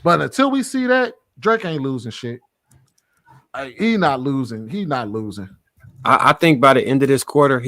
But until we see that, Drake ain't losing shit. He not losing. He not losing. I think by the end of this quarter,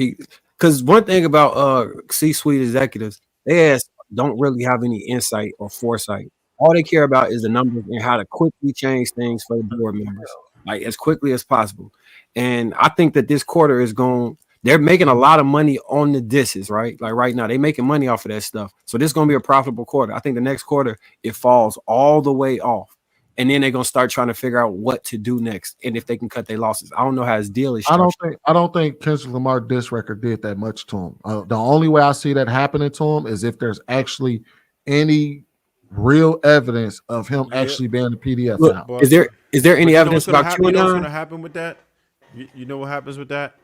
because one thing about C-suite executives, they don't really have any insight or foresight. All they care about is the numbers and how to quickly change things for the board members, like as quickly as possible. And I think that this quarter is going. They're making a lot of money on the disses, right? Like right now, they're making money off of that stuff. So this is going to be a profitable quarter. I think the next quarter it falls all the way off. And then they're gonna start trying to figure out what to do next, and if they can cut their losses. I don't know how his deal is structured. I don't think Kendrick Lamar diss record did that much to him. The only way I see that happening to him is if there's actually any real evidence of him actually being a PDF. Look, now, is there any evidence about QAnon? You know what's gonna happen with that? You know what happens with that?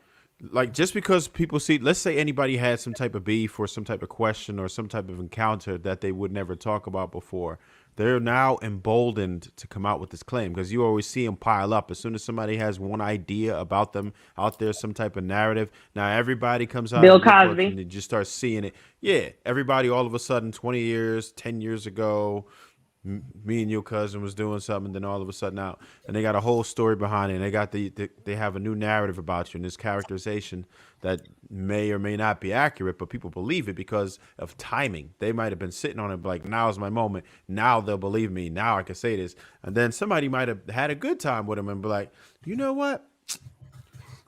Like just because people see, let's say anybody had some type of beef or some type of question or some type of encounter that they would never talk about before. They're now emboldened to come out with this claim because you always see them pile up. As soon as somebody has one idea about them out there, some type of narrative, now everybody comes out. Bill Cosby. And you just start seeing it. Yeah, everybody all of a sudden, 20 years, 10 years ago, me and your cousin was doing something, and then all of a sudden out, and they got a whole story behind it. And they got they have a new narrative about you and this characterization that may or may not be accurate, but people believe it because of timing. They might have been sitting on it like, now's my moment. Now they'll believe me. Now I can say this. And then somebody might have had a good time with him and be like, you know what?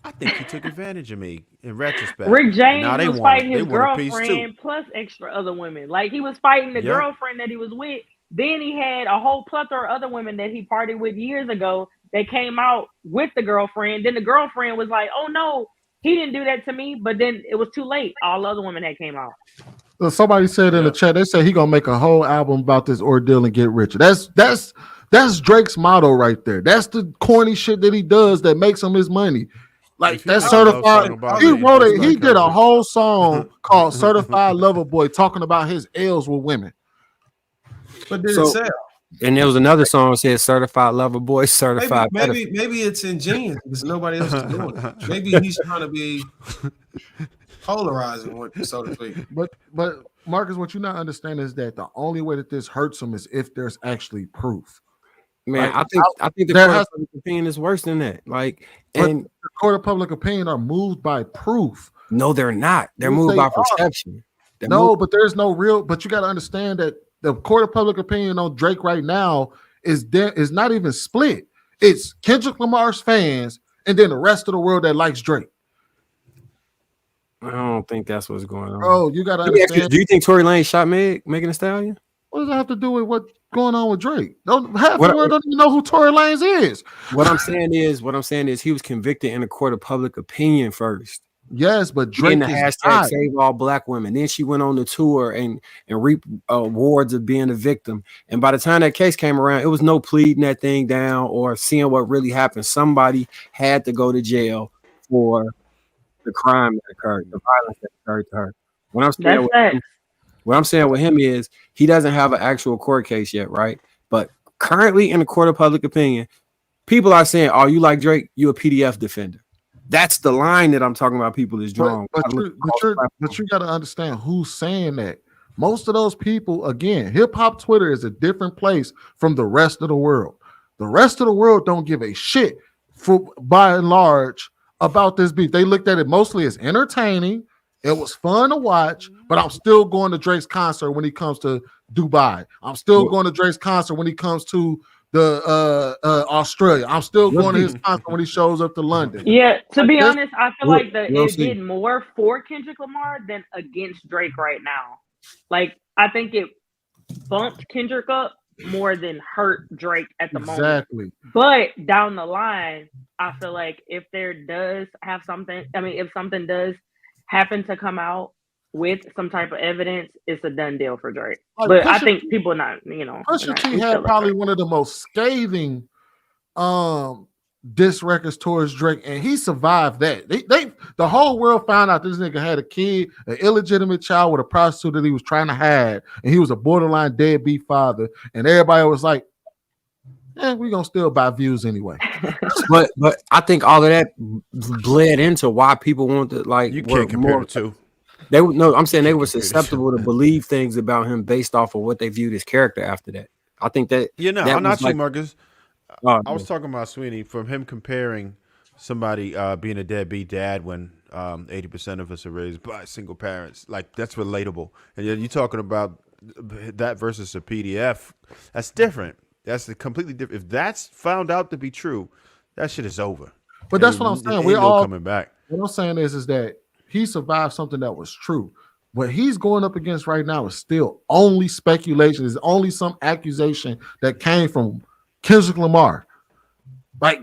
I think he took advantage of me in retrospect. Rick James was fighting his girlfriend plus extra other women. Like he was fighting the girlfriend that he was with. Then he had a whole plethora of other women that he partied with years ago that came out with the girlfriend. Then the girlfriend was like, oh no, he didn't do that to me. But then it was too late. All the other women that came out. So somebody said in the chat, they said he gonna make a whole album about this ordeal and get richer. That's Drake's motto right there. That's the corny shit that he does that makes him his money. Like that's certified. He did a whole song called "Certified Lover Boy" talking about his ills with women. But did it sell? And there was another song that said "Certified Lover Boy," certified. Maybe it's ingenious because nobody else is doing it. Maybe he's trying to be polarizing, so to speak. But Marcus, what you're not understanding is that the only way that this hurts him is if there's actually proof. Man, like, I think the court of public opinion is worse than that. Like, and the court of public opinion are moved by proof. No, they're not. They're moved by perception. But there's no real. But you got to understand that the court of public opinion on Drake right now is not even split. It's Kendrick Lamar's fans and then the rest of the world that likes Drake. I don't think that's what's going on. Oh, you got to understand. Do you think Tory Lanez shot Megan Thee Stallion? What does that have to do with what's going on with Drake? Half the world don't even know who Tory Lanez is. What I'm saying is he was convicted in a court of public opinion first. Yes, but Drake in the hashtag Save All Black Women. Then she went on the tour and reaped awards of being a victim. And by the time that case came around, it was no pleading that thing down or seeing what really happened. Somebody had to go to jail for the crime that occurred, the violence that occurred to her. What I'm saying with him is he doesn't have an actual court case yet, right? But currently in the court of public opinion, people are saying, "Oh, you like Drake? You a PDF defender." That's the line that I'm talking about. People is drawing. But you got to understand who's saying that. Most of those people, again, hip hop Twitter is a different place from the rest of the world. The rest of the world don't give a shit by and large about this beef. They looked at it mostly as entertaining. It was fun to watch, but I'm still going to Drake's concert when he comes to Dubai. I'm still going to Drake's concert when he comes to the Australia. I'm still going to his concert when he shows up to London. Yeah, to be honest, I feel like it did more for Kendrick Lamar than against Drake right now. Like, I think it bumped Kendrick up more than hurt Drake at the moment. Exactly. But down the line, I feel like if something does happen to come out with some type of evidence, it's a done deal for Drake. But I think people Pusha T had probably one of the most scathing diss records towards Drake, and he survived that. The whole world found out this nigga had a kid, an illegitimate child with a prostitute that he was trying to hide, and he was a borderline deadbeat father, and everybody was like, we're gonna still buy views anyway. but I think all of that bled into why people want to like. You can't compare the two. I'm saying they were susceptible to believe things about him based off of what they viewed his character after that. I think that I'm not you, Marcus. I was talking about Sweeney from him comparing somebody being a deadbeat dad when 80% of us are raised by single parents. Like that's relatable. And you're talking about that versus a PDF. That's different. That's completely different. If that's found out to be true, that shit is over. But that's what I'm saying. We're all coming back. What I'm saying is that he survived something that was true. What he's going up against right now is still only speculation. Is only some accusation that came from Kendrick Lamar. Like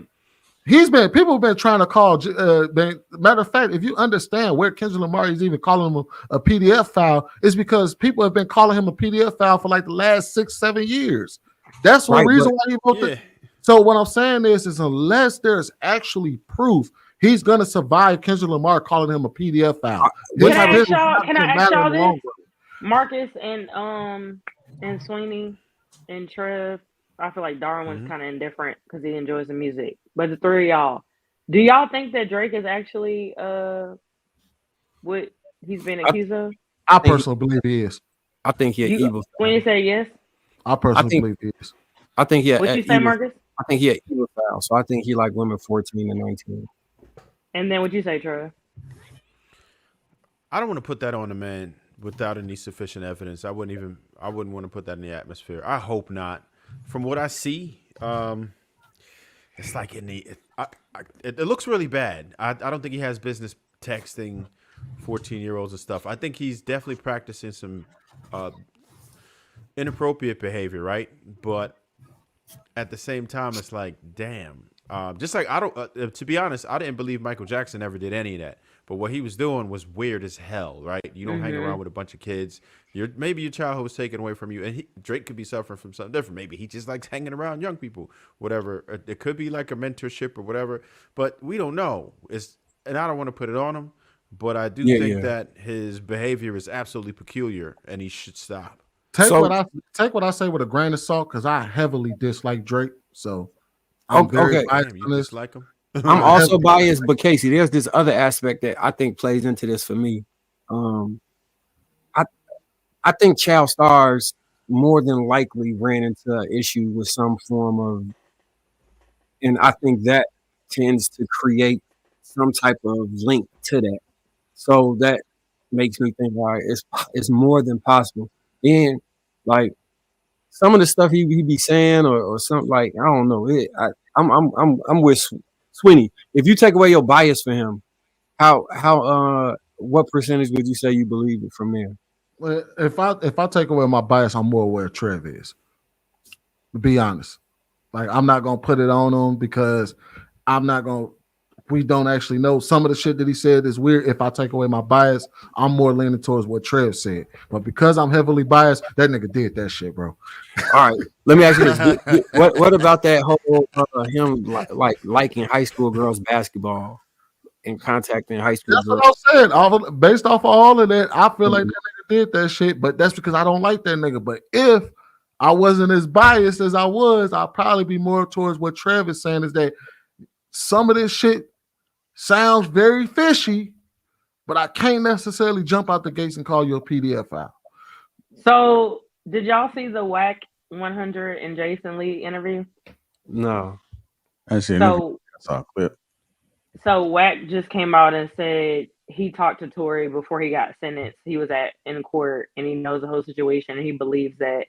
people have been trying to call. Matter of fact, if you understand where Kendrick Lamar is even calling him a PDF file, it's because people have been calling him a PDF file for like the last 6-7 years. That's one reason why he wrote it. So what I'm saying is unless there's actually proof, he's gonna survive Kendrick Lamar calling him a PDF file. Can I ask y'all this? Marcus and Sweeney and Trev. I feel like Darwin's kind of indifferent because he enjoys the music. But the three of y'all, do y'all think that Drake is actually what he's been accused of? I personally believe he is. I think he evil. When you say yes, I personally believe he is. I think he. What you say, Marcus? I think he had evil foul. So I think he like women 14 and 19. And then what you say, Trev? I don't want to put that on the man without any sufficient evidence. I wouldn't want to put that in the atmosphere. I hope not. From what I see, it's like it looks really bad. I don't think he has business texting 14-year-olds and stuff. I think he's definitely practicing some inappropriate behavior, right? But at the same time, it's like, damn. Just like to be honest, I didn't believe Michael Jackson ever did any of that. But what he was doing was weird as hell, right? You don't hang around with a bunch of kids. Maybe your childhood was taken away from you, and Drake could be suffering from something different. Maybe he just likes hanging around young people, whatever. It could be like a mentorship or whatever, but we don't know. And I don't want to put it on him, but I do think that his behavior is absolutely peculiar, and he should stop. Take what I say with a grain of salt, because I heavily dislike Drake. So I'm very biased on this. Like him. I'm also biased, but Casey, there's this other aspect that I think plays into this for me. I think child stars more than likely ran into an issue with some form of, and I think that tends to create some type of link to that. So that makes me think, all right, it's more than possible. And like some of the stuff he be saying or something, like I don't know. I'm with Sweeney. If you take away your bias for him, what percentage would you say you believe it from there? Well, if I take away my bias, I'm more aware Trev is. To be honest, like I'm not gonna put it on him because we don't actually know. Some of the shit that he said is weird. If I take away my bias, I'm more leaning towards what Trev said. But because I'm heavily biased, that nigga did that shit, bro. All right, let me ask you this: what about that whole him like liking high school girls basketball and contacting high school girls? That's what I'm saying. Based off of all of that, I feel like that nigga did that shit. But that's because I don't like that nigga. But if I wasn't as biased as I was, I'd probably be more towards what Trev is saying, is that some of this shit sounds very fishy, but I can't necessarily jump out the gates and call you a PDF file. So, did y'all see the Whack 100 and Jason Lee interview? No. I saw a clip. So Whack just came out and said he talked to Tory before he got sentenced. He was in court and he knows the whole situation, and he believes that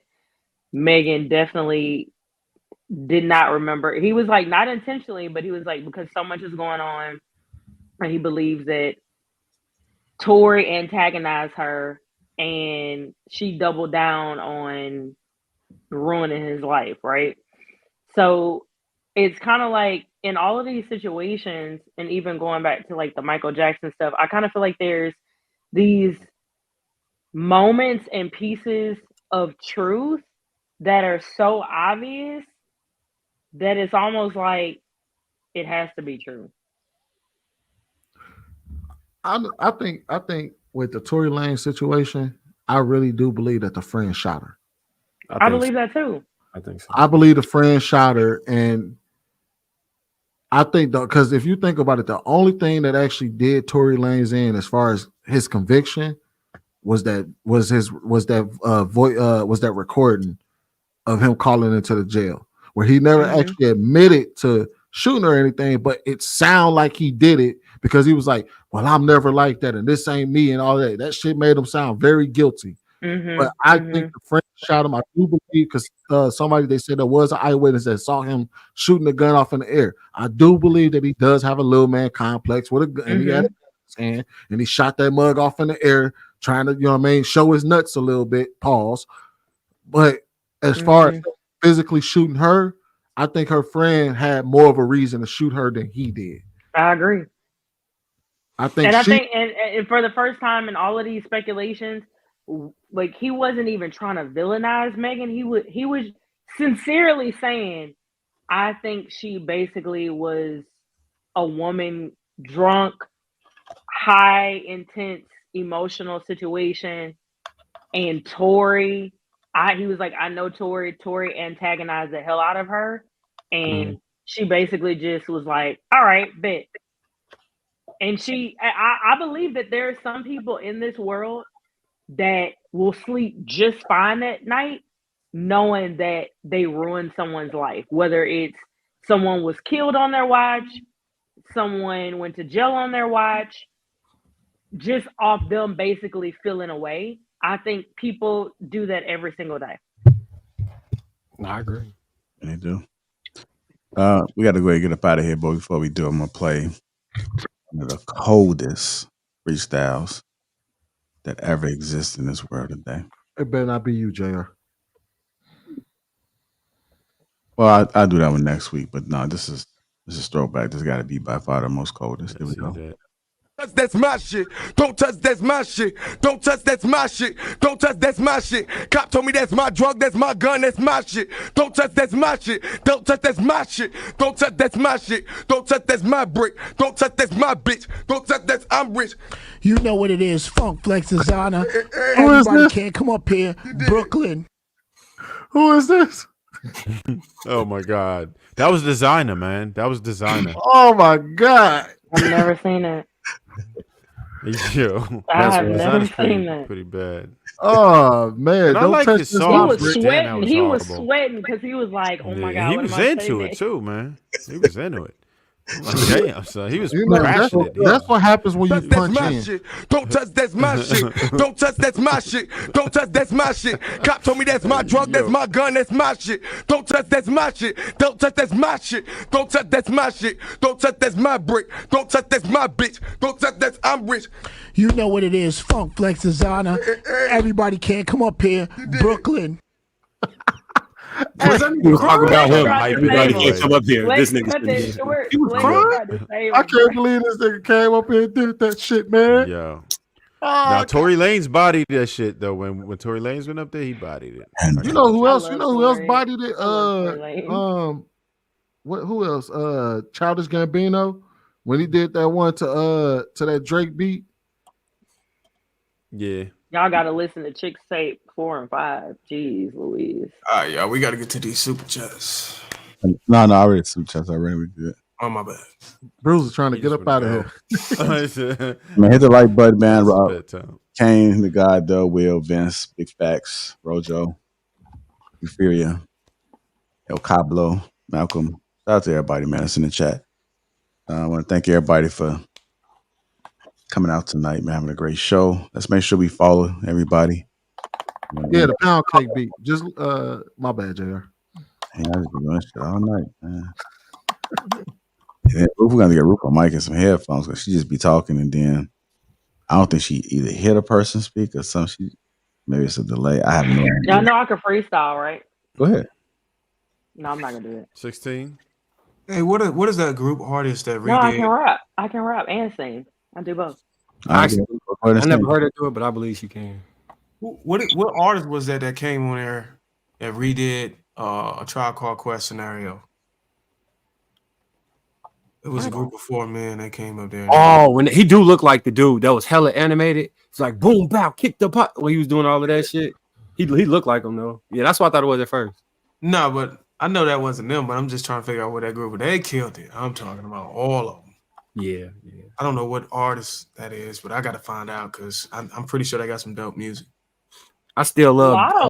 Megan definitely did not remember. He was like, not intentionally, but he was like, because so much is going on, and he believes that Tory antagonized her and she doubled down on ruining his life, right? So it's kind of like in all of these situations, and even going back to like the Michael Jackson stuff, I kind of feel like there's these moments and pieces of truth that are so obvious that it's almost like it has to be true. I think with the Tory Lanez situation, I really do believe that the friend shot her. I believe that too. I think so. I believe the friend shot her, and I think because if you think about it, the only thing that actually did Tory Lanez in as far as his conviction was that recording of him calling into the jail. where he never actually admitted to shooting her or anything, but it sounded like he did it because he was like, well, I'm never like that, and this ain't me, and all that. That shit made him sound very guilty. But I think the friend shot him. I do believe because somebody, they said there was an eyewitness that saw him shooting the gun off in the air. I do believe that he does have a little man complex with a gun, and he had a gun in his hand, and he shot that mug off in the air, trying to, you know what I mean, show his nuts a little bit. Pause. But as far as physically shooting her, I think her friend had more of a reason to shoot her than he did. I agree. I think, and for the first time in all of these speculations, like, he wasn't even trying to villainize Megan. He was sincerely saying, I think she basically was a woman drunk, high, intense, emotional situation, and Tori. He was like, I know Tori antagonized the hell out of her, and she basically just was like, all right, bet. And I believe that there are some people in this world that will sleep just fine at night knowing that they ruined someone's life, whether it's someone was killed on their watch, someone went to jail on their watch, just off them basically feeling away. I think people do that every single day. I agree. They do. We got to go ahead and get up out of here, but before we do, I'm going to play one of the coldest freestyles that ever exists in this world today. It better not be you, JR. Well, I'll do that one next week, but no, this is throwback. This got to be by far the most coldest. Here we go. That's my shit. Don't touch, that's my shit. Don't touch, that's my shit. Don't touch, that's my shit. Cop told me that's my drug, that's my gun, that's my shit. Don't touch, that's my shit. Don't touch, that's my shit. Don't touch, that's my shit. Don't touch, that's my brick. Don't touch, that's my bitch. Don't touch, that's I'm rich. You know what it is, Funk Flex Designer. Everybody can't come up here. Brooklyn. Who is this? Oh my God. That was Designer, man. That was Designer. Oh my God. I've never seen it. Yo, I have never seen that. Pretty bad. Oh man, I like his song. He was sweating. He was sweating because he was like, "Oh my God!" He was into it too, man. He was into it. Like, damn, son. He was passionate. That's what happens when you punch in. Shit. Don't touch, that's my shit. Don't touch, that's my shit. Don't touch, that's my shit. Cop told me that's my drug, that's my gun, that's my shit. Don't touch, that's my shit. Don't touch, that's my shit. Don't touch, that's my shit. Don't touch, that's my brick. Don't touch, that's my bitch. Don't touch, that's I'm rich. You know what it is, Funk Flex Designer. Everybody can't come up here. Brooklyn. We were talking about him. Everybody can't come up here. This nigga. He was crying. I can't believe this nigga came up here and did that shit, man. Yeah. Now Tory Lanez bodied that shit though. When Tory Lanez went up there, he bodied it. You know who else? You know who else bodied it? Who else? Childish Gambino when he did that one to that Drake beat. Yeah. Y'all got to listen to Chick's tape 4 and 5. Jeez, Louise. All right, y'all. We got to get to these super chats. No, I already super chats. I already did it. Oh, my bad. Bruce is trying to get up out of here. Man, hit the like button, man. Kane, the God, though, Will, Vince, Big Facts, Rojo, Euphoria, El Cablo, Malcolm. Shout out to everybody, man. That's in the chat. I want to thank everybody for coming out tonight, man. Having a great show. Let's make sure we follow everybody. Yeah, the pound cake beat. Just my bad, JR. Hey, I just been doing shit all night, man. We're gonna get Ruth on mic and some headphones because she just be talking and then I don't think she either hear the person speak or something. Maybe it's a delay. I have no idea. Y'all know I can freestyle, right? Go ahead. No, I'm not gonna do it. 16. Hey, what is that group artist that redid? No, I can rap. I can rap and sing. I do both. I never heard her do it, but I believe she can. What artist was that came on there that redid a Tribe Called Quest scenario? It was a group of 4 men that came up there. Oh, when he do look like the dude that was hella animated. It's like boom, bow, kick the pot when he was doing all of that shit. He looked like him though. Yeah, that's what I thought it was at first. No, but I know that wasn't them. But I'm just trying to figure out what that group. They killed it. I'm talking about all of them. Yeah. I don't know what artist that is, but I got to find out because I'm pretty sure they got some dope music. I still love